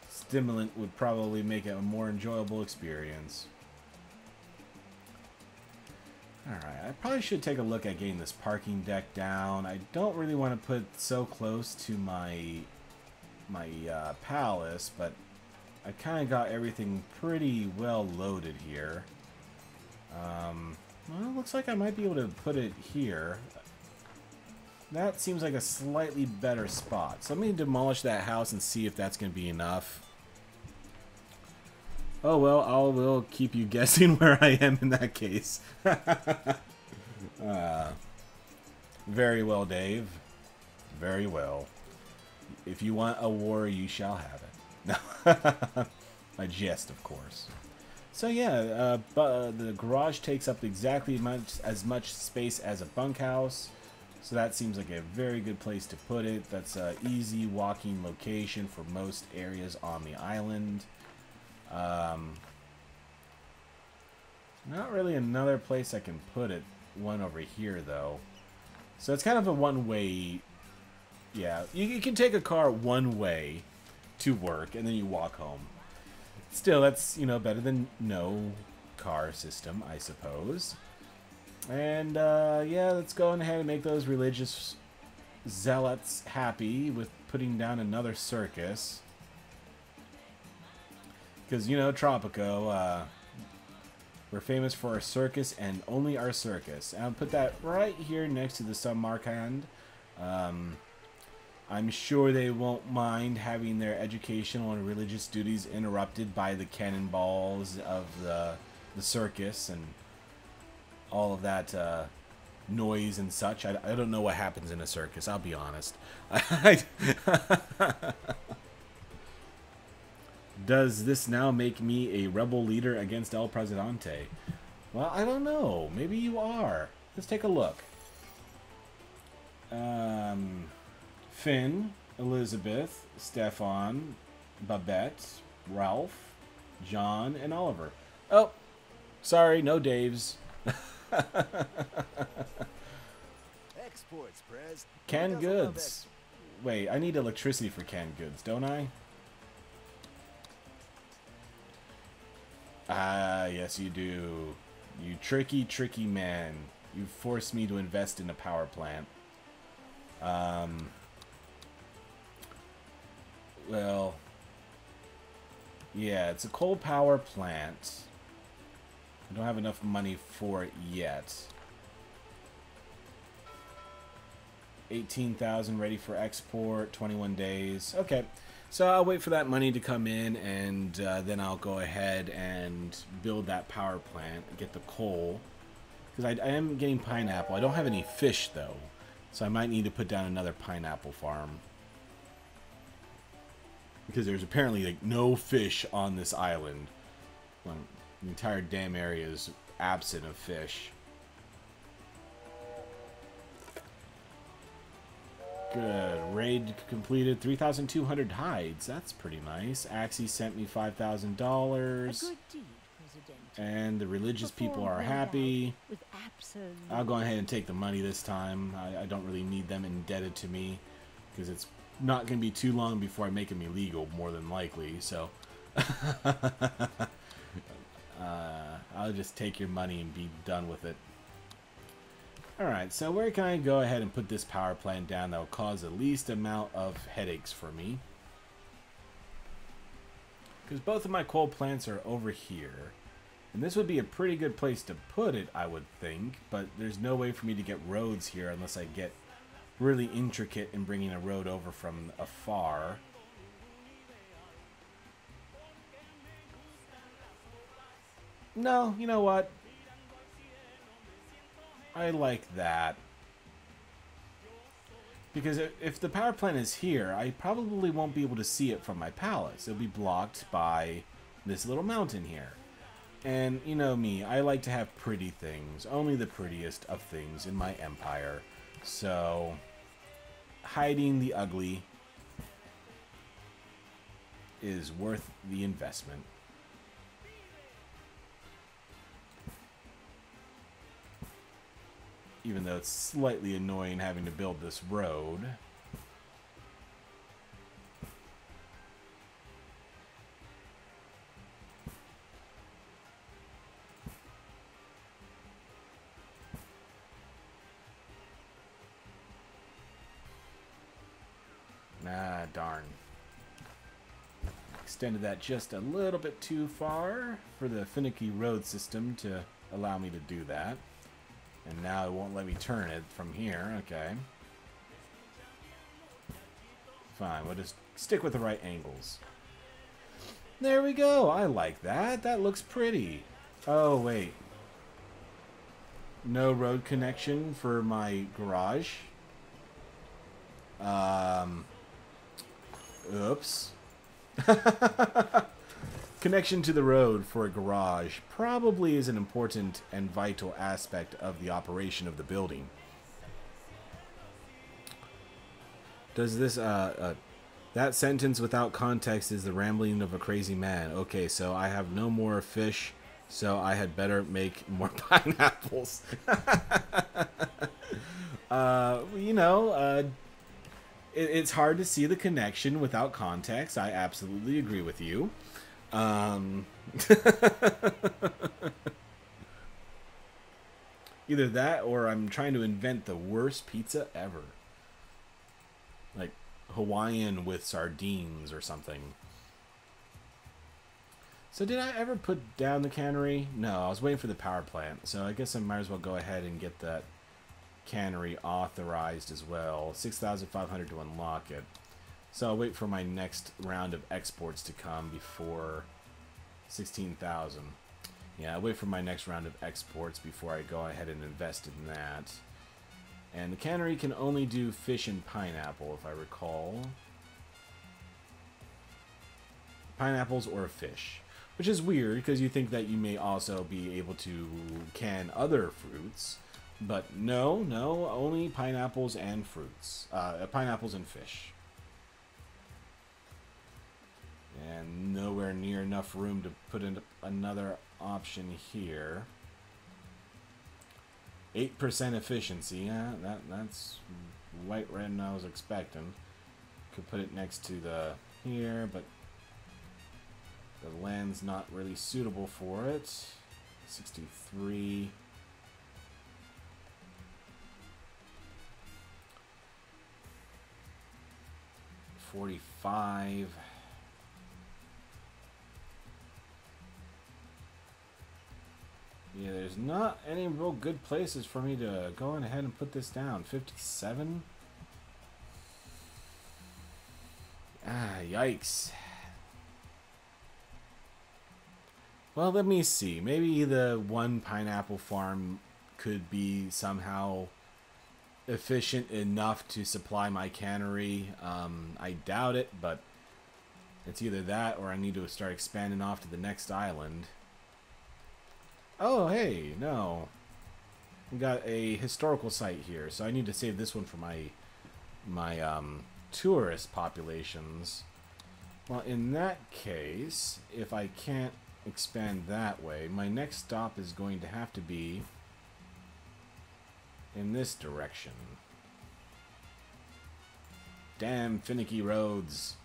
stimulant would probably make it a more enjoyable experience. Alright, I probably should take a look at getting this parking deck down. I don't really want to put so close to my palace, but I kind of got everything pretty well loaded here. Well, it looks like I might be able to put it here. That seems like a slightly better spot. So let me demolish that house and see if that's going to be enough. Oh well, I will keep you guessing where I am in that case. Very well, Dave. Very well. If you want a war, you shall have it. No. A jest, of course. So yeah, the garage takes up exactly as much space as a bunkhouse. So that seems like a very good place to put it. That's an easy walking location for most areas on the island. Not really another place I can put it. One over here, though. So it's kind of a one-way... Yeah, you can take a car one way to work, and then you walk home. Still, that's, you know, better than no car system, I suppose. And, yeah, let's go ahead and make those religious zealots happy with putting down another circus. Because, you know, Tropico, we're famous for our circus and only our circus. And I'll put that right here next to the Samarkand. I'm sure they won't mind having their educational and religious duties interrupted by the cannonballs of the circus and all of that noise and such. I don't know what happens in a circus, I'll be honest. Does this now make me a rebel leader against El Presidente? Well, I don't know. Maybe you are. Let's take a look. Finn, Elizabeth, Stefan, Babette, Ralph, John, and Oliver. Oh, sorry, no Daves. Exports, Prez. Canned goods. Wait, I need electricity for canned goods, don't I? Ah, yes you do. You tricky, tricky man. You forced me to invest in a power plant. Well, yeah, it's a coal power plant. I don't have enough money for it yet. 18,000 ready for export, 21 days. Okay, so I'll wait for that money to come in, and then I'll go ahead and build that power plant and get the coal. Because I am getting pineapple. I don't have any fish, though. So I might need to put down another pineapple farm. Because there's apparently like no fish on this island. Well, the entire damn area is absent of fish. Good. Raid completed. 3,200 hides. That's pretty nice. Axie sent me $5,000. A good deed, President. And the religious people are happy. With absolute... I'll go ahead and take the money this time. I don't really need them indebted to me. Because it's not going to be too long before I make them illegal, more than likely. So, I'll just take your money and be done with it. Alright, so where can I go ahead and put this power plant down that will cause the least amount of headaches for me? Because both of my coal plants are over here. And this would be a pretty good place to put it, I would think. But there's no way for me to get roads here unless I get really intricate in bringing a road over from afar. No, you know what? I like that. Because if the power plant is here, I probably won't be able to see it from my palace. It'll be blocked by this little mountain here. And you know me, I like to have pretty things, only the prettiest of things in my empire. So, hiding the ugly is worth the investment. Even though it's slightly annoying having to build this road. Ah, darn. Extended that just a little bit too far for the finicky road system to allow me to do that. And now it won't let me turn it from here. Okay. Fine, we'll just stick with the right angles. There we go. I like that. That looks pretty. Oh, wait. No road connection for my garage. Oops. Connection to the road for a garage probably is an important and vital aspect of the operation of the building. Does this, that sentence without context is the rambling of a crazy man. Okay, so I have no more fish, so I had better make more pineapples. You know, it's hard to see the connection without context. I absolutely agree with you. Either that or I'm trying to invent the worst pizza ever. Like Hawaiian with sardines or something. So did I ever put down the cannery? No, I was waiting for the power plant. So I guess I might as well go ahead and get that cannery authorized as well. 6,500 to unlock it. So I'll wait for my next round of exports to come before 16,000. Yeah, I'll wait for my next round of exports before I go ahead and invest in that. And the cannery can only do fish and pineapple, if I recall. Pineapples or fish. Which is weird, because you think that you may also be able to can other fruits. But no, only pineapples and fruits. Pineapples and fish. And nowhere near enough room to put in another option here. 8% efficiency. Yeah, that's right than I was expecting. Could put it next to the here, but the land's not really suitable for it. 63. $45. Yeah, there's not any real good places for me to go on ahead and put this down. 57? Ah, yikes. Well, let me see. Maybe the one pineapple farm could be somehow efficient enough to supply my cannery. I doubt it, but it's either that or I need to start expanding off to the next island. Oh, hey, no. We got a historical site here, so I need to save this one for my tourist populations. Well, in that case, if I can't expand that way, my next stop is going to have to be in this direction. Damn finicky roads.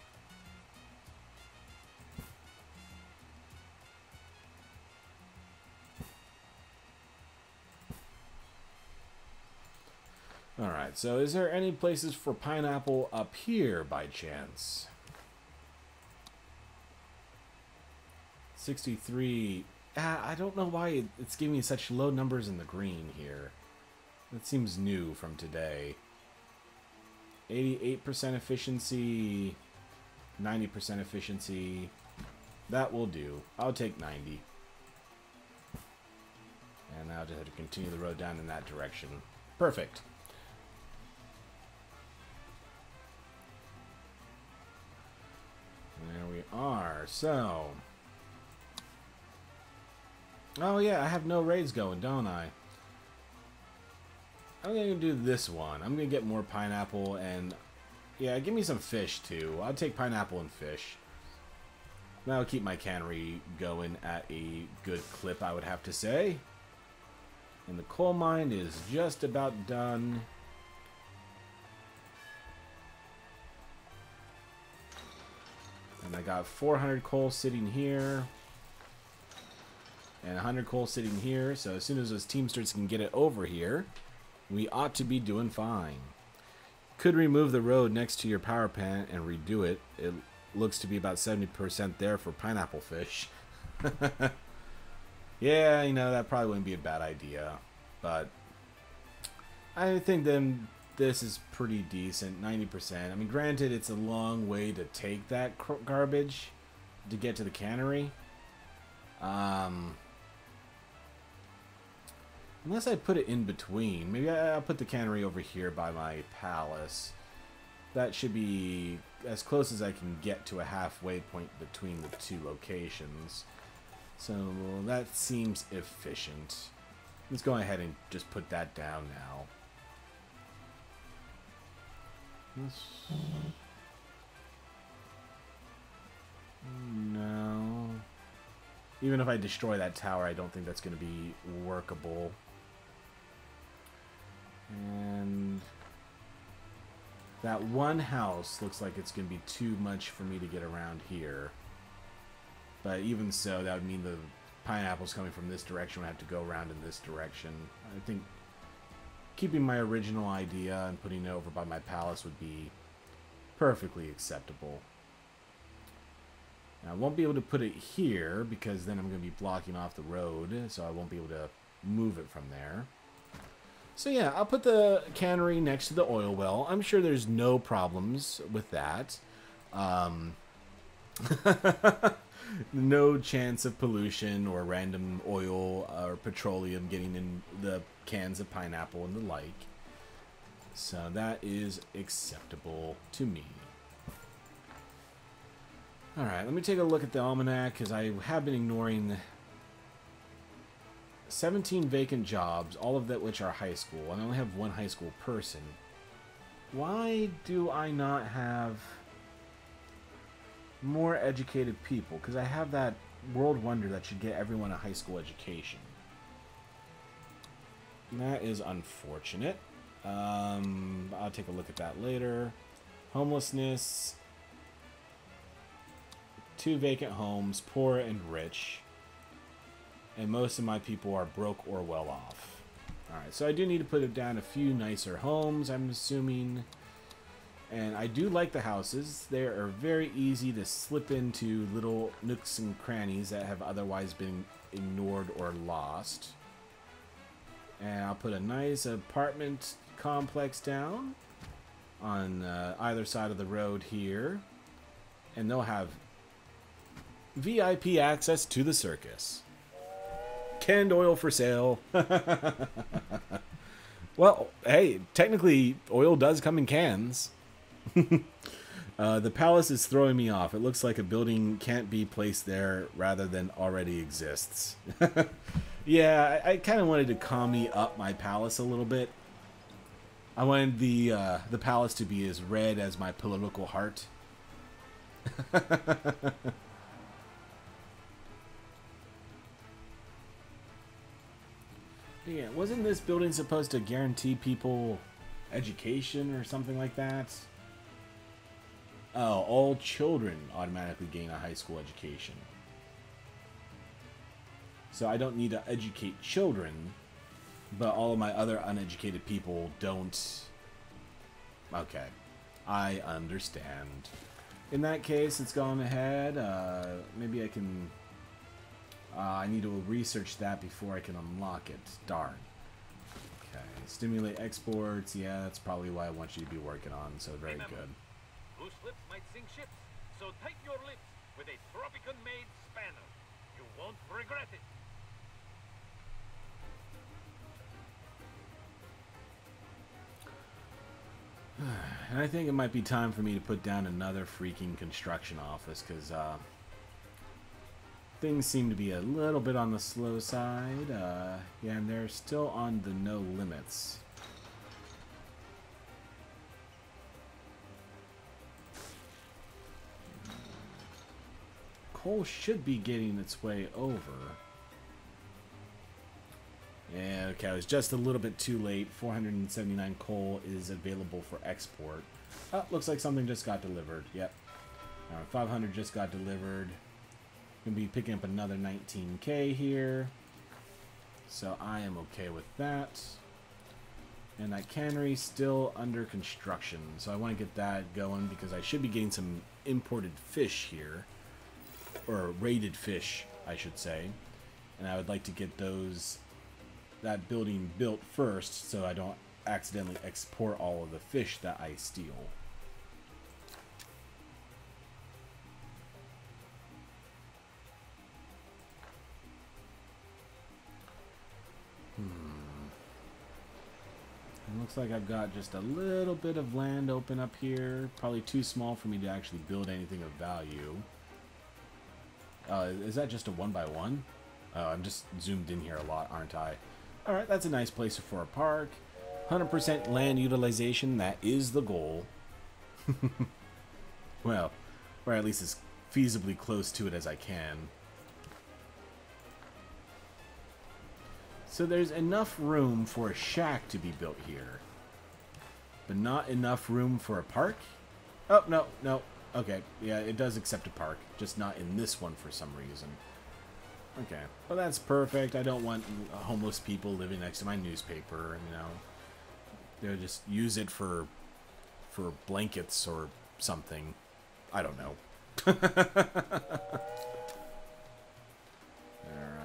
Alright, so is there any places for pineapple up here by chance? 63. I don't know why it's giving me such low numbers in the green here. That seems new from today. 88% efficiency, 90% efficiency. That will do. I'll take 90. And now I'll just have to continue the road down in that direction. Perfect. There we are. So Oh yeah, I have no raids going, don't I? I'm gonna do this one. I'm gonna get more pineapple and yeah, give me some fish too. I'll take pineapple and fish. That'll keep my cannery going at a good clip, I would have to say. And the coal mine is just about done. And I got 400 coal sitting here. And 100 coal sitting here. So as soon as those teamsters can get it over here, we ought to be doing fine. Could remove the road next to your power plant and redo it. It looks to be about 70% there for pineapple fish. Yeah, you know, that probably wouldn't be a bad idea. But I think then this is pretty decent, 90%. I mean, granted, it's a long way to take that garbage to get to the cannery. Unless I put it in between. Maybe I'll put the cannery over here by my palace. That should be as close as I can get to a halfway point between the two locations. So that seems efficient. Let's go ahead and just put that down now. No. Even if I destroy that tower, I don't think that's going to be workable. And that one house looks like it's going to be too much for me to get around here. But even so, that would mean the pineapples coming from this direction would have to go around in this direction. I think keeping my original idea and putting it over by my palace would be perfectly acceptable. Now, I won't be able to put it here because then I'm going to be blocking off the road, so I won't be able to move it from there. So yeah, I'll put the cannery next to the oil well. I'm sure there's no problems with that. No chance of pollution or random oil or petroleum getting in the cans of pineapple and the like. So that is acceptable to me. Alright, let me take a look at the almanac because I have been ignoring 17 vacant jobs, all of that which are high school. And I only have one high school person. Why do I not have more educated people? Because I have that world wonder that should get everyone a high school education. And that is unfortunate. I'll take a look at that later. Homelessness. 2 vacant homes, poor and rich. And most of my people are broke or well off. Alright, so I do need to put down a few nicer homes, I'm assuming. And I do like the houses. They are very easy to slip into little nooks and crannies that have otherwise been ignored or lost. And I'll put a nice apartment complex down on either side of the road here. And they'll have VIP access to the circus. Canned oil for sale. Well, hey, technically oil does come in cans. The palace is throwing me off. It looks like a building can't be placed there rather than already exists. Yeah, I kind of wanted to commie up my palace a little bit. I wanted the palace to be as red as my political heart. Yeah, wasn't this building supposed to guarantee people education or something like that? Oh, all children automatically gain a high school education. So I don't need to educate children, but all of my other uneducated people don't. Okay, I understand. In that case, it's gone ahead. Maybe I can... I need to research that before I can unlock it. Darn. Okay, stimulate exports. Yeah, that's probably what I want you to be working on, so very good. Loose lips might sink ships, so tighten your lips with a Tropican-made spanner. You won't regret it. And I think it might be time for me to put down another freaking construction office, because things seem to be a little bit on the slow side. Yeah, and they're still on the no limits. Coal should be getting its way over. Yeah, okay, I was just a little bit too late. 479 coal is available for export. Oh, looks like something just got delivered. Yep. Alright, 500 just got delivered. Gonna be picking up another 19k here. So I am okay with that. And that cannery still under construction. So I want to get that going because I should be getting some imported fish here. Or rated fish, I should say. And I would like to get that building built first so I don't accidentally export all of the fish that I steal. It looks like I've got just a little bit of land open up here. Probably too small for me to actually build anything of value. Is that just a 1x1? I'm just zoomed in here a lot, aren't I? Alright, that's a nice place for a park. 100% land utilization, that is the goal. Well, or at least as feasibly close to it as I can. So there's enough room for a shack to be built here. But not enough room for a park? Oh, no, no. Okay, yeah, it does accept a park. Just not in this one for some reason. Okay, well that's perfect. I don't want homeless people living next to my newspaper, you know. They'll just use it for blankets or something. I don't know. Alright,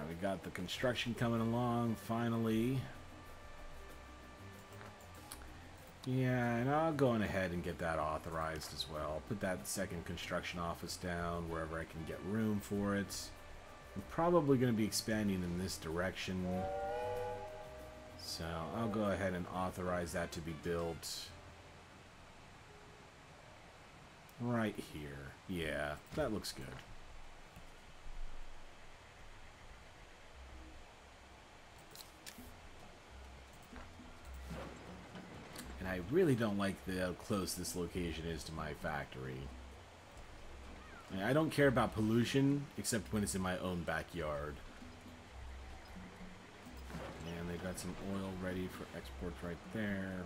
we got the construction coming along, finally. Yeah, and I'll go on ahead and get that authorized as well. Put that second construction office down wherever I can get room for it. I'm probably going to be expanding in this direction. So I'll go ahead and authorize that to be built right here. Yeah, that looks good. And I really don't like how close this location is to my factory. I don't care about pollution, except when it's in my own backyard. And they got some oil ready for export right there.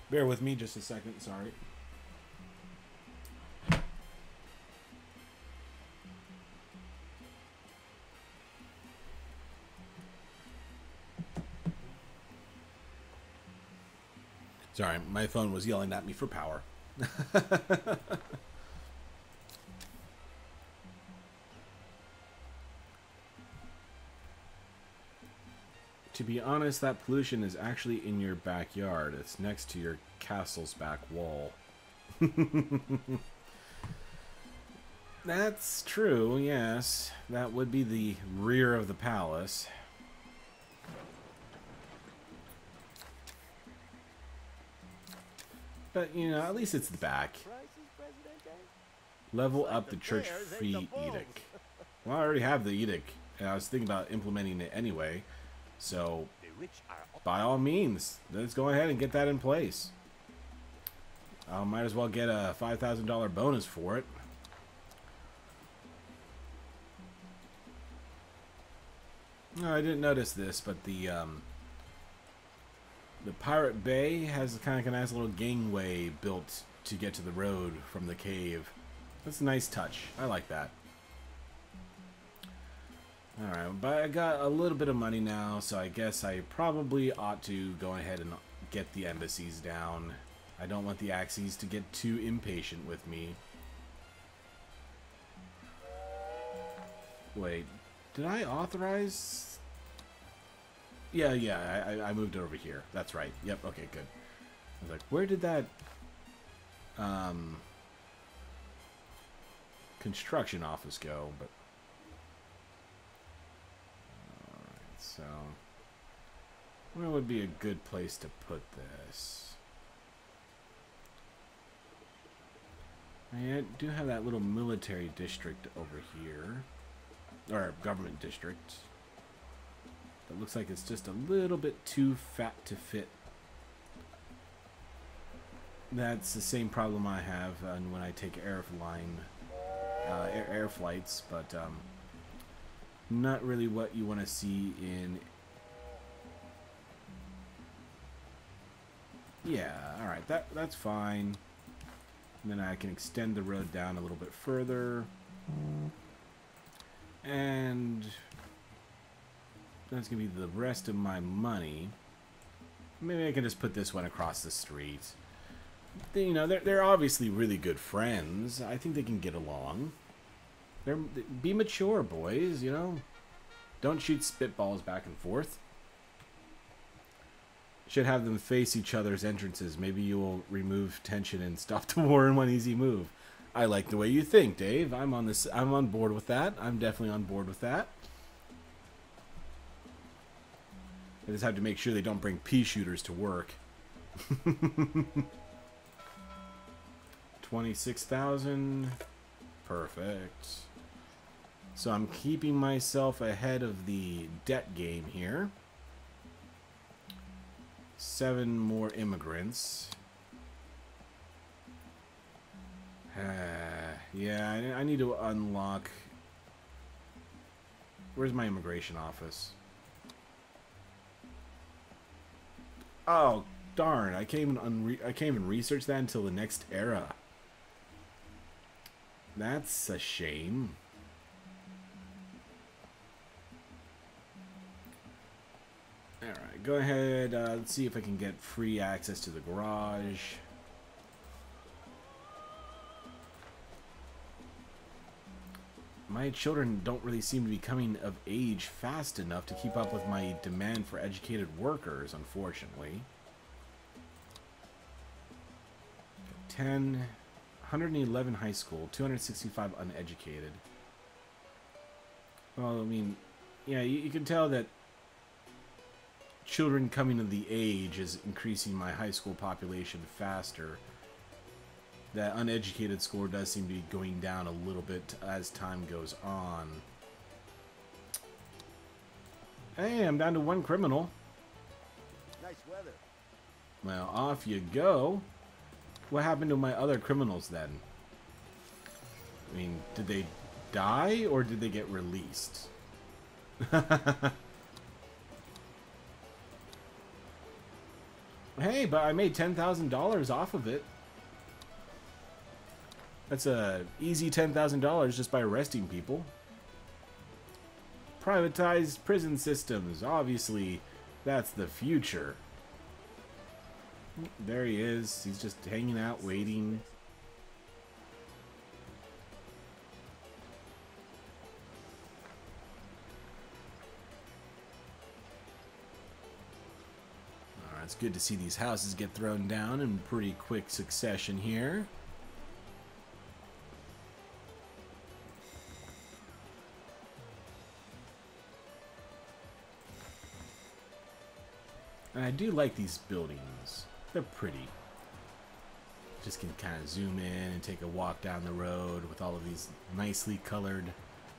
Bear with me just a second, sorry. Sorry, my phone was yelling at me for power. To be honest, that pollution is actually in your backyard. It's next to your castle's back wall. That's true, yes. That would be the rear of the palace. But, you know, at least it's the back. Level up the church fee edict. Well, I already have the edict, and I was thinking about implementing it anyway. So, by all means, let's go ahead and get that in place. I might as well get a $5,000 bonus for it. No, I didn't notice this, but the Pirate Bay has kind of a nice little gangway built to get to the road from the cave. That's a nice touch. I like that. Alright, but I got a little bit of money now, so I guess I probably ought to go ahead and get the embassies down. I don't want the Axes to get too impatient with me. Wait, did I authorize? Yeah, I moved it over here. That's right. Yep, okay, good. I was like, where did that construction office go? But So, where would be a good place to put this? I do have that little military district over here, or government district. That looks like it's just a little bit too fat to fit. That's the same problem I have when I take air flights, but not really what you want to see in. Yeah, all right, that's fine. And then I can extend the road down a little bit further, and that's gonna be the rest of my money. Maybe I can just put this one across the street. You know, they're obviously really good friends. I think they can get along. Be mature, boys, you know. Don't shoot spitballs back and forth. Should have them face each other's entrances. Maybe you will remove tension and stop the war in one easy move. I like the way you think, Dave. I'm on board with that. I'm definitely on board with that. I just have to make sure they don't bring pea shooters to work. 26,000. Perfect. So I'm keeping myself ahead of the debt game here. 7 more immigrants. Yeah, I need to unlock. Where's my immigration office? Oh, darn. I can't even research that until the next era. That's a shame. Alright, go ahead. Let's see if I can get free access to the garage. My children don't really seem to be coming of age fast enough to keep up with my demand for educated workers, unfortunately. 111 high school, 265 uneducated. Well, I mean, yeah, you can tell that children coming of the age is increasing my high school population faster. That uneducated score does seem to be going down a little bit as time goes on. Hey, I'm down to 1 criminal. Nice weather. Well, off you go. What happened to my other criminals then? I mean, did they die or did they get released? Hey, but I made $10,000 off of it. That's a easy $10,000 just by arresting people. Privatized prison systems. Obviously, that's the future. There he is. He's just hanging out, waiting. Alright, it's good to see these houses get thrown down in pretty quick succession here. And I do like these buildings. They're pretty. Just can kind of zoom in and take a walk down the road with all of these nicely colored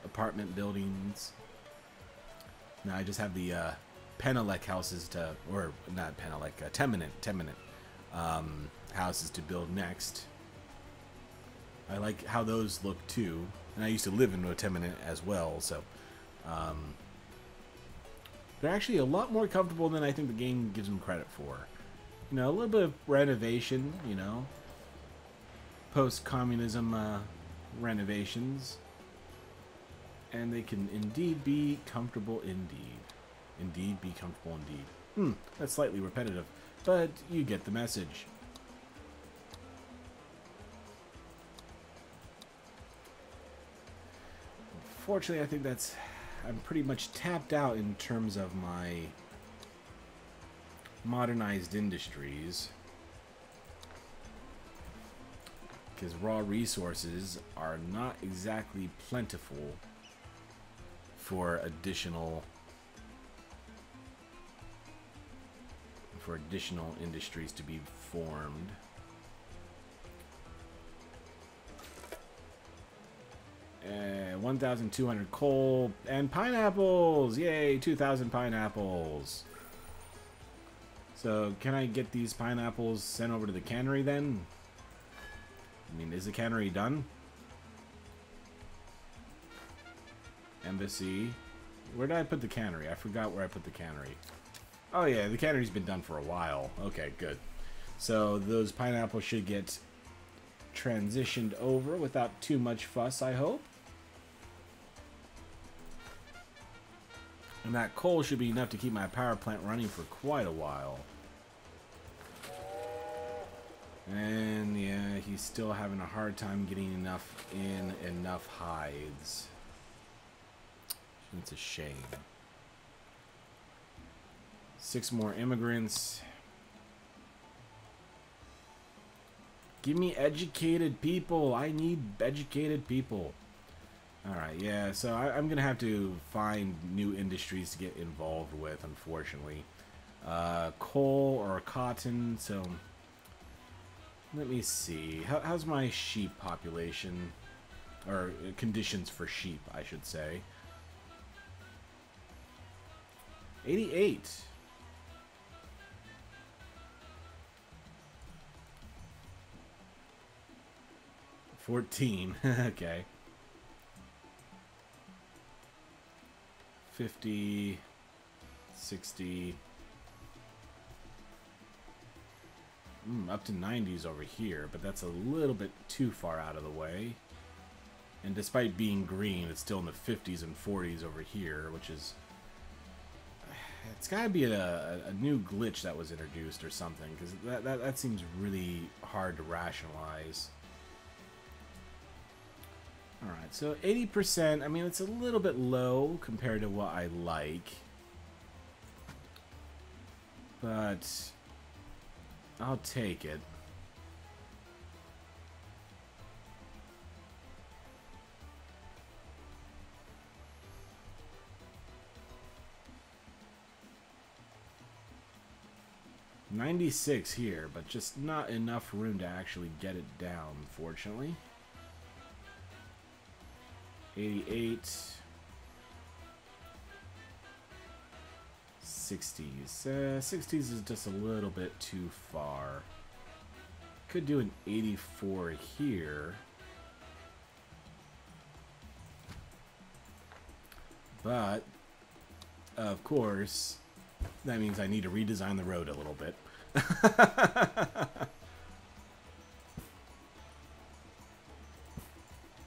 apartment buildings. Now I just have the Penelec houses to, or not Penelec, tenement houses to build next. I like how those look too. And I used to live in a tenement as well, so they're actually a lot more comfortable than I think the game gives them credit for. You know, a little bit of renovation, you know. Post-communism renovations. And they can indeed be comfortable indeed. Indeed be comfortable indeed. That's slightly repetitive, but you get the message. Fortunately, I think I'm pretty much tapped out in terms of my modernized industries, because raw resources are not exactly plentiful for additional for additional industries to be formed. And 1,200 coal and pineapples! Yay, 2,000 pineapples. So, can I get these pineapples sent over to the cannery then? I mean, is the cannery done? Embassy. Where did I put the cannery? I forgot where I put the cannery. Oh yeah, the cannery's been done for a while. Okay, good. So those pineapples should get transitioned over without too much fuss, I hope. And that coal should be enough to keep my power plant running for quite a while. And yeah, he's still having a hard time getting enough hides. It's a shame. 6 more immigrants. Give me educated people. I need educated people. Alright, yeah, so I'm going to have to find new industries to get involved with, unfortunately. Coal or cotton, so... Let me see. How's my sheep population? Or conditions for sheep, I should say. 88. $14. Okay. 50. 60. Up to 90s over here, but that's a little bit too far out of the way. And despite being green, it's still in the 50s and 40s over here, which is... It's gotta be a new glitch that was introduced or something, because that seems really hard to rationalize. Alright, so 80%, I mean, it's a little bit low compared to what I like. But I'll take it. $96 here, but just not enough room to actually get it down, fortunately. 88. 60s. 60s is just a little bit too far. Could do an 84 here. But, of course, that means I need to redesign the road a little bit.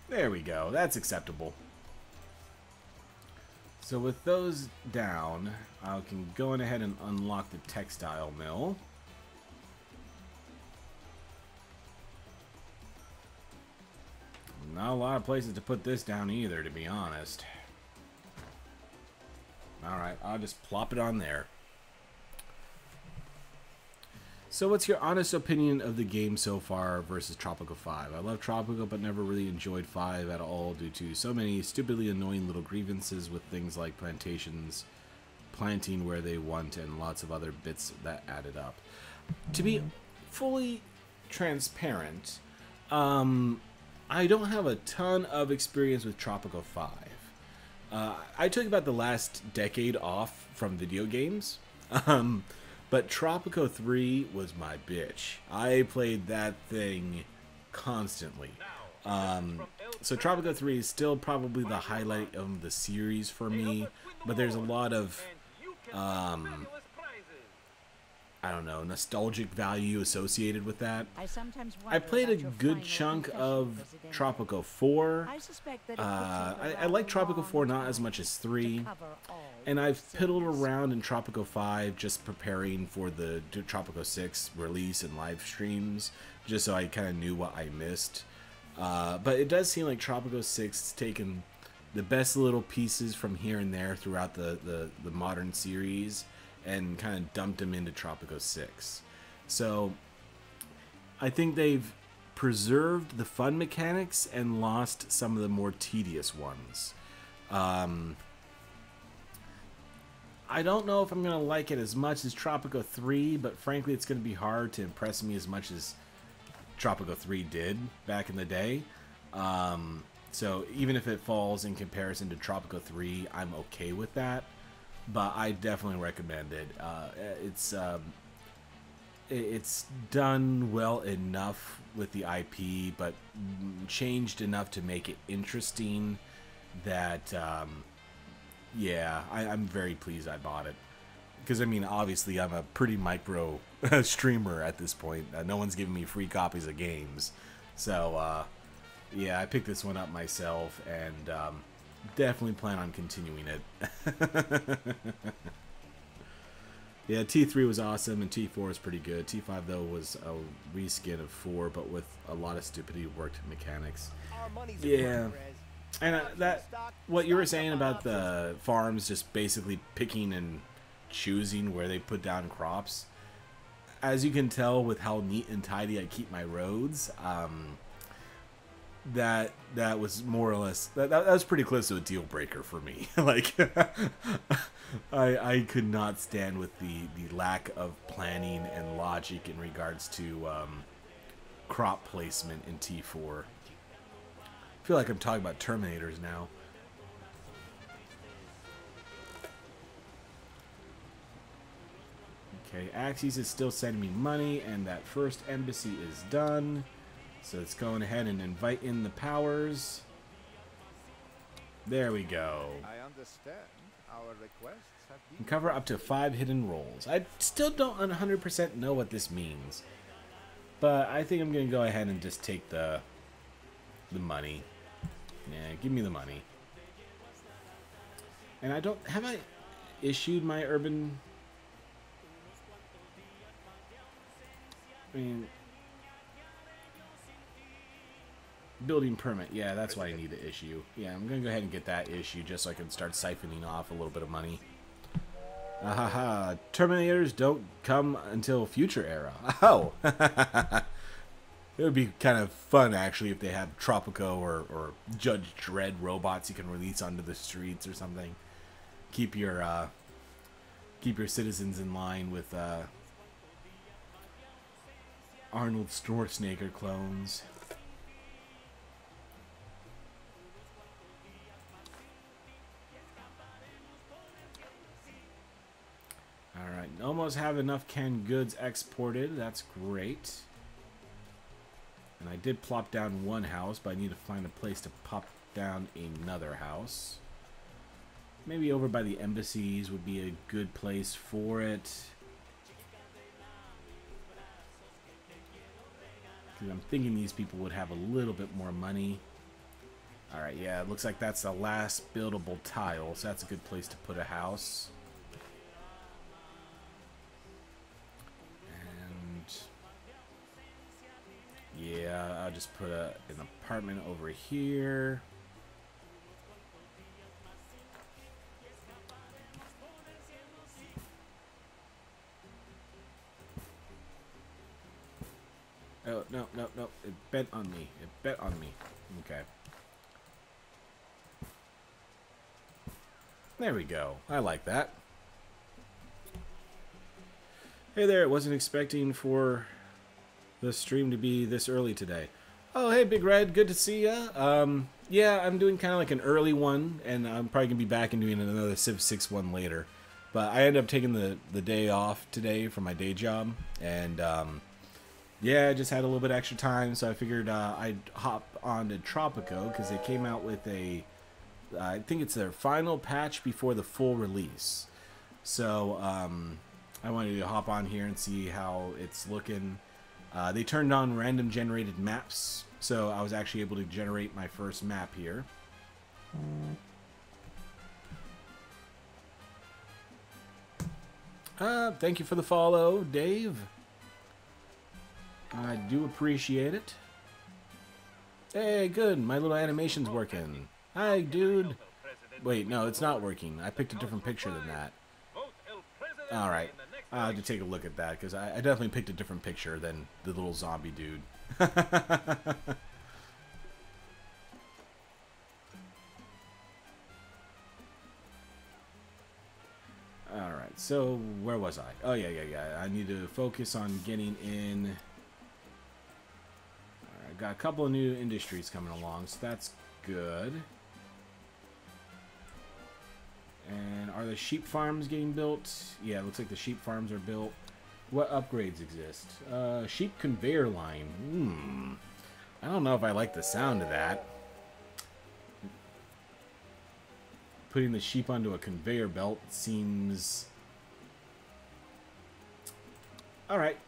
There we go. That's acceptable. So with those down, I can go ahead and unlock the textile mill. Not a lot of places to put this down either, to be honest. Alright, I'll just plop it on there. So what's your honest opinion of the game so far versus Tropico 5? I love Tropico, but never really enjoyed 5 at all due to so many stupidly annoying little grievances with things like plantations, planting where they want, and lots of other bits that added up. To be fully transparent, I don't have a ton of experience with Tropico 5. I took about the last decade off from video games. But Tropico 3 was my bitch. I played that thing constantly. So Tropico 3 is still probably the highlight of the series for me, but there's a lot of, I don't know, nostalgic value associated with that. I played a good chunk of Tropico 4. I like Tropico 4 not as much as 3. And I've piddled around in Tropico 5 just preparing for the Tropico 6 release and live streams, just so I kind of knew what I missed. But it does seem like Tropico 6 has taken the best little pieces from here and there throughout the modern series and kind of dumped them into Tropico 6. So I think they've preserved the fun mechanics and lost some of the more tedious ones. I don't know if I'm going to like it as much as Tropico 3, but frankly, it's going to be hard to impress me as much as Tropico 3 did back in the day. So even if it falls in comparison to Tropico 3, I'm okay with that. But I definitely recommend it. It's done well enough with the IP, but changed enough to make it interesting that, yeah, I'm very pleased I bought it. Because, I mean, obviously I'm a pretty micro streamer at this point. No one's giving me free copies of games. So, yeah, I picked this one up myself, and definitely plan on continuing it. Yeah, T3 was awesome, and T4 is pretty good. T5, though, was a reskin of 4, but with a lot of stupidity worked mechanics. Yeah. And what you were saying about the farms just basically picking and choosing where they put down crops, as you can tell with how neat and tidy I keep my roads, that was more or less that was pretty close to a deal breaker for me. Like, I could not stand with the lack of planning and logic in regards to crop placement in T4. I feel like I'm talking about Terminators now. Okay, Axis is still sending me money, and that first embassy is done. So let's go ahead and invite in the powers. There we go. I understand our requests have been... And cover up to 5 hidden roles. I still don't 100% know what this means, but I think I'm going to go ahead and just take the money. Yeah, give me the money. And have I issued my urban... I mean... Building permit. Yeah, that's what I need to issue. Yeah, I'm going to go ahead and get that issued just so I can start siphoning off a little bit of money. Ahaha. Terminators don't come until future era. Oh! It would be kind of fun, actually, if they had Tropico or Judge Dredd robots you can release onto the streets or something. Keep your citizens in line with Arnold Schwarzenegger clones. Alright, almost have enough canned goods exported. That's great. And I did plop down one house, but I need to find a place to pop down another house. Maybe over by the embassies would be a good place for it. Because I'm thinking these people would have a little bit more money. Alright, yeah, it looks like that's the last buildable tile, so that's a good place to put a house. Yeah, I'll just put an apartment over here. Oh, no, no, no. It bent on me. It bent on me. Okay. There we go. I like that. Hey there, wasn't expecting for the stream to be this early today. Oh, hey, Big Red, good to see ya. Yeah, I'm doing kind of like an early one, and I'm probably going to be back and doing another Civ 6 one later. But I ended up taking the day off today from my day job, and yeah, I just had a little bit extra time, so I figured I'd hop on to Tropico, because they came out with a, I think it's their final patch before the full release. So I wanted to hop on here and see how it's looking. They turned on random generated maps, so I was actually able to generate my first map here. Thank you for the follow, Dave. I do appreciate it. Hey, good. My little animation's working. Hi, dude. Wait, no, it's not working. I picked a different picture than that. Alright. I'll have to take a look at that, because I definitely picked a different picture than the little zombie dude. Alright, so where was I? Oh, yeah. I need to focus on getting in. Alright, got a couple of new industries coming along, so that's good. And are the sheep farms getting built? Yeah, it looks like the sheep farms are built. What upgrades exist? Sheep conveyor line. I don't know if I like the sound of that. Putting the sheep onto a conveyor belt seems... Alright.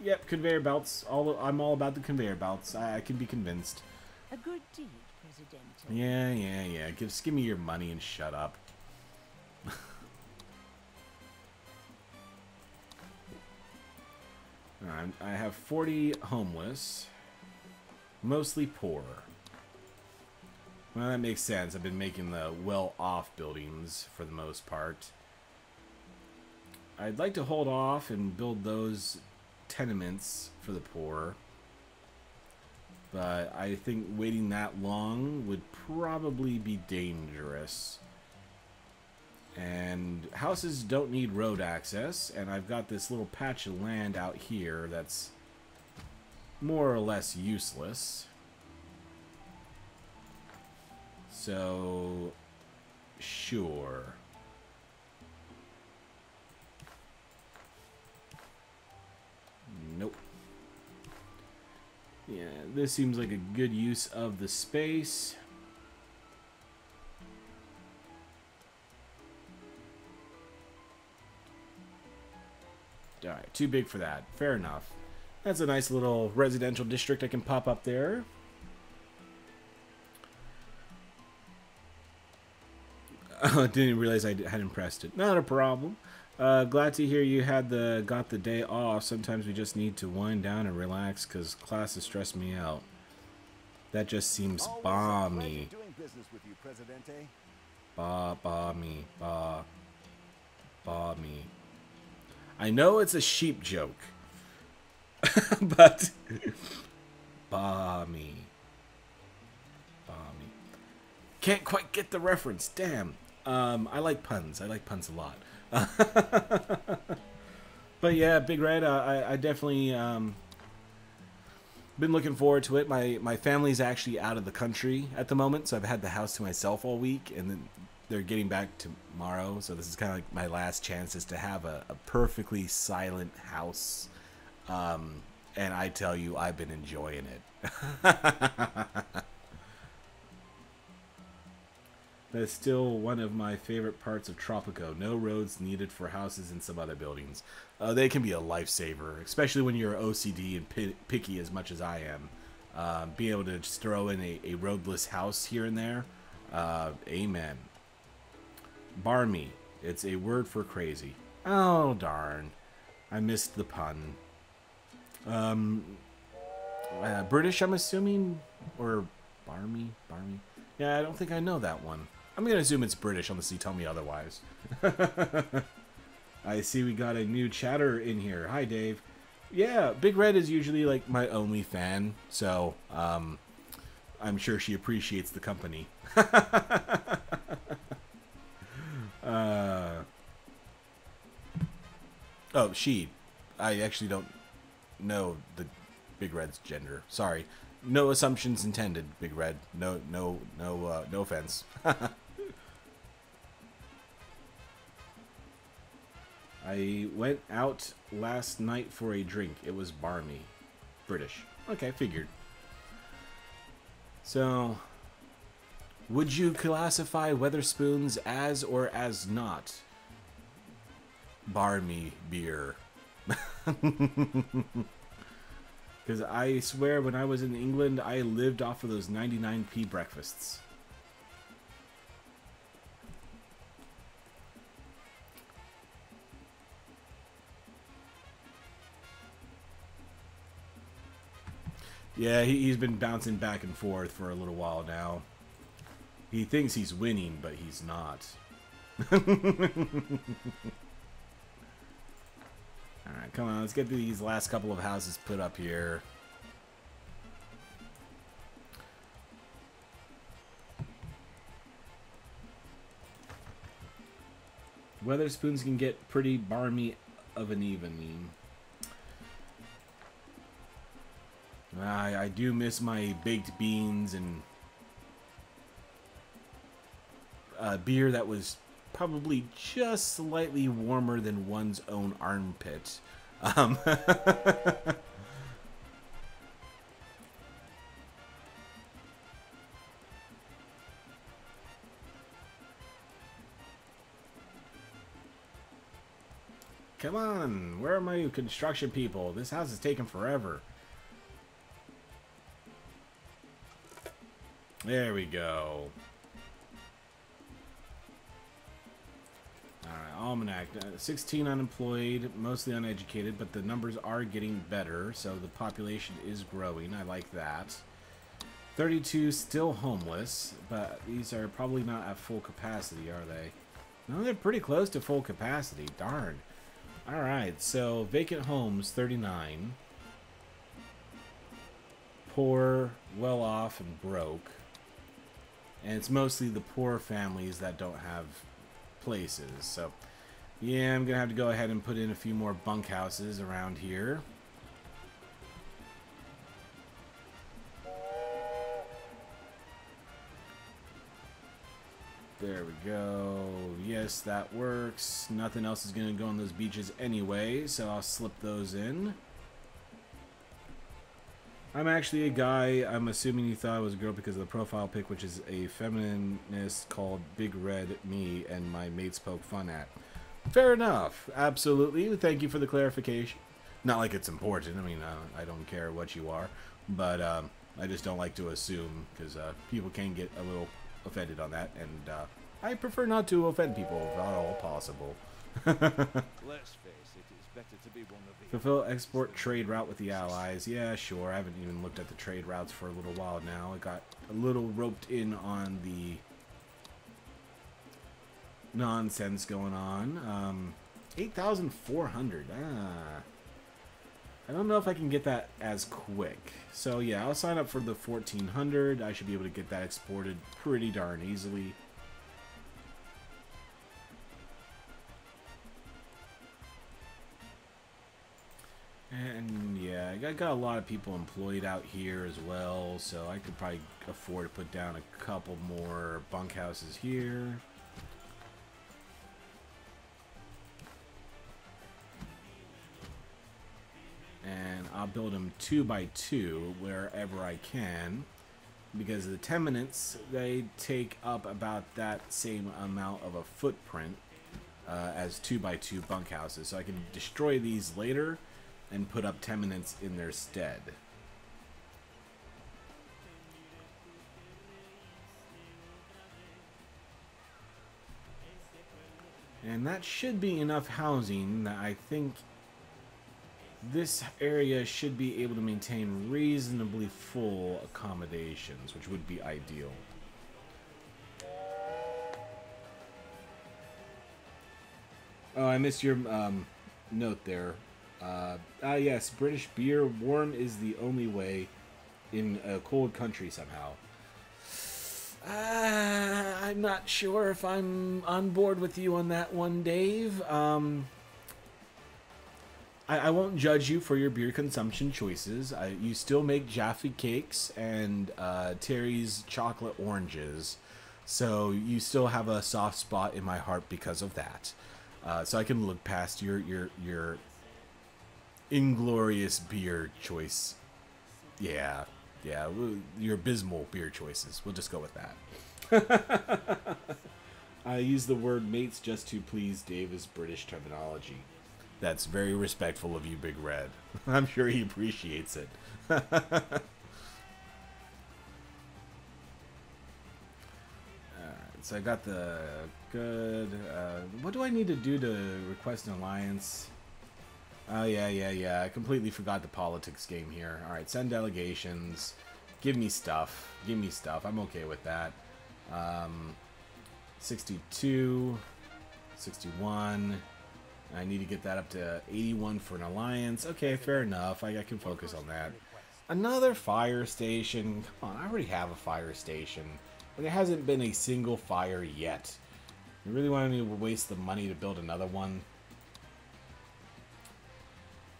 Yep, conveyor belts. I'm all about the conveyor belts. I can be convinced. A good deed, Presidente. Yeah. Give me your money and shut up. Alright, I have 40 homeless. Mostly poor. Well, that makes sense. I've been making the well-off buildings for the most part. I'd like to hold off and build those tenements for the poor. But I think waiting that long would probably be dangerous. And houses don't need road access, and I've got this little patch of land out here that's more or less useless. So, sure. Nope. Yeah, this seems like a good use of the space. Alright, too big for that. Fair enough. That's a nice little residential district I can pop up there. Didn't realize I hadn't pressed it. Not a problem. Glad to hear you got the day off. Sometimes we just need to wind down and relax because classes stress me out. That just seems balmy. Balmy. I know it's a sheep joke, but balmy. Can't quite get the reference. Damn. I like puns. I like puns a lot. But yeah, Big Red, I definitely been looking forward to it. My family's actually out of the country at the moment, so I've had the house to myself all week, and then they're getting back tomorrow, so this is kind of like my last chance is to have a perfectly silent house. And I tell you, I've been enjoying it. That's still one of my favorite parts of Tropico. No roads needed for houses and some other buildings. They can be a lifesaver, especially when you're OCD and picky as much as I am. Being able to just throw in a roadless house here and there. Amen. Barmy. It's a word for crazy. Oh, darn. I missed the pun. British, I'm assuming? Or Barmy? Yeah, I don't think I know that one. I'm going to assume it's British unless you tell me otherwise. I see we got a new chatter in here. Hi, Dave. Yeah, Big Red is usually like my only fan, so I'm sure she appreciates the company. Oh, she. I actually don't know the Big Red's gender. Sorry. No assumptions intended, Big Red. No offense. I went out last night for a drink. It was barmy. British. Okay, figured. So, would you classify Weatherspoons as or as not barmy beer? Because I swear when I was in England, I lived off of those 99p breakfasts. Yeah, he's been bouncing back and forth for a little while now. He thinks he's winning, but he's not. Alright, come on, let's get these last couple of houses put up here. Weatherspoons can get pretty barmy of an evening. I do miss my baked beans and beer that was probably just slightly warmer than one's own armpit. Come on, where are my construction people? This house is taking forever. There we go. Alright, Almanac. 16 unemployed, mostly uneducated, but the numbers are getting better, so the population is growing. I like that. 32 still homeless, but these are probably not at full capacity, are they? No, they're pretty close to full capacity. Darn. Alright, so vacant homes, 39. Poor, well off, and broke. And it's mostly the poor families that don't have places. So, yeah, I'm going to have to go ahead and put in a few more bunkhouses around here. There we go. Yes, that works. Nothing else is going to go on those beaches anyway, so I'll slip those in. I'm actually a guy. I'm assuming you thought I was a girl because of the profile pic, which is a feminist called Big Red Me, and my mates poke fun at. Fair enough. Absolutely. Thank you for the clarification. Not like it's important. I mean, I don't care what you are, but I just don't like to assume because people can get a little offended on that, and I prefer not to offend people if at all possible. Let's face it, it's better to be one of the... Fulfill export trade route with the Allies. Yeah, sure. I haven't even looked at the trade routes for a little while now. I got a little roped in on the nonsense going on. 8,400. I don't know if I can get that as quick. So yeah, I'll sign up for the 1,400. I should be able to get that exported pretty darn easily. And yeah, I got a lot of people employed out here as well, so I could probably afford to put down a couple more bunkhouses here. And I'll build them 2 by 2 wherever I can, because the tenements, they take up about that same amount of a footprint as 2 by 2 bunkhouses, so I can destroy these later and put up tenements in their stead. And that should be enough housing that I think this area should be able to maintain reasonably full accommodations, which would be ideal. Oh, I missed your note there. Yes, British beer. Warm is the only way in a cold country somehow. I'm not sure if I'm on board with you on that one, Dave. I won't judge you for your beer consumption choices. You still make Jaffe cakes and Terry's chocolate oranges. So you still have a soft spot in my heart because of that. So I can look past your inglorious beer choice. Yeah, your abysmal beer choices. We'll just go with that. I use the word mates just to please Dave's British terminology. That's very respectful of you, Big Red. I'm sure he appreciates it. So I got the good... what do I need to do to request an alliance? Oh, yeah. I completely forgot the politics game here. Alright, send delegations. Give me stuff. I'm okay with that. 62. 61. I need to get that up to 81 for an alliance. Okay, fair enough. I can focus on that. Another fire station. Come on, I already have a fire station. There hasn't been a single fire yet. You really want to waste the money to build another one?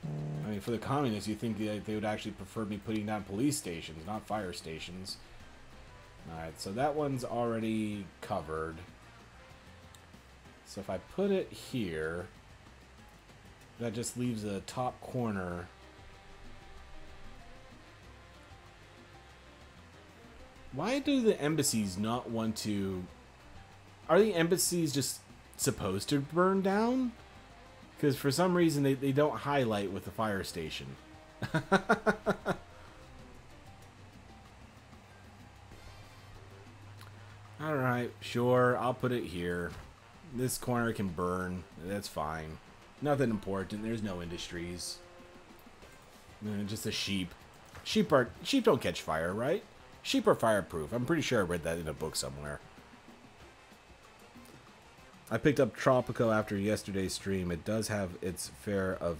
I mean, for the communists, you think they would actually prefer me putting down police stations, not fire stations. Alright, so that one's already covered. So if I put it here, that just leaves the top corner. Why do the embassies not want to... Are the embassies just supposed to burn down? Because for some reason they don't highlight with the fire station. Alright, sure, I'll put it here. This corner can burn. That's fine. Nothing important. There's no industries. Just a sheep. Sheep don't catch fire, right? Sheep are fireproof. I'm pretty sure I read that in a book somewhere. I picked up Tropico after yesterday's stream. It does have its fair of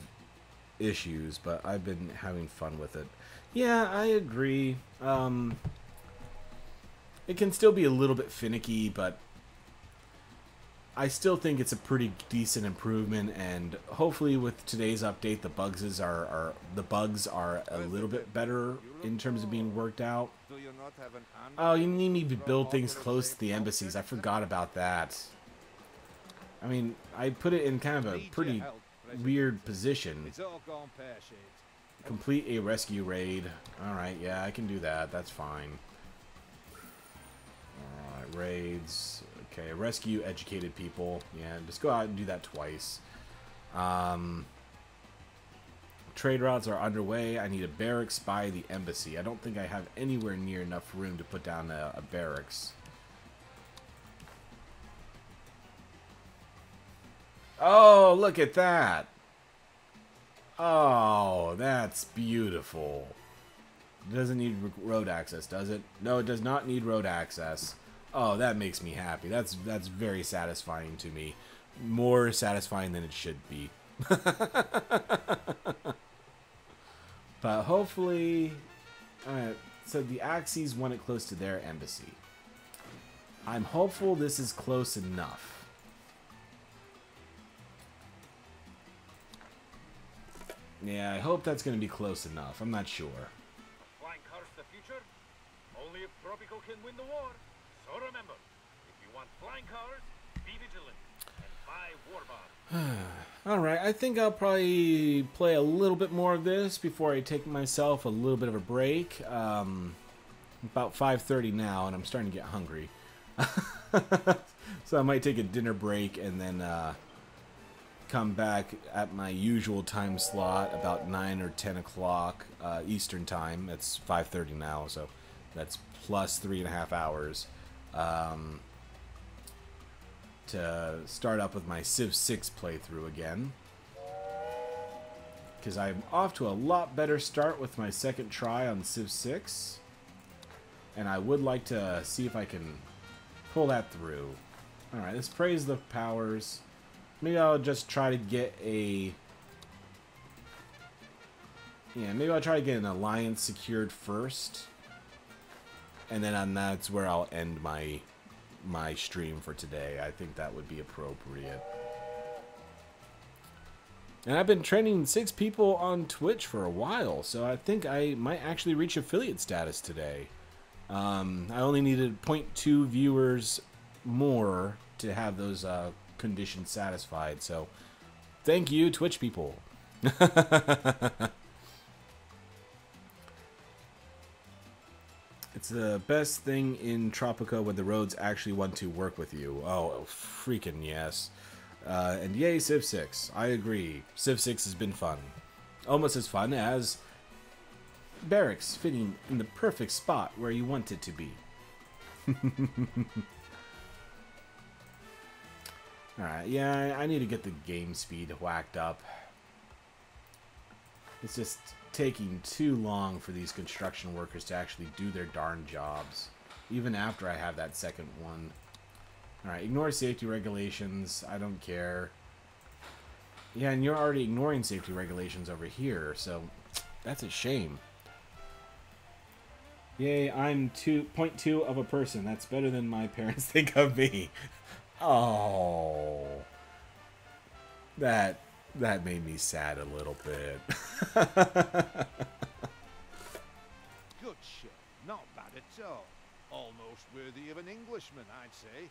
issues, but I've been having fun with it. Yeah, I agree. It can still be a little bit finicky, but I still think it's a pretty decent improvement, and hopefully with today's update the bugs are a little bit better in terms of being worked out. Oh, you need me to build things close to the embassies. I forgot about that. I mean, I put it in kind of a pretty weird position. Complete a rescue raid. Alright, yeah, I can do that. That's fine. Alright, raids. Okay, rescue educated people. Yeah, just go out and do that twice. Trade routes are underway. I need a barracks by the embassy. I don't think I have anywhere near enough room to put down a barracks. Oh, look at that. Oh, that's beautiful. It doesn't need road access, does it? No, it does not need road access. Oh, that makes me happy. That's very satisfying to me. More satisfying than it should be. But hopefully... so the Axis want it close to their embassy. I'm hopeful this is close enough. Yeah, I hope that's going to be close enough. I'm not sure. Flying cars the future? Only if Tropico can win the war. So remember, if you want flying cars, be vigilant and buy war bonds. Alright, I think I'll probably play a little bit more of this before I take myself a little bit of a break. About 5:30 now, and I'm starting to get hungry. So I might take a dinner break and then come back at my usual time slot about 9 or 10 o'clock Eastern time. It's 5:30 now, so that's plus 3.5 hours to start up with my Civ 6 playthrough again, because I'm off to a lot better start with my second try on Civ 6, and I would like to see if I can pull that through. Alright, let's praise the powers. Maybe I'll just try to get a... Yeah, maybe I'll try to get an alliance secured first. And then that's where I'll end my stream for today. I think that would be appropriate. And I've been training 6 people on Twitch for a while, so I think I might actually reach affiliate status today. I only needed 0.2 viewers more to have those conditions satisfied, so thank you, Twitch people. It's the best thing in Tropico when the roads actually want to work with you. Oh, freaking yes. And yay, Civ 6. I agree. Civ 6 has been fun. Almost as fun as barracks fitting in the perfect spot where you want it to be. Alright, yeah, I need to get the game speed whacked up. It's just taking too long for these construction workers to actually do their darn jobs, even after I have that second one. Alright, ignore safety regulations. I don't care. Yeah, and you're already ignoring safety regulations over here, so that's a shame. Yay, I'm 0.2 of a person. That's better than my parents think of me. Oh, that made me sad a little bit. Good show. Not bad at all. Almost worthy of an Englishman, I'd say.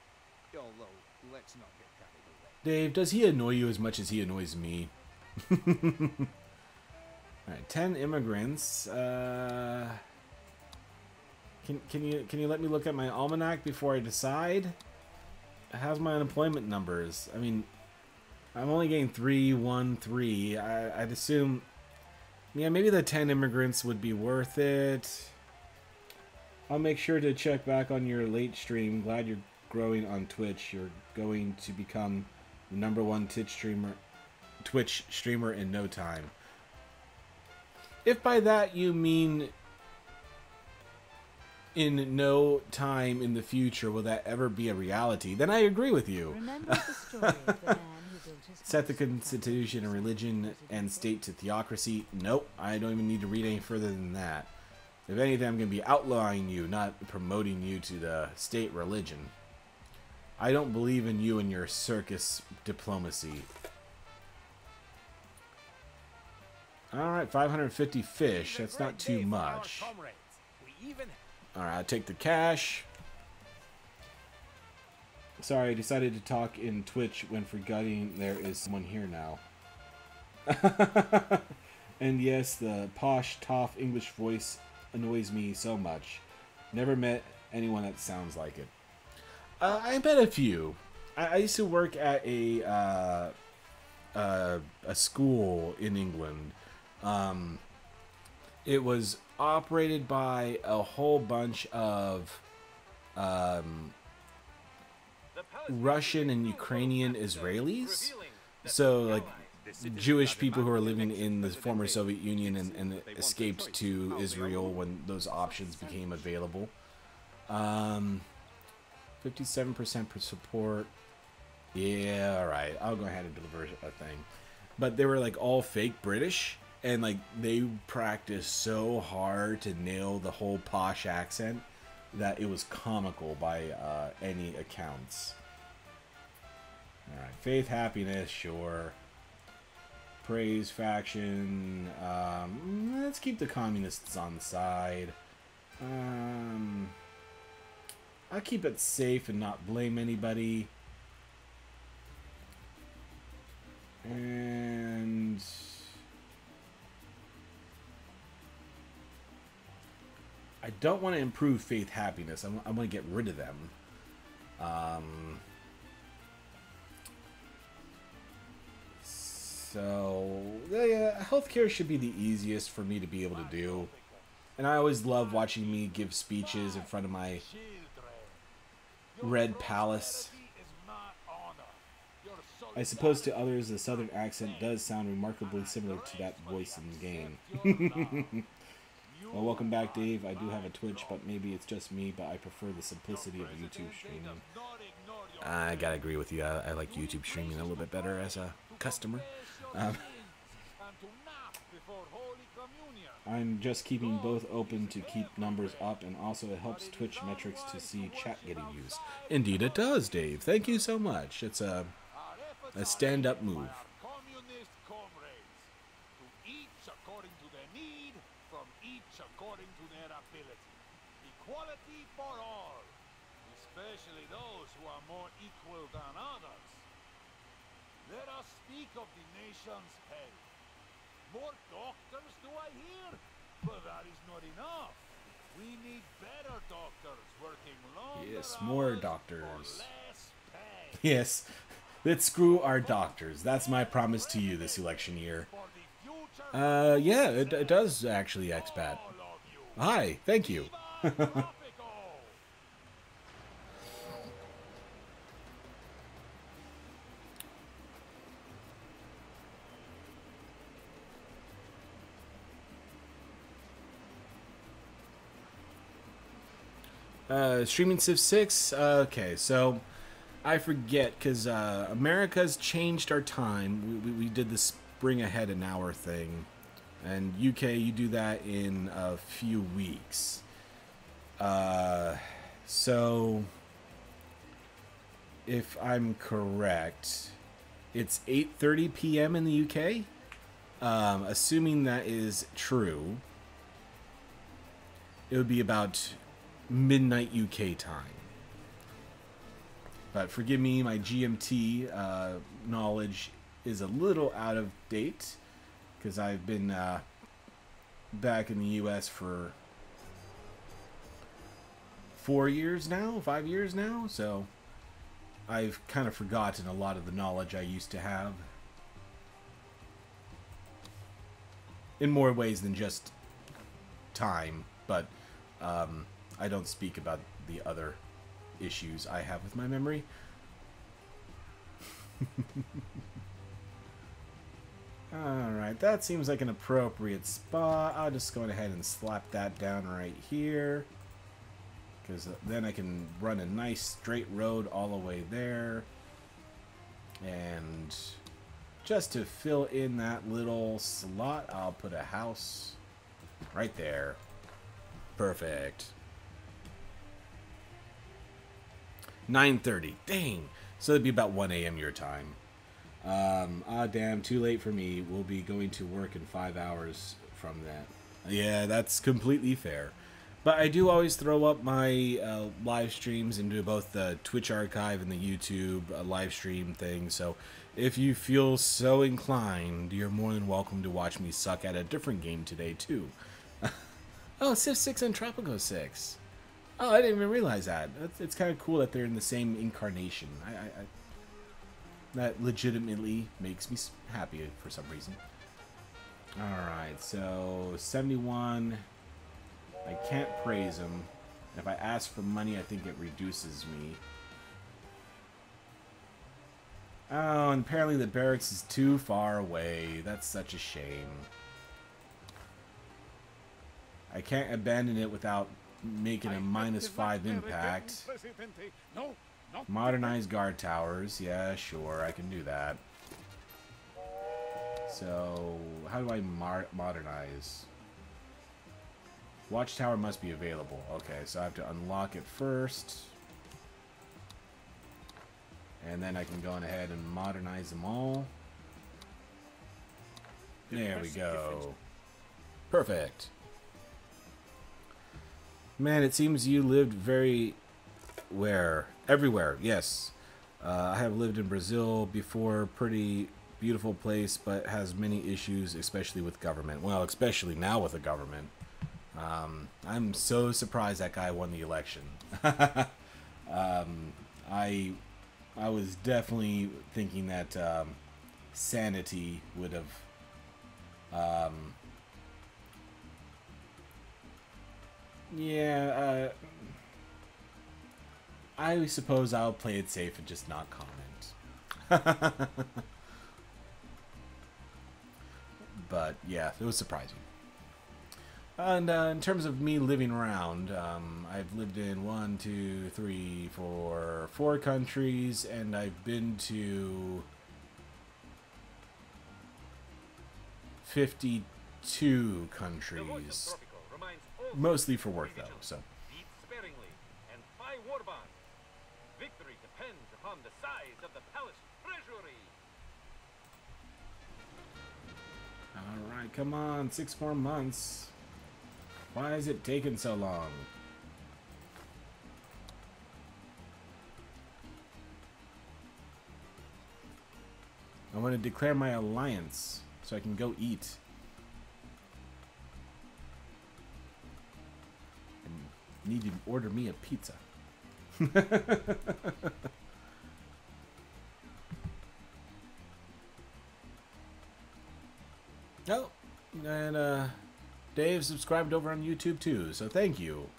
Although, let's not get carried away. Dave, does he annoy you as much as he annoys me? Alright, 10 immigrants. Can you let me look at my almanac before I decide? How's my unemployment numbers? I mean, I'm only getting 3, 1, 3. I'd assume, yeah, maybe the 10 immigrants would be worth it. I'll make sure to check back on your late stream. Glad you're growing on Twitch. You're going to become the #1 Twitch streamer in no time. If by that you mean in no time in the future will that ever be a reality, then I agree with you. Remember the story of the man who built his Set the house on Constitution and religion and state to theocracy. Nope, I don't even need to read any further than that. If anything, I'm going to be outlawing you, not promoting you to the state religion. I don't believe in you and your circus diplomacy. Alright, 550 fish. That's not too much. Alright, I'll take the cash. Sorry, I decided to talk in Twitch when forgetting there is someone here now. And yes, the posh, tough English voice annoys me so much. Never met anyone that sounds like it. I met a few. I used to work at a school in England. It was operated by a whole bunch of Russian and Ukrainian Israelis. So, like, Jewish people who are living in the former Soviet Union and escaped to Israel when those options became available. 57% per support. Yeah, alright. I'll go ahead and deliver a thing. But they were, like, all fake British. And, like, they practiced so hard to nail the whole posh accent that it was comical by any accounts. Alright, faith, happiness, sure. Praise, faction. Let's keep the communists on the side. I'll keep it safe and not blame anybody. And I don't want to improve faith, happiness. I want to get rid of them. So, yeah, healthcare should be the easiest for me to be able to do. And I always love watching me give speeches in front of my red palace. I suppose to others the southern accent does sound remarkably similar to that voice in the game. Well, welcome back, Dave. I do have a Twitch, but maybe it's just me, but I prefer the simplicity of YouTube streaming. I gotta agree with you. I like YouTube streaming a little bit better as a customer. I'm just keeping both open to keep numbers up, and also it helps Twitch metrics to see chat getting used. Indeed it does, Dave. Thank you so much. It's a stand-up move. Equality for all, especially those who are more equal than others. Let us speak of the nation's health. More doctors, do I hear? But that is not enough. We need better doctors working longer. Yes, more hours doctors. for less pay. Yes, let's screw our doctors. That's my promise to you this election year. For the future, Yeah, it does actually, expat. all of you. Hi, thank you. Tropico. 'Streaming Civ 6? Okay, so I forget, because America's changed our time. We did the spring ahead an hour thing. And UK, you do that in a few weeks. So if I'm correct, it's 8:30 p.m. in the UK. Assuming that is true, it would be about midnight UK time. But forgive me, my GMT knowledge is a little out of date because I've been back in the US for 4 years now, 5 years now, so I've kind of forgotten a lot of the knowledge I used to have. In more ways than just time, but I don't speak about the other issues I have with my memory. Alright, that seems like an appropriate spot. I'll just go ahead and slap that down right here, because then I can run a nice straight road all the way there. And just to fill in that little slot, I'll put a house right there. Perfect. 9:30. Dang. So it'd be about 1 a.m. your time. Damn, too late for me. We'll be going to work in 5 hours from that. Yeah, that's completely fair. But I do always throw up my live streams into both the Twitch archive and the YouTube live stream thing. So if you feel so inclined, you're more than welcome to watch me suck at a different game today, too. Oh, Civ 6 and Tropico 6. Oh, I didn't even realize that. It's kind of cool that they're in the same incarnation. That legitimately makes me happy for some reason. Alright, so 71. I can't praise him. If I ask for money, I think it reduces me. Oh, and apparently the barracks is too far away. That's such a shame. I can't abandon it without making a -5 impact. Modernize guard towers. Yeah, sure, I can do that. So, how do I modernize? Watchtower must be available. Okay, so I have to unlock it first. And then I can go on ahead and modernize them all. There we go. Perfect. Man, it seems you lived everywhere, yes. I have lived in Brazil before. Pretty beautiful place, but has many issues, especially with government. Well, especially now with the government. I'm so surprised that guy won the election. I was definitely thinking that sanity would have. I suppose I'll play it safe and just not comment. But yeah, it was surprising. And in terms of me living around, I've lived in 4 countries, and I've been to 52 countries. Mostly for work, though, so. Eat sparingly and buy war bonds. Victory depends upon the size of the palace treasury. Alright, come on, 6 more months. Why is it taking so long? I want to declare my alliance so I can go eat. I need to order me a pizza. Oh, and Dave subscribed over on YouTube too, so thank you.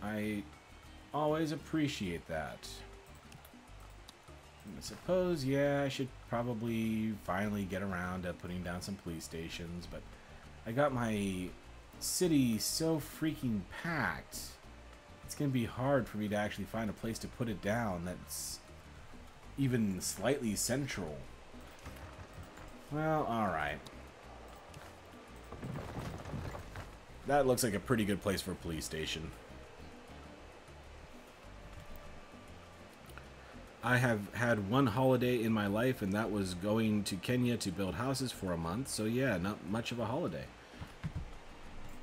I always appreciate that. I suppose, yeah, I should probably finally get around to putting down some police stations, but I got my city so freaking packed. It's gonna be hard for me to actually find a place to put it down that's even slightly central. Well, alright. That looks like a pretty good place for a police station. I have had one holiday in my life, and that was going to Kenya to build houses for a month. So yeah, not much of a holiday.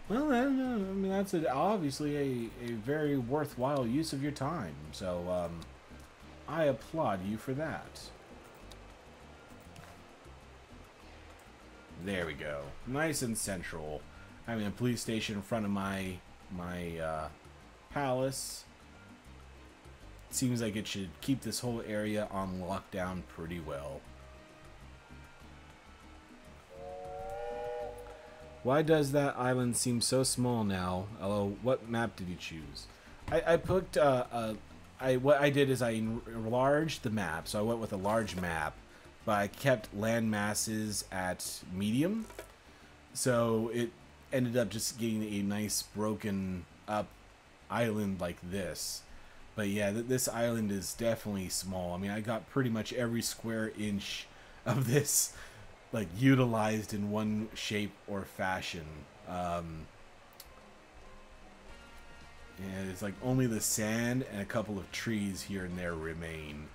Well, I don't know. I mean, that's obviously a very worthwhile use of your time. So I applaud you for that. There we go. Nice and central. Having a police station in front of my palace. Seems like it should keep this whole area on lockdown pretty well. Why does that island seem so small now? Hello, what map did you choose? I picked what I did is I enlarged the map, so I went with a large map, but I kept land masses at medium, so it ended up just getting a nice broken up island like this. But yeah, this island is definitely small. I mean, I got pretty much every square inch of this like utilized in one shape or fashion. Yeah, it's like only the sand and a couple of trees here and there remain.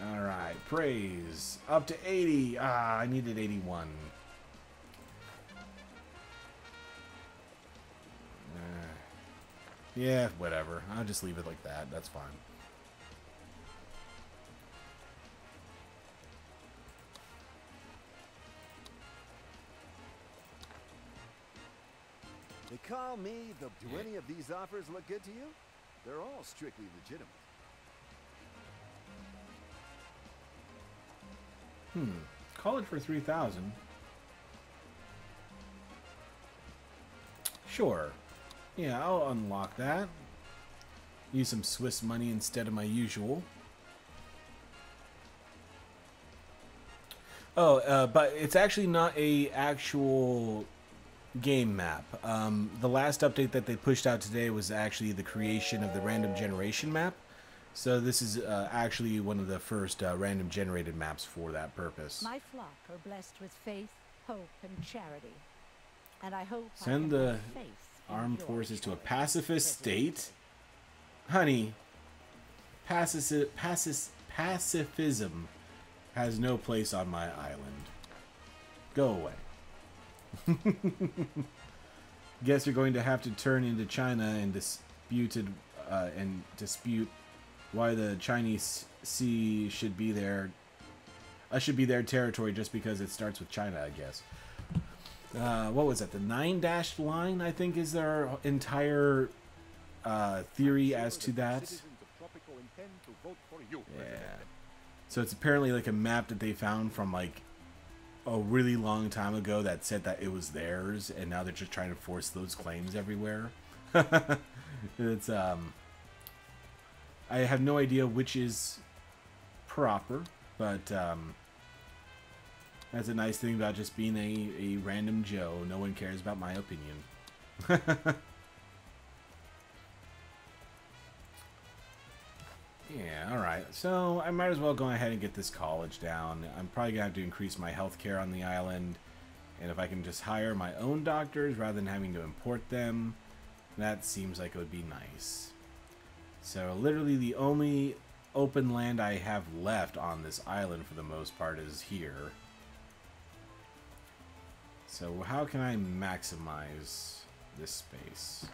Alright, praise. Up to 80. Ah, I needed 81. Yeah, whatever. I'll just leave it like that. That's fine. They call me the... Do any of these offers look good to you? They're all strictly legitimate. Call it for 3,000. Sure. Yeah, I'll unlock that. Use some Swiss money instead of my usual. Oh, but it's actually not a actual game map. The last update that they pushed out today was actually the creation of the random generation map. So this is actually one of the first random generated maps for that purpose. My flock are blessed with faith, hope, and charity. And I hope Send I the have faith in armed your forces to a choice, pacifist President. state. Honey, pacifism has no place on my island. Go away. Guess you're going to have to turn into China and dispute why the Chinese Sea should be their territory just because it starts with China, I guess. What was that? The 9-dashed line, I think, is their entire theory as to that. Yeah. So it's apparently like a map that they found from like a really long time ago that said that it was theirs, and now they're just trying to force those claims everywhere. It's I have no idea which is proper, but that's a nice thing about just being a random Joe. No one cares about my opinion. Yeah, alright. So I might as well go ahead and get this college down. I'm probably going to have to increase my healthcare on the island. And if I can just hire my own doctors rather than having to import them, that seems like it would be nice. So literally the only open land I have left on this island for the most part is here. So how can I maximize this space?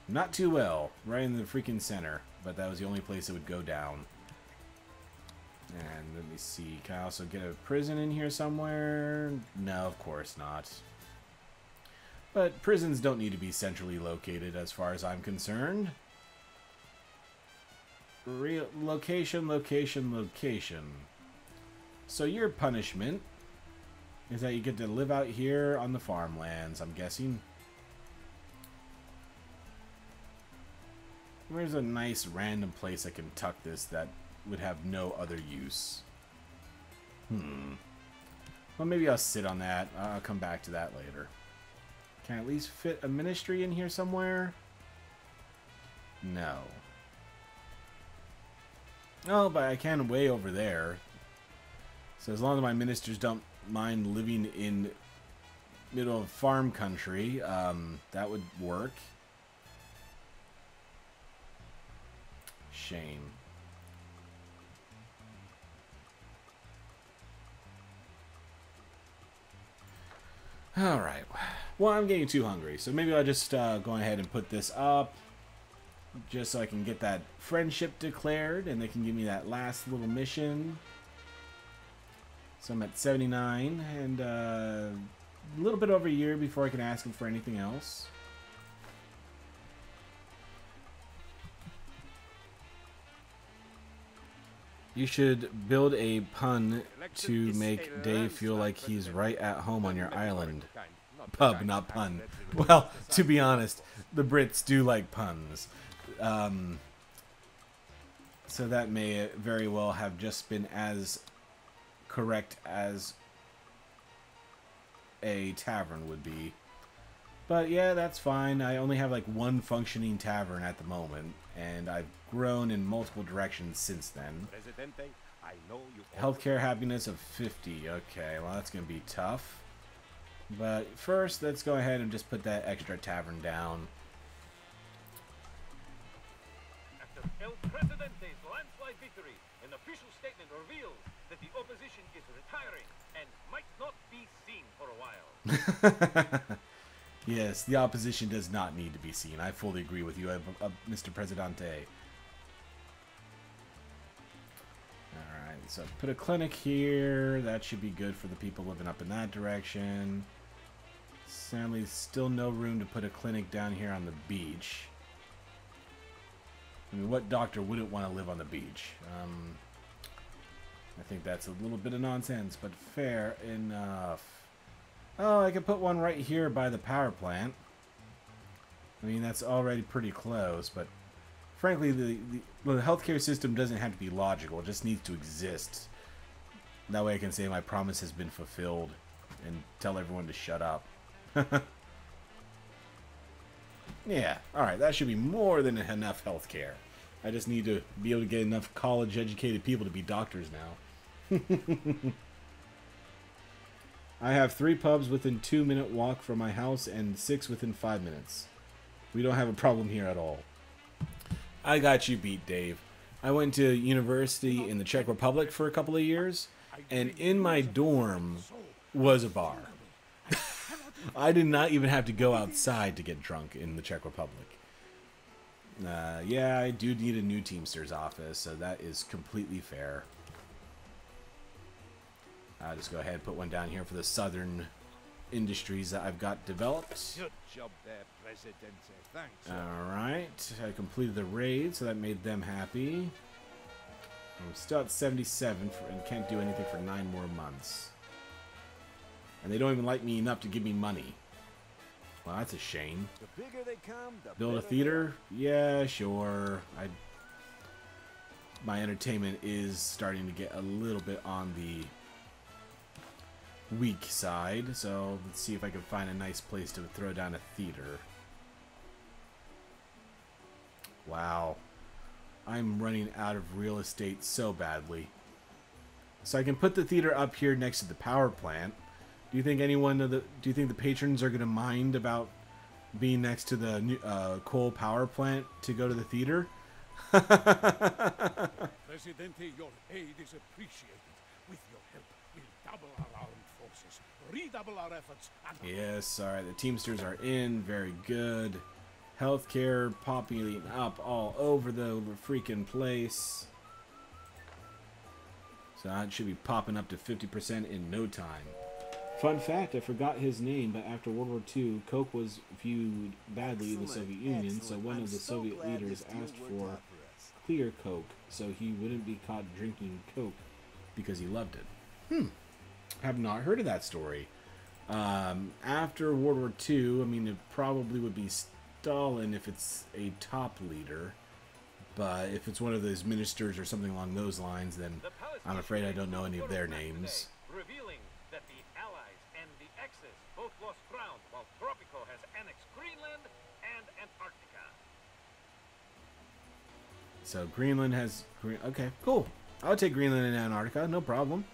Not too well, right in the freaking center, but that was the only place it would go down. And let me see, can I also get a prison in here somewhere? No, of course not. But prisons don't need to be centrally located as far as I'm concerned. Location, location, location. So your punishment is that you get to live out here on the farmlands, I'm guessing. Where's a nice random place I can tuck this that would have no other use? Well, maybe I'll sit on that. I'll come back to that later. Can I at least fit a ministry in here somewhere? No. Oh, but I can way over there. So as long as my ministers don't mind living in middle of farm country, that would work. shame. Alright. Well, I'm getting too hungry, so maybe I'll just go ahead and put this up. Just so I can get that friendship declared, and they can give me that last little mission. So I'm at 79, and a little bit over a year before I can ask them for anything else. You should build a pun to make Dave feel like he's right at home on your island. Pub, not pun. Well, to be honest, the Brits do like puns. So that may very well have just been as correct as a tavern would be. But yeah, that's fine. I only have like one functioning tavern at the moment, and I've grown in multiple directions since then. Healthcare happiness of 50. Okay, well that's going to be tough. But first, let's go ahead and just put that extra tavern down. After El Presidente's landslide victory, an official statement reveals that the opposition is retiring and might not be seen for a while. Yes, the opposition does not need to be seen. I fully agree with you, Mr. Presidente. Alright, so put a clinic here. That should be good for the people living up in that direction. Sadly, still no room to put a clinic down here on the beach. I mean, what doctor wouldn't want to live on the beach? I think that's a little bit of nonsense, but fair enough. Oh, I could put one right here by the power plant. I mean, that's already pretty close, but frankly, the healthcare system doesn't have to be logical. It just needs to exist. That way I can say my promise has been fulfilled and tell everyone to shut up. Yeah, alright, that should be more than enough healthcare. I just need to be able to get enough college-educated people to be doctors now. I have 3 pubs within 2-minute walk from my house and 6 within 5 minutes. We don't have a problem here at all. I got you beat, Dave. I went to university in the Czech Republic for a couple of years, and in my dorm was a bar. I did not even have to go outside to get drunk in the Czech Republic. Yeah, I do need a new Teamsters office, so that is completely fair. I'll just go ahead and put one down here for the southern industries that I've got developed. Good job there, Presidente. Thanks. Alright, I completed the raid, so that made them happy. I'm still at 77 and can't do anything for 9 more months. And they don't even like me enough to give me money. Well, that's a shame. The bigger they come, the Build a better theater? Yeah, sure. My entertainment is starting to get a little bit on the weak side, so let's see if I can find a nice place to throw down a theater. Wow. I'm running out of real estate so badly. So I can put the theater up here next to the power plant. Do you think do you think the patrons are going to mind about being next to the new, coal power plant to go to the theater? Presidente, your aid is appreciated. With your help, we'll double our armed forces, redouble our efforts, and... Yes, alright, the Teamsters are in. Very good. Healthcare popping up all over the freaking place. So that should be popping up to 50% in no time. Fun fact, I forgot his name, but after World War II, Coke was viewed badly in the Soviet Union, so one of the Soviet leaders asked for clear Coke, so he wouldn't be caught drinking Coke because he loved it. Have not heard of that story. After World War II, I mean, it probably would be Stalin if it's a top leader, but if it's one of those ministers or something along those lines, then I'm afraid I don't know any of their names. Revealing that the Allies and the Axis both lost ground, while Tropico has annexed Greenland and Antarctica. So Greenland has... Okay, cool. I'll take Greenland and Antarctica, no problem.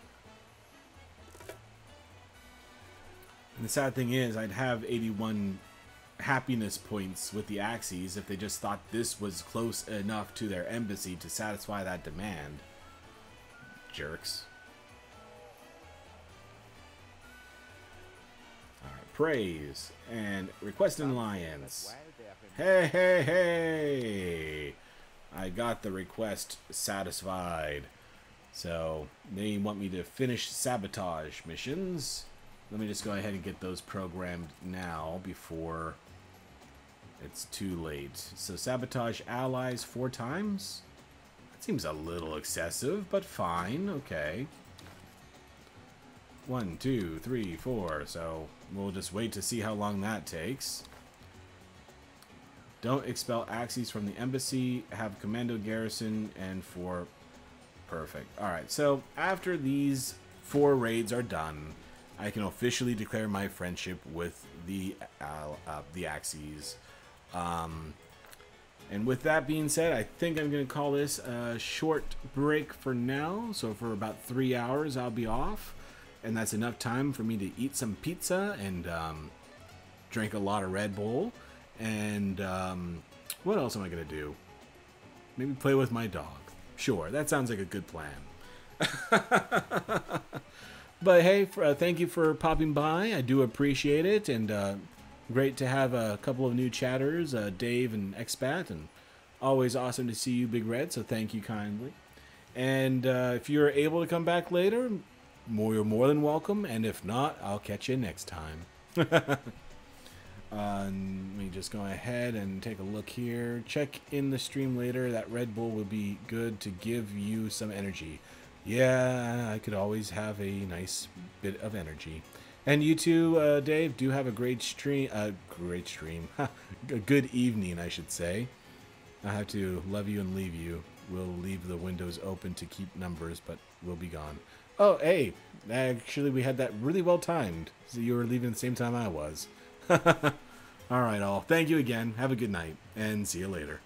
And the sad thing is, I'd have 81 happiness points with the Axes if they just thought this was close enough to their embassy to satisfy that demand. Jerks. Alright, praise and request an alliance. Hey, hey, hey! I got the request satisfied. So, they want me to finish sabotage missions. Let me just go ahead and get those programmed now before it's too late. So, sabotage allies 4 times? That seems a little excessive, but fine. Okay. 1, 2, 3, 4. So, we'll just wait to see how long that takes. Don't expel Axes from the embassy. Have commando garrison and 4. Perfect. Alright, so after these 4 raids are done, I can officially declare my friendship with the Axes. And with that being said, I think I'm going to call this a short break for now. So for about 3 hours, I'll be off. And that's enough time for me to eat some pizza and drink a lot of Red Bull. And what else am I going to do? Maybe play with my dog. Sure, that sounds like a good plan. But hey, thank you for popping by. I do appreciate it, and great to have a couple of new chatters, Dave and Expat, and always awesome to see you, Big Red, so thank you kindly. And if you're able to come back later, you're more than welcome, and if not, I'll catch you next time. Let me just go ahead and take a look here. Check in the stream later. That Red Bull will be good to give you some energy. Yeah, I could always have a nice bit of energy. And you too, Dave, do have a great stream. A good evening, I should say. I have to love you and leave you. We'll leave the windows open to keep numbers, but we'll be gone. Oh, hey, actually, we had that really well timed. So you were leaving at the same time I was. Alright, all. Thank you again. Have a good night, and see you later.